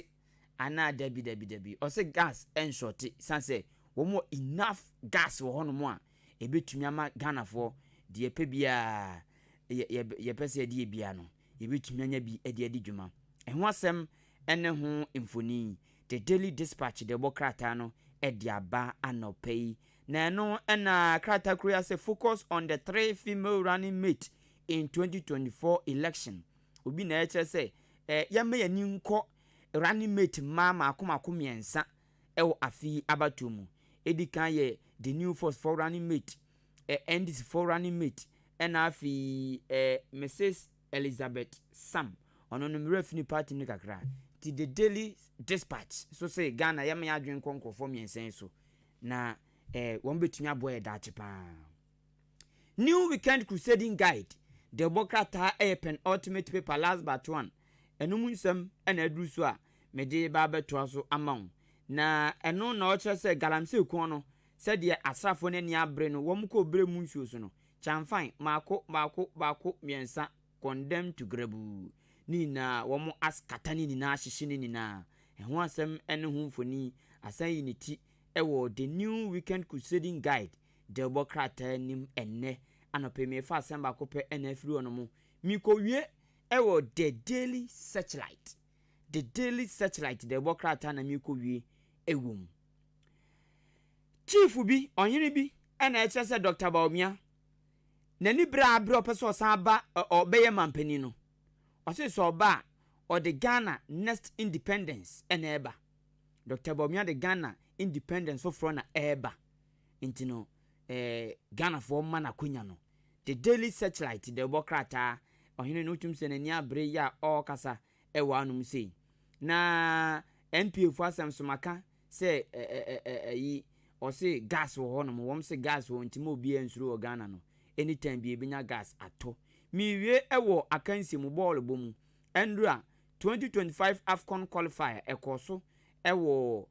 ana debi or say gas en short sanse one more enough gas wo ho no mo a ebetumi ama Ghana for de epe bia ye pese de bia no ebetumi anya bi de adwuma ehun asem ene ho infoni the daily dispatch the bokrata no ediaba anopei na no na krata kuria say focus on the 3 female running mate in 2024 election obi na eche say ya me yani nko running mate mama akomakomiensa ewo afi abatomu edikan ye the new force for running mate NDC for running mate na afi Mrs Elizabeth Sam ono no mrefni party ni kakra ti the daily dispatch so say Ghana ya me adwen konko for miensen so na won betumi aboye dache pa new weekend crusading guide the bokrata pen ultimate paper last but one enum nsem na aduru so a mede ba beto so amount na eno na o chere say galamse ku no said the asrafo ne ni abre no wom ko bre mu nsuo so no chamfan maako miensa condemned to grabu ni na wom askatani ni na hyehye ni na ho asem ene ho mfoni asan unity ewo the new weekend crusading guide the bokrata nim enne anope me fa asem ba kope ene afiri ono mo mikowie ewo the daily searchlight the bokrata na mikowie ewum chief bi onyere bi ena eche se Dr. Baumia nani bra opeso san ba obeye mampani no ose so ba o the Ghana next independence ena eba Dr. Baumia the Ghana independence so from na eba intino Ghana for man akonya no the daily searchlight the bokrata ohene no tum se nani abre ya o kasa ewa anum sei na NPF asem so maka se yi o se gas wo ho no wom se gas wo ntimo obi ensuro o Ghana no anytime bi ebenya gas ato miwie ewo akansi mu ball bomu endura 2025 AFCON qualifier ekoso ewo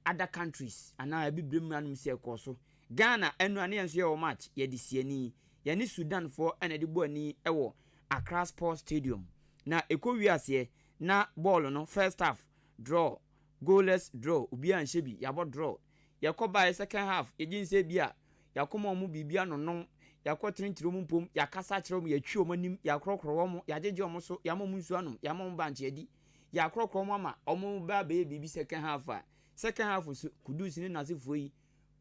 other countries ana ebibrem anum se ekoso Ghana enu ane yenso ye match ye di siani ye ni Sudan for ene di bo ani ewo Accra Sports Stadium na ekowiase na ball no first half draw goalless draw obi an hye bi yabo draw yakoba second half yejinse bia yakoma mu bibia no yakotrentre mu mpom yakasa kire mu yatwi omanim yakrokro wo mu yajeje omo so yamom nsu anom yamom banche adi yakrokro mu ama omo ba be bibi second half so kudus ni nasefo yi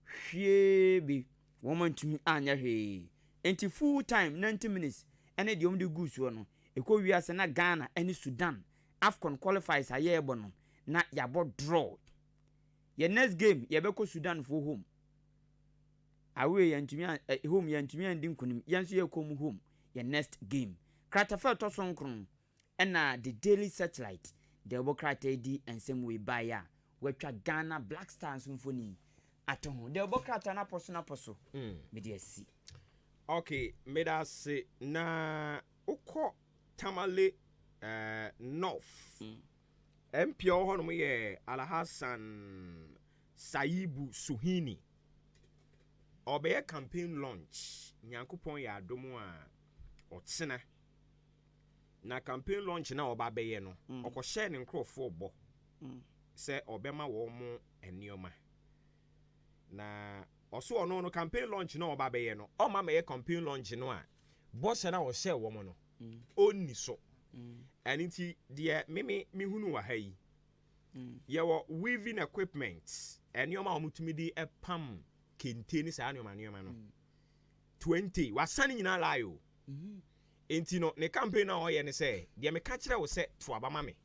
hwie bi wo mantumi anya hwe enti full time 90 minutes ene de omde gusu no ekowiase na Ghana ene Sudan AFCON qualifiers ayebo no na yabo draw ye next game ye beko Sudan for home away yantumi home yantumi andin kunim yanso ye kom home ye next game kratafa to sonkron ena the Daily Satellite the Bokrata di ensem we baya wetwa Ghana Black Stars mfoni ato the Bokrata na poso mediasi okay meda se na uko tamale north MP hono ye Alhassan Saibu Suhini obeye campaign launch nyankopon ya adomu a otsena na campaign launch na oba beye no okohye ne nkrofo obo se obema wo mu enioma na oso ono no campaign launch na oba beye no o ma me campaign launch no a boss na wo hye wo mo no onni so aniti de me hunu wa hayi ye wo weaving equipment enioma o mutumi di epam kenteni sa anioma no 20 wasane nyina layo enti no ne campaign na o ye ne se de me ka kire wo se to abama me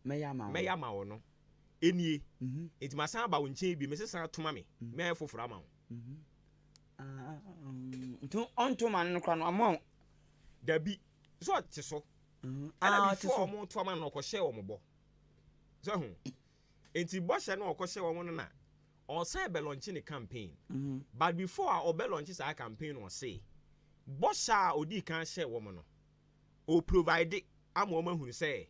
meya ma wo no enie enti masan ba wo nchen bi me sesa toma me me foforo ama wo ntu onto man no kwa no amon dabi so te so ana before mo to ama no ko hye wo mo bo so hu enti bo hye no ko hye wo mo no na o say be launch ni campaign but before o be launch sa campaign o say bo sha odi kan hye wo mo no o provide am wo mahunu say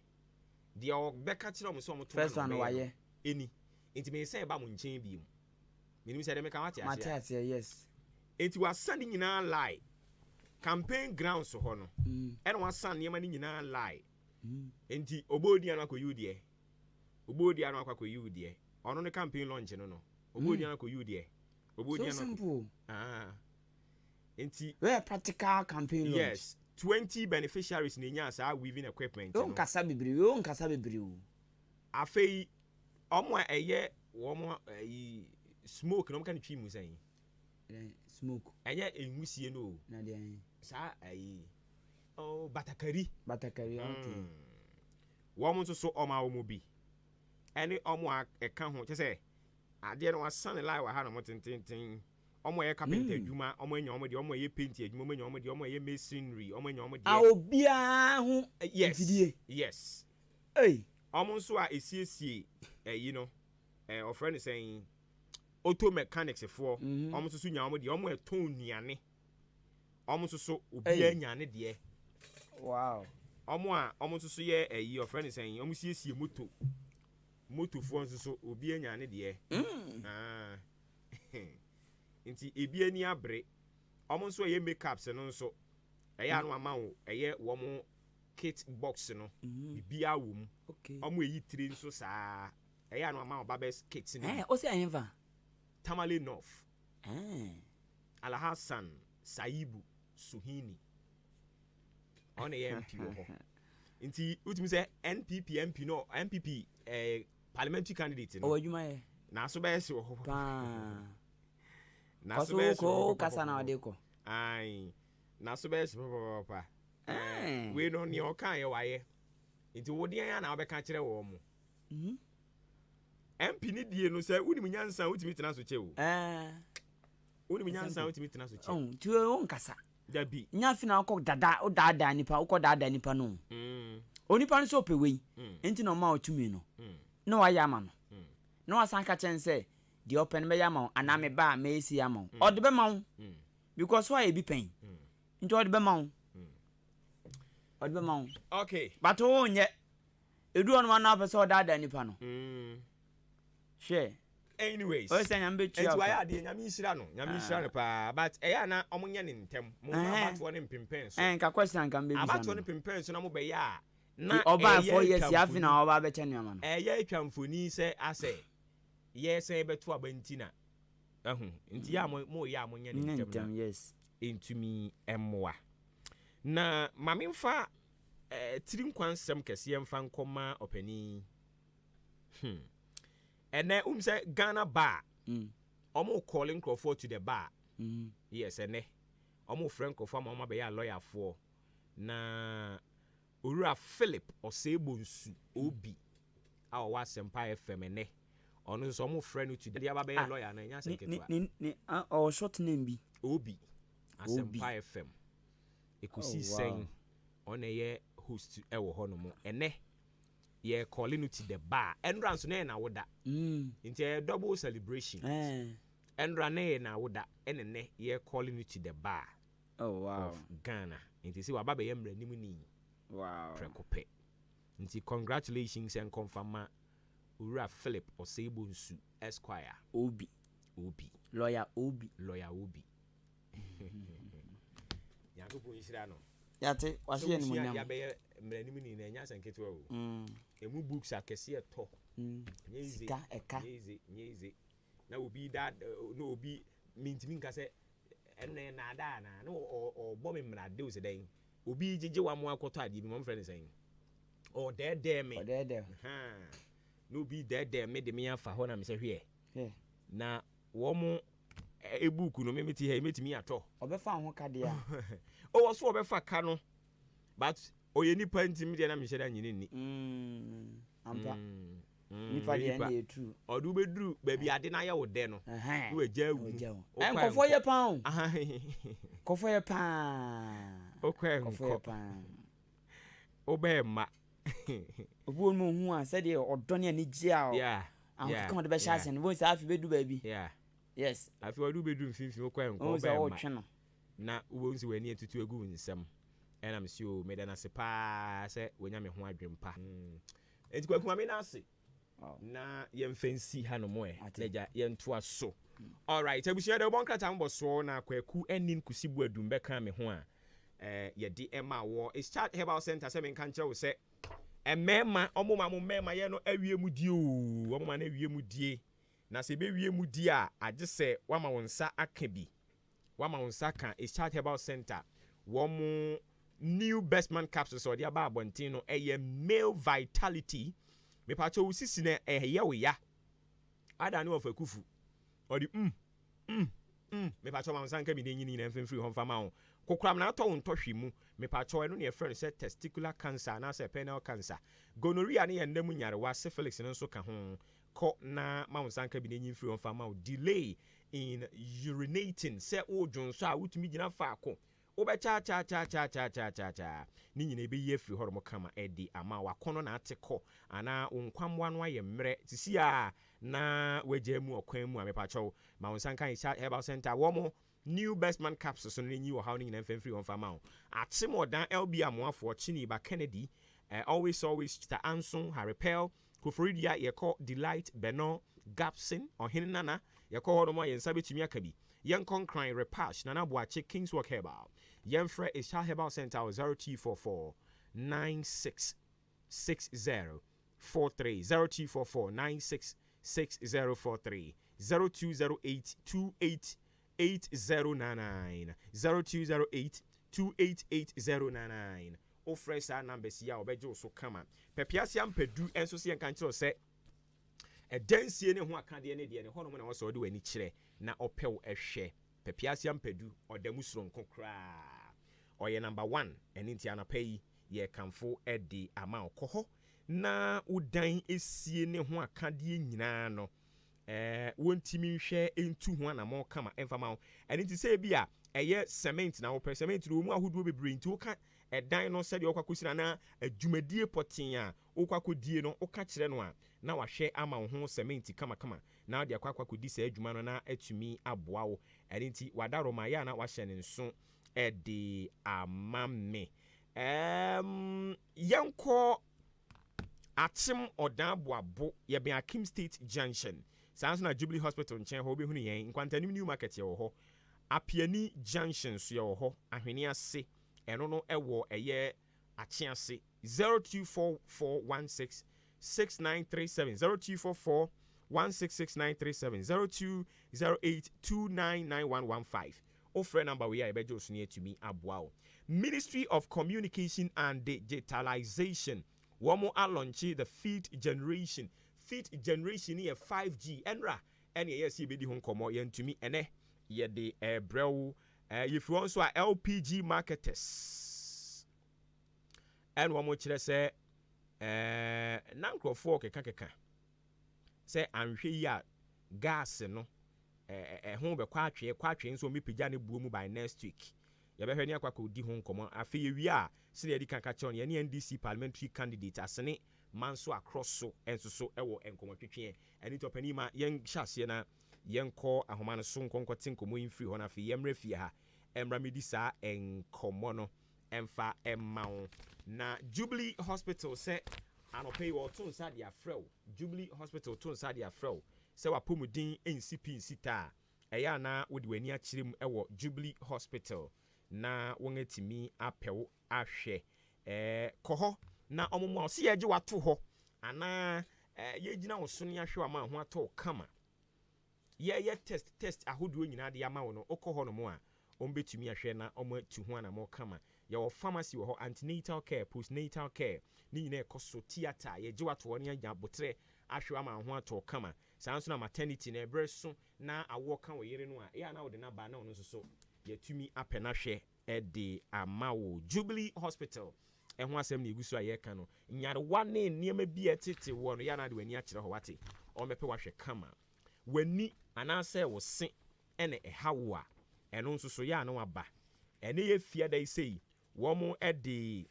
de o be ka kire mo so mo to first one waye eni enti me say ba mo nchen bi mu menim say de me kan wate ase yes enti wa send nyina lie campaign grounds ho no ene wa san niam ni nyina lie enti obodi anu akoyu de ono ne campaign launch no obodi anu akoyu de obodi anu simple enti we practical campaign launch yes 20 beneficiaries ni nya sa weaving equipment no nkasa bebre afei omo eye wo mo smoke no kan twi mu san smoke enya enwusie no na de sa batakari okay wo mo so o ma wo mo bi ene o mo eka ho che se ade no asane lai wa ha no mo tenten o mo ye carpenter adwuma o mo enya o mo de o mo ye paint adwuma o mo enya o mo de o mo ye masonry o mo enya o mo de obia ho yes hey o mo so a esiesie you know o friend is saying auto mechanics for o mo so nya o mo de o mo eton nuane o mo so obia nyane de wow o mo so ye your friend is saying o mo siesie moto fo so obia nyane de nti ebi ani abre o mo so ye makeups no nso eya no ama wo eye wo mo kit box no bibia wo mu o mo eyi tire nso saa eya no ama wo babes kit no o se ayenva Tamale North Alhassan Saibu Suhini on a MP ho nti utimi say NPP no MPP parliamentary candidate no o adwuma ye na so be se ho na so be ko kasa na ade ko ai na so be se papa we no ni o kan ye waye nti wo de an na obeka kire wo mo MP ni die no say woni nyansa wotimi tena so chewo woni nyansa wotimi tena so chewo tuwe on kasa dabi nya fi na ko dada o dada nipa o dada nipa no onipa no so pewe enti no ma otumi no no wa yama no no asan ka chen say the open me yama ana me ba me esi yama o de be ma wo because why e bi pen nti o de be ma wo okay but o nye edu on ma na pese o dada nipa no she anyways o say nyambe tu enti wa ya de nyame nhira no pa but eya na omunya ne ntem mo abato ne mpempen so nka question nka mbe bisa abato ne mpempen so na mo be ya na oba 4 years ya fi na oba be che nyama no eya atwamfoni se ase yes beto abantina nti ya mo ya mo nya ne ntem yes entumi emmoa na mamemfa tiri nkwansem kese mfa nkoma opani ene say Ghana bar omo calling Crawford to the bar yes ene omo friend Crawford ma be ya lawyer for na Owura Philip Osebonsu obi a wa Sempa FM ene ono so omo friend to the aba be lawyer na nya seketwa ni o short name bi obi Sempa FM ekusi sen on ye host ewo ho no mo ene ye calling to the bar entrance na woda into double celebration enra na woda enene ye calling to the bar of Ghana into see waba be yemra nimu ni prekope into congratulations and confirm Owura Philip Osebonsu Esquire obi lawyer obi yakupo yishira no yate wahye ni munyam ya be mranimu ni na nya sanketo o emu books akese eto nyezi nyezi na obi that no obi mintimi nka se enne na da na no o me mrade o se den obi jeje wa mo akoto ade bi mo friend sen o de me no obi de me de me afa ho na me se hwe na wo mo ebuku no memeti he metimi ato obefa ho kade a o wo so obefa ka no but oye nipa ntimi de na me hyeda nyine ni ampa nipa de na etu odu beduru ba bi ade na ye wo de no wo agya wu nkofo ye pan kofo ye pan okwe obema obu no hu a se de odone ani gia yeah come de be chance no say afi bedu ba bi yeah yes afi odu bedu mfimfim okwe obema na wo nsi wani etutu egu nsem ena msi o meda na sepa se wonya me ho adwempa enti kwa kuma me na ase na yemfansi ha no mo leja yentoa so all right abusia de bon krata mbo so na kwaku enin kusibu adum be kan me ho a ye di ema wo is chat herbal center se me kan kire wo se emema omoma mo mema ye no awie mu die o omoma na awie mu die na se be wie mu die a age se wama wonsa aka bi wama wonsa kan is chat herbal center wo mu new best man capsules or the aba abontin no male vitality me pacho usisi na ye wo ya ada ni of akufu or the me pacho ma nsanka bi nyini na mfimfiri ho fama ho kokram na ato ntohwe mu me pacho eno ne friend say testicular cancer na say penile cancer gonorrhea ne yendam nyarewa syphilis no so ka ho ko na ma nsanka bi nyini mfiri ho fama ho delay in urinating say odwon so a wutumi gina fa ako obe cha ni nyina ebe ye free horo mo kama edi ama wakono na ateko ana onkwamwa no aye mre tisi a na waje mu okwan mu amepa chow ma wonsan kan herbal center wo mo new best man capsules no nyi wo haw ni nyina free on fama o atimodan lb amoafo chini ba Kennedy always ta anson harepel koforidia ye call delight beno gapsin ohinana ye call hodo mo ye nsa betumi akabi yen concran repash nana boache Kingswalk Herbal yen fre is Herbal Center 0244 966043 0244 966043 0208 288099 0208 288099 o fresh our numbers ya obejo so kama pepiasia mpedu enso se yen kan kiro se edansie ne ho akade ne de ne hono na wo so de wani kire na opew ehwe pepiasia mpedu odamu sronko kra oye number 1 eni ntia na pay ye kamfo edi ama okoho na udan esie ne ho akade nyina no wontimi hwe entu ho na mo kama emfama eni nti se bia eye cement na wo per cement ro mu ahodo bebre nti wo ka edan no sɛ de okwakusira na adwumadie potin a okwakodie no oka kire no a na wahwɛ ama wo ho cement kama na de akwakodi sɛ adwuma no na atumi aboa wo ɛne nti wadaro ma ya na wahyɛ ne nso ɛde amame yanko atim odan boabo ye be Akim State Junction Sounds na Jubilee Hospital nchen ho be hunu yen nkwantanim new market ye wo ho Apiani Junction so ye wo ho ahwene ase eno no ewo eye achiase 0244166937 0244166937 0208299115 offer number we are bejo so near to me aboa Ministry of Communication and Digitalization womo a launch the fifth generation here 5G enra ene yes ye bedi ho komo ye ntumi ene ye de brew if you also are LPG marketers and womo kire se nankrofo keka se anhwe yi a gas no ho be kwatwe nso me pija ne buo mu by next week ye be hwani akwakọ di ho nkomo afi ye wi a se ye di kanka che on ye ne NDC parliamentary candidate asene manso across so enso so ewo enkomo twetwe eni topani ma yen hyase na yen kọ ahoma no so nkonkote nkomo infri ho na afi ye mra fie ha emra medisa enkomo no emfa emmawo na Jubilee Hospital se anopay wo to nsa dia frɛw Jubilee Hospital to nsa dia frɛw se wapomudin NCP nsita eya na wodi wani akyirem ewo Jubilee Hospital na wongetimi apɛw ahwɛ kɔhɔ na omomo se ye gye wato hɔ ana ye gina wo so ne ahwɛ ama ho ato kama ye test ahodo nyina de ama wo no okɔhɔ no mo a ombetumi ahwɛ na omo tu ho ana mo kama ye wo pharmacy wo hɔ antenatal care postnatal care ni nyina ekoso theater ye gye wato ne anya botre ahwɛ ama ho ato kama sanso na maternity na ebre so na awo ka wo yere no a ya na wo de na ba na wo no so ye tumi apena hwɛ de ama wo Jubilee Hospital ho asɛm na egusu a ye ka no nyare wane niema bi etete wo no ya na de wani akyerɛ hɔ wate o mepe wahwɛ kama wani anase wo se ene hawo a eno nso so ya na waba ene ye fia dai sei wo mo de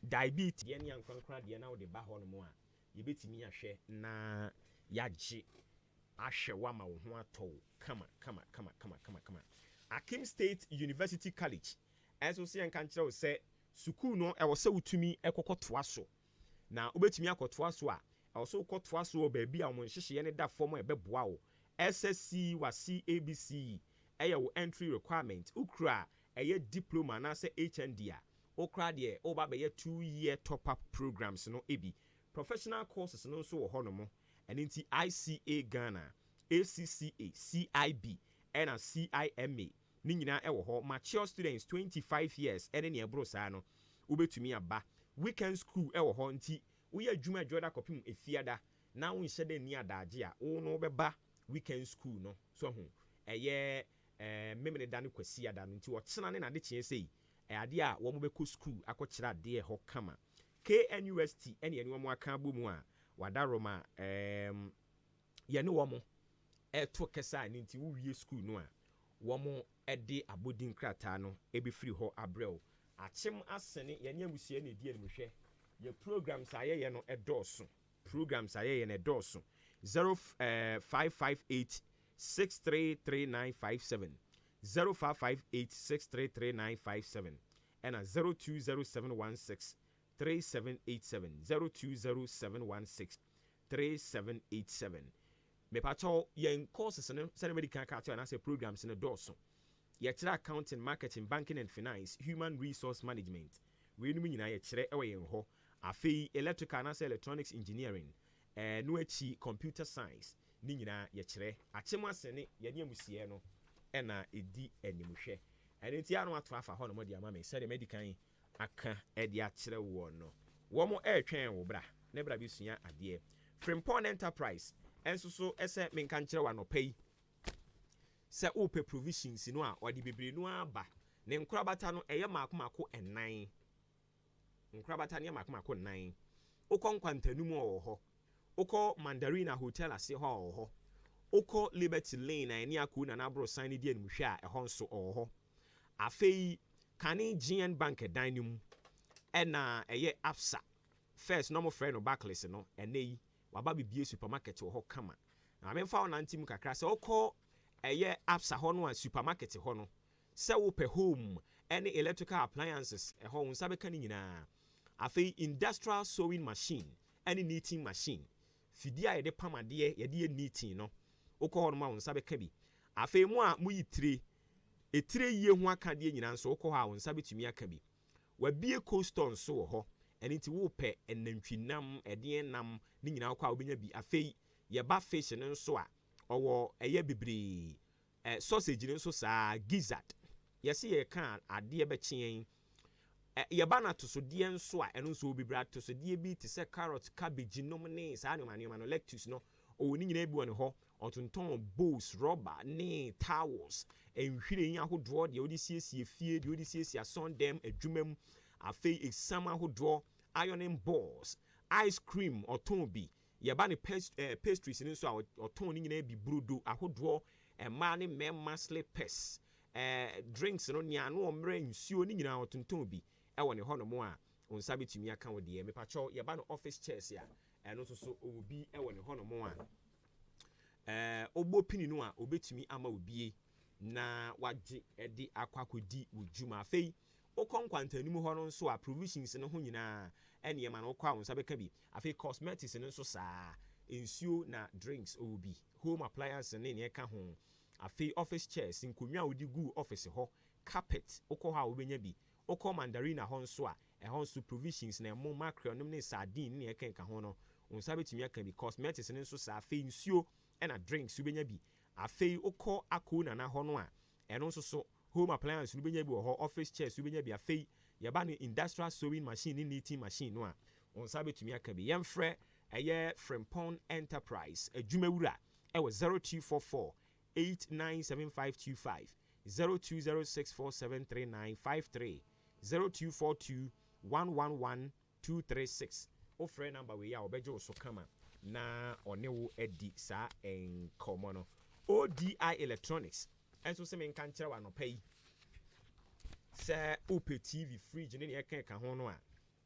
diabetes ye ne yankwankra de na wo de ba hɔ no mo a ye betimi ahwɛ na yagye ahwɛ wa ma wo ho atɔ kama Akim State University College enso se yanka nkyerɛ wo sɛ sukuu no ɛwɔ sɛ wutumi ɛkɔkɔtoa so na obetumi akɔtoa so a ɛwɔ sɛ wokɔtoa so baabi a mo nhyehyɛ ne da fɔm ɛbɛboa wo SSC wa CABC ɛyɛ wo entry requirement ukra ɛyɛ diploma na sɛ HND a okra de oba bɛyɛ 2-year top up programs no ebi professional courses no nso wɔ hɔ no mo ɛne nti ICA Ghana ACCA CIB ɛna CIMA ni nyina ɛwɔ hɔ mature students 25 years ɛne ne ɛbro saa no wobetumi aba weekend school ɛwɔ hɔ nti woyɛ adwuma adwoda kɔpem efiada na wo nhyɛ da ni adagye a wo no bɛba weekend school no so ho ɛyɛ memene da no kwasi ada no nti wɔkyena ne nade kyerɛ sei ade a wo mo bɛkɔ school akɔkyerɛ ade hɔ kama KNUST ɛne ɛne wɔn aka bɔ mu a wadaroma yɛne wɔ mo ɛto kɛsa ne nti wo wie school no a wɔ mo ɛde abodin krataa no ɛbɛfiri hɔ abrɛw akyem asene yɛne amusie ne die no hwɛ yɛ programs ayɛyɛ no ɛdɔɔso 0558 633957 0558 633957 ɛna 020716 3787 020716 3787 mepacho yen courses no sɛ medical card and as programs no dɔɔso yɛkyerɛ accounting marketing banking and finance human resource management we no nyina yɛkyerɛ ɛwɔ yɛn hɔ afei electrical and electronics engineering no achi computer science ni nyina yɛkyerɛ akyem asene yɛne amusie no ɛna edi animhwɛ ɛne nti ano ato afa hɔ no mode ama me sɛ medical aka ɛde akyerɛ wɔ no wɔ mo ɛtwɛn wo bra ne bra bi sua adeɛ Frimpong Enterprise enso so ese menka nkyerɛ wa no pay sɛ ope provisions no a ɔde bebre no aba ne nkrabata no ɛyɛ makomako ɛnan nkrabata ne makomako ɛnan okɔ nkwantanum wɔ hɔ okɔ Mandarina Hotel ase hɔ wɔ hɔ okɔ Liberty Lane na ɛne akɔ na nabro sign ne die no hwɛ a ɛhɔ nso wɔ hɔ afei kane GN Bank dan no mu ɛna ɛyɛ Absa first no mo frɛ no Barclays no ɛnɛ yi waba bibie supermarket wɔ hɔ kama na memfa wo nantim kakra sɛ wokɔ ɛyɛ Absa hɔ no a supermarket hɔ no sɛ wopɛ home any electrical appliances ɛhɔ wo nsa bɛka ne nyinaa afei industrial sewing machine any knitting machine fidi a yɛde pamadeɛ yɛde knitting no wokɔ hɔ no ma wo nsa bɛka bi afei mu a muyi tire etire yie ho akadeɛ nyinaa nso wokɔ hɔ a wo nsa bɛtumi aka bi wabie coaston nso wɔ hɔ ɛne nti wopɛ ɛnantwinam ɛdeɛ nam ne nyinaa wokɔ a wobɛnya bi afei yɛba fish no nso a ɔwɔ ɛyɛ bebree sausage no nso saa gizzard yɛse yɛka adeɛ bɛkyeɛn yɛba na tosodeɛ nso a ɛno nso bebree tosodeɛ bi te sɛ carrot cabbage nom ne saa nneɛma no lettuce no ɔwɔ ne nyinaa bi wɔ ne hɔ ɔtontɔn bowls rubber ne towels nhwiren ahodoɔ deɛ wode siesie fie deɛ wode siesie asɔndɛm adwuma mu afei exam ahodoɔ ironing balls ice cream ɔtɔn bi yɛba ne pastries no nso a ɔtɔn ne nyinaa bi brodo ahodoɔ mmaa ne mmarima slippers drinks no nea no ɔmmerɛ nsuo ne nyinaa ɔtontɔn bi ɛwɔ ne hɔ nom a wo nsa bɛtumi aka wo deɛ mepakyɛw yɛba no office chairs a ɛno nso so ɔwɔ bi ɛwɔ ne hɔ nom a ɔbɔ pini no a ɔbɛtumi ama obie na wagye ɛde akɔakɔdi wo dwuma afei wokɔ nkwantanim hɔ no nso a provisions no ho nyinaa ɛnneɛma no wokɔ a wo nsa bɛka bi afei cosmetics no nso saa nsuo na drinks ɔwɔ bi home appliance ne neɛ ka ho afei office chairs nkonnwa a wode gu office hɔ carpet wokɔ hɔ a wobɛnya bi wokɔ mandarina hɔ nso a ɛhɔ nso provisions na ɛmo mackerel nom ne sardine ne ɛka ho no wo nsa bɛtumi aka bi cosmetics no nso saa afei nsuo ɛna drinks wobɛnya bi afei wokɔ akoo nana hɔ no a ɛno nso so home appliance wobɛnya bi wɔ hɔ office chairs wobɛnya bi afei yɛba ne industrial sewing machine ne knitting machine no a wo nsa bɛtumi aka bi yɛmfrɛ ɛyɛ Frimpong Enterprise adwumawura ɛwɔ 0244 897525 0206473953 0242 111236 ofrɛ number wei a wɔbɛgye wo so kama na ɔne wo adi saa nkɔmmɔ no ODI Electronics ɛnso sɛ menka nkyerɛ wɔ anɔpa yi sɛ wopɛ TV fridge ne ne ɛka ho no a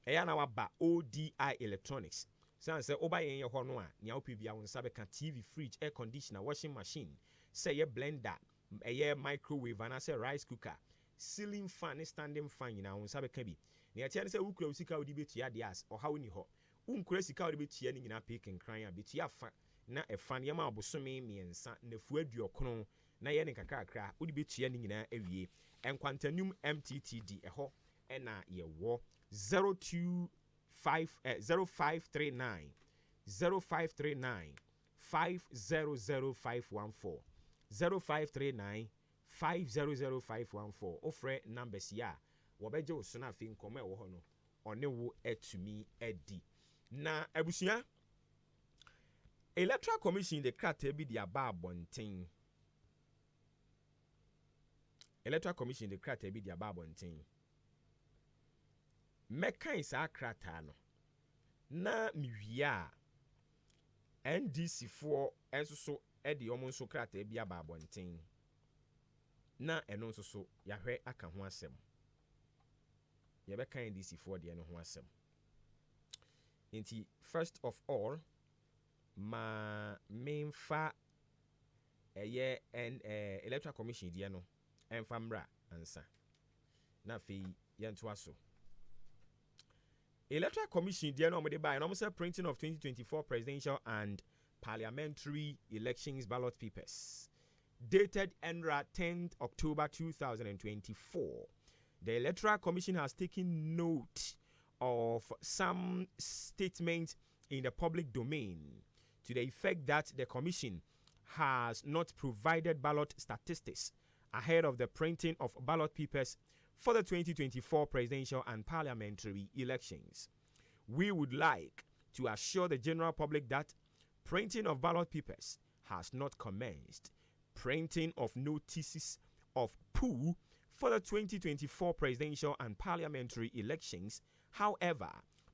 ɛyɛ na waba ODI Electronics sɛ sɛ woba yɛn yɛ hɔ no a nea wopɛ bia wo nsa bɛka TV fridge air conditioner washing machine sɛ ɛyɛ blender ɛyɛ microwave anaasɛ rice cooker ceiling fan ne standing fan nyinaa wo nsa bɛka bi na yɛteɛ ne sɛ wokura wo sika wode bɛtua deɛ as ɔhaw ni hɔ wonkura sika wode bɛtua ne nyinaa pɛ kenkran a bɛtua afa na ɛfa nneɛma abosome mmiɛnsa nafu aduɔkron na yɛ ne kakrakra wode bɛtua ne nyinaa awie nkwantanum MTTD ɛhɔ ɛna yɛwɔ 0539 500 514 0539 ofrɛ numbers yi a wɔbɛgye wo so no afei nkɔmmɔ ɛwɔ hɔ no ɔne wo atumi adi na abusua Electoral Commission de krataa bi de aba abɔnten Electoral Commission de krataa bi de aba abɔnten mɛkan saa krataa no na mewie a NDC foɔ ɛnso so ɛde ɔmo nso krataa bi aba abɔnten na ɛno nso so yɛahwɛ aka ho asɛm yɛbɛka NDC foɔ deɛ no ho asɛm nti first of all ma memfa ɛyɛ Electoral Commission deɛ no ɛmfa mmra ansa na afei yɛntoa so Electoral Commission deɛ no ɔmode baeɛ no ɔmo sɛ printing of 2024 presidential and parliamentary elections ballot papers dated ENRA 10th October 2024. The Electoral Commission has taken note of some statements in the public domain to the effect that the Commission has not provided ballot statistics ahead of the printing of ballot papers for the 2024 presidential and parliamentary elections. We would like to assure the general public that printing of ballot papers has not commenced. Printing of notices of poll for the 2024 presidential and parliamentary elections, however,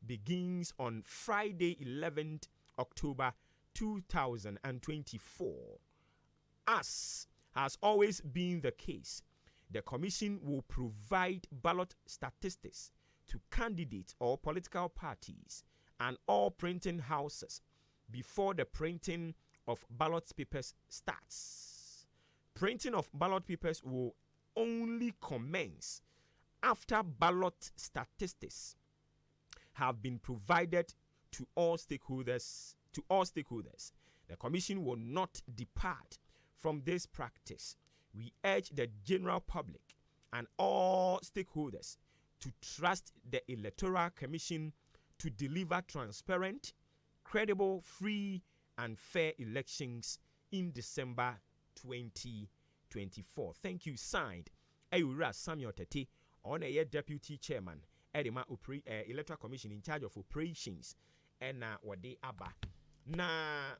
begins on Friday, 11th October 2024. As has always been the case, the Commission will provide ballot statistics to candidates or political parties and all printing houses before the printing of ballot papers starts. Printing of ballot papers will only commence after ballot statistics have been provided to all stakeholders to all stakeholders. The Commission will not depart from this practice. We urge the general public and all stakeholders to trust the Electoral Commission to deliver transparent, credible, free, and fair elections in December 2024. Thank you. Signed, Ayura Samuel Tete, on a deputy chairman, Edema Electoral Commission in charge of operations, and Wade Abba. Na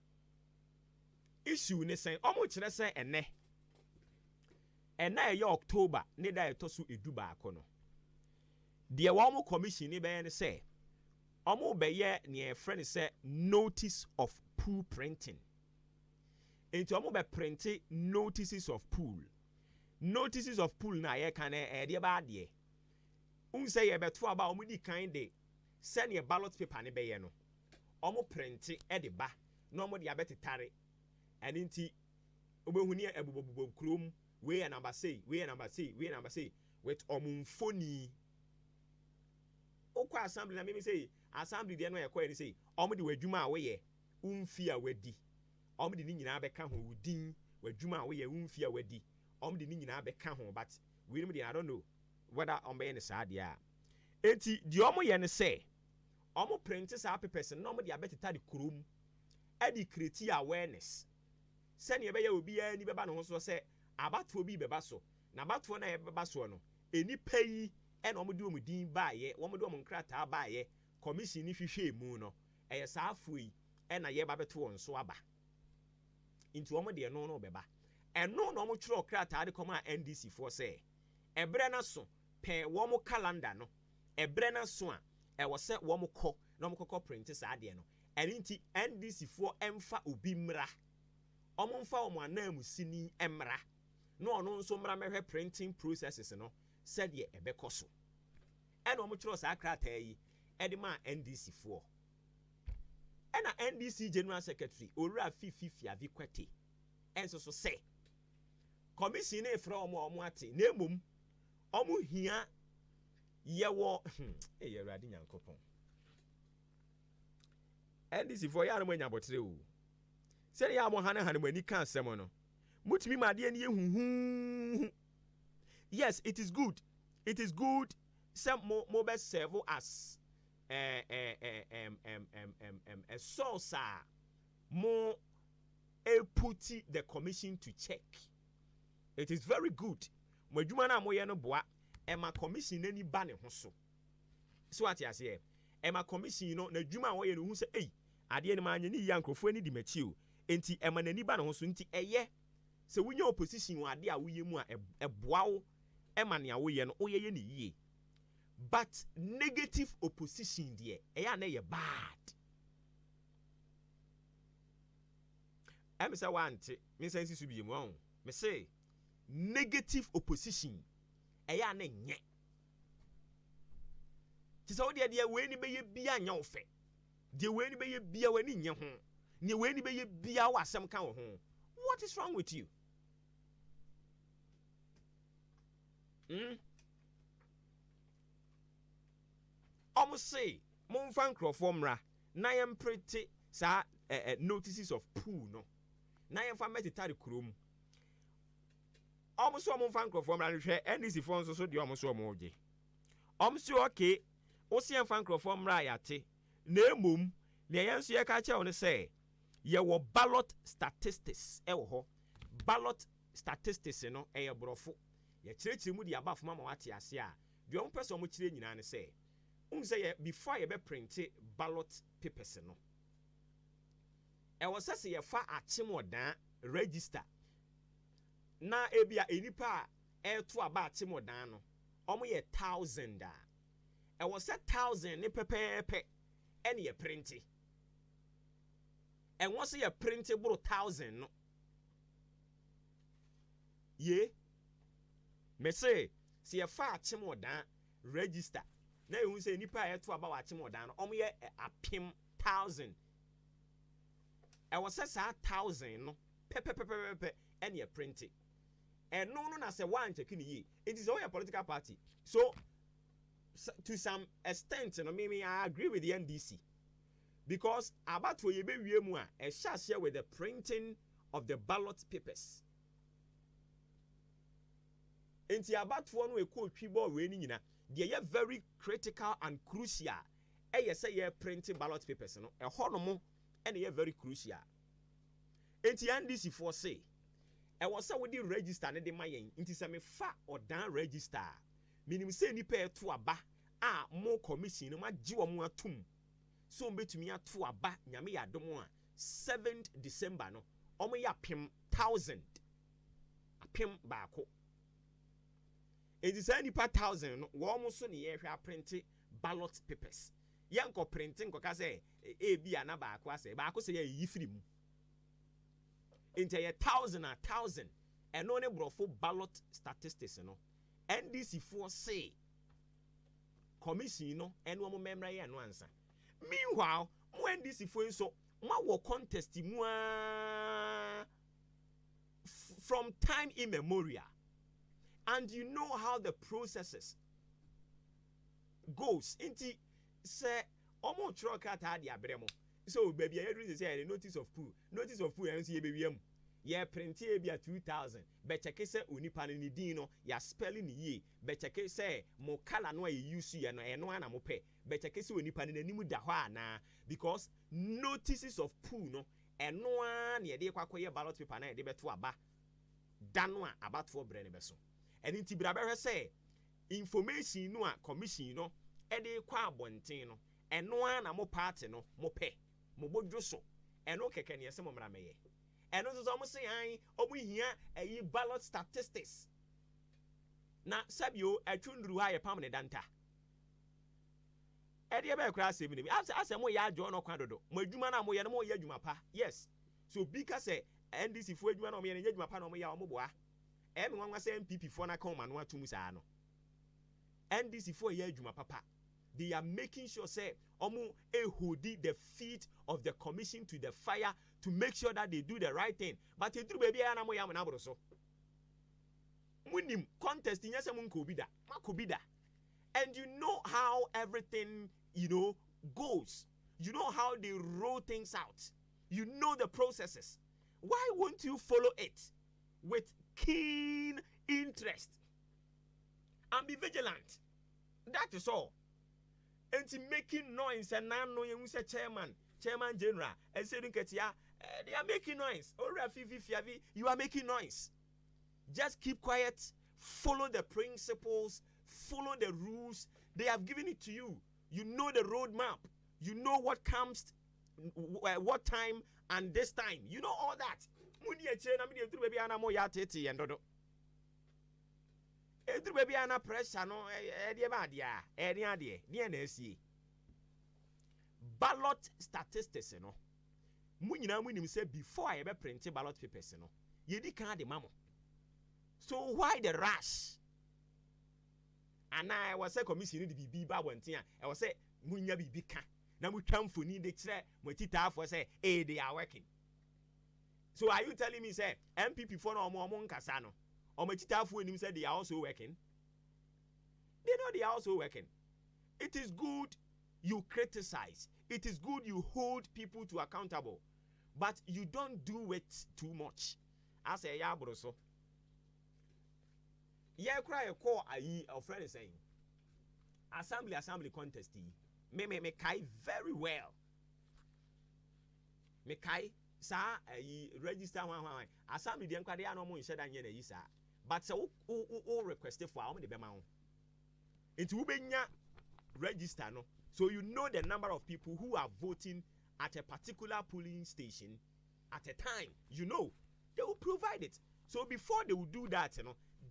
issue ne saying, almost say, and now October, neither tosu eduba kono. The Awamo Commission ni be say, Omo beye ni a friend say notice of pool printing. Into Omo be printing notices of pool. Notices of pool na ye can de ba de. Say ye beto aba omo di kind de send your ballot paper ne be ye no. Omo printing e de ba. No omo de abetetare. And inti obehuni ebubobubo krom we and number say with omumfoni. Okwa assembly na me say assembly de no ye kwa ni say omo de wadwuma we ye umfia wadi. Omo de ni nyina beka ho udin wadwuma we ye umfia wadi. Omo de ni nyina beka ho but we I don't know whether omo be ne saa de a. Enti de omo ye ne say omo print sa papers no omo de abeteta de krom e de create awareness. Send ye be ye obi a ni beba no so say abatuo bi beba so na abatuo na ye beba so no eni payi e na omo de omo din ba ye omo de omo nkrata ba ye commission ni hwehwe mu no e ye saa afo yi e na ye ba beto won so aba into omo de no beba eno na omo twere okrata de koma NDC for say ebre na so pe wo mo calendar no ebre na so a e wo se wo mo kɔ na omo kɔ print saa de no eni nti NDC for emfa obi mra omo mfa omo anamu sini emra no ono nso mra mehwe printing processes no said ye ebekɔ so ena omo twere saa krata yi ede ma NDC for ena NDC General Secretary Owura Fifi Avi Kwete enso so say commission e fra omo ate na emom omo hia ye wo ye Awurade Nyankopɔn NDC for ya no manya botre o se ya mo hane mani kan asem no mutimi ma de ne huhu. Yes, it is good some mo be serve as a source mo put the commission to check. It is very good. Mo adwuma na mo ye no boa e ma commission nani ba ne ho so. So what you say? E ma commission no na adwuma wo ye no hu se ade ne ma anya ni ya nkrofo ani di machi o. Enti e ma nani ba ne ho so enti eye se wunya opposition wo ade a wo ye mu a eboa wo e ma ne a wo ye no wo ye ne yie. But negative opposition there eya na ye bad. Me say want me say nsi su bi mu on. Me say negative opposition eya na nye. Ti say wo de we ni be ye bia nya wo fe. De we ni be ye bia wani nye ho. Ne we ni be ye bia wo asem kan wo ho. What is wrong with you? Almost say mon fan crofomra na yam pretty sa notices of pool no na yam fa metita de krom almost so mon fan crofomra hwe NDC fon so de almost so mo oje almost okay o se yam fan crofomra yate na emom na yam so ye ka che won say ye wo ballot statistics e wo ho ballot statistics no e ye brofo ye kirekire mu de aba foma ma wate ase a de on person mo kire nyina ne say say before you be print ballot papers no e was say you fa achimodan register na ebia enipa e to aba achimodan no omo ye 1,000 e was say 1,000 ne pepepe ene ye print e won say ye print bro 1,000 no ye me say se you fa achimodan register na you say nipa e to aba wachimodan no omo ye apem 1,000 e was say 1,000 no pepepepepe and ye print it and no na say one check ni ye it is all your political party so to some extent no me I agree with the NDC because about for yebe wiemu a share with the printing of the ballot papers. Enti about for no ekɔ twibo we ni nyina they are very critical and crucial. Say ye printing ballot papers no e ho no mo and ye very crucial. Enti NDC for say e was say we di register ne de mayen nti se me fa or dan register minim say nipa e to aba a mo commission no ma gi wo mo atum so mbetumi ato aba nyame ya dom a 7th December no omo ya pem 1000 apem baako edi say nipa 1000 no wo mo so ne ye hwa print ballot papers yanko printing ko ka say e bia na baako ase baako say ye yifiri mu into a 1,000 and no brofo ballot statistics no NDC for say commission no and one member here no answer. Meanwhile, when NDC for so ma contest from time immemorial, and you know how the processes goes into say almost truck at the abremo. So baby, I read say the notice of poo and see baby yeah print here be 2,000 but check say unipa ni dino ya spelling ye but check say mo kala no use ya no eno ana mo pe but check say unipa ni nimu da hɔ na because notices of poo no eno an ye de kwakoye ballot paper na ye de beto aba dano a about for brand beso and inti bra be say information no a commission no e de kwa abonten no eno an na mo party no mo pe mo bodwo so eno keke ne yese mo mra meye eno so mo say an omo hia ayi ballot statistics na sabio atwunduru ha ye pam ne danta e de be kra asem ni asem mo ya ajo no kwadodo mo adwuma na mo ye no mo ye adwuma pa yes so bika say NDC fo adwuma na mo ye ne adwuma pa na mo ya mo boa e me nwanwa say MPP fo na kan ma no atum saa no NDC fo ye adwuma papa. They are making sure say omu ehodi the feet of the commission to the fire to make sure that they do the right thing. But it baby ana mo ya na bro so. Munim contest nyase mun ko bida. Makobida. And you know how everything, goes. You know how they roll things out. You know the processes. Why won't you follow it with keen interest and be vigilant? That is all. And making noise and now no you say chairman general and saying they are making noise. You are making noise. Just keep quiet, follow the principles, follow the rules. They have given it to you. You know the roadmap. You know what comes, what time and this time. You know all that. Edru baby ana pressure no e ba dia na esi ballot statistics no munyina munim say before I be print ballot papers no ye di kan de mamo. So why the rush? And I was say commission ni bibi ba wonten a I was say munya bibi ka na mutwa mfoni de kire mwatita afo say they are working. So are you telling me say MPP for no omo nkasa no said they are also working. They know they are also working. It is good you criticize. It is good you hold people to accountable. But you don't do it too much. I say, yeah, bro, so. Yeah, cry a call a friend is saying. Assembly contest. Me kai very well. Me kai sa register one. Assembly the enkwade no mo nhyɛ da nyɛ na yi sa. But so o request for how many bema ho. It will be register no. So you know the number of people who are voting at a particular polling station at a time. You know, they will provide it. So before they will do that,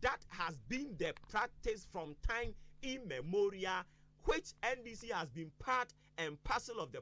that has been the practice from time immemorial, which NDC has been part and parcel of the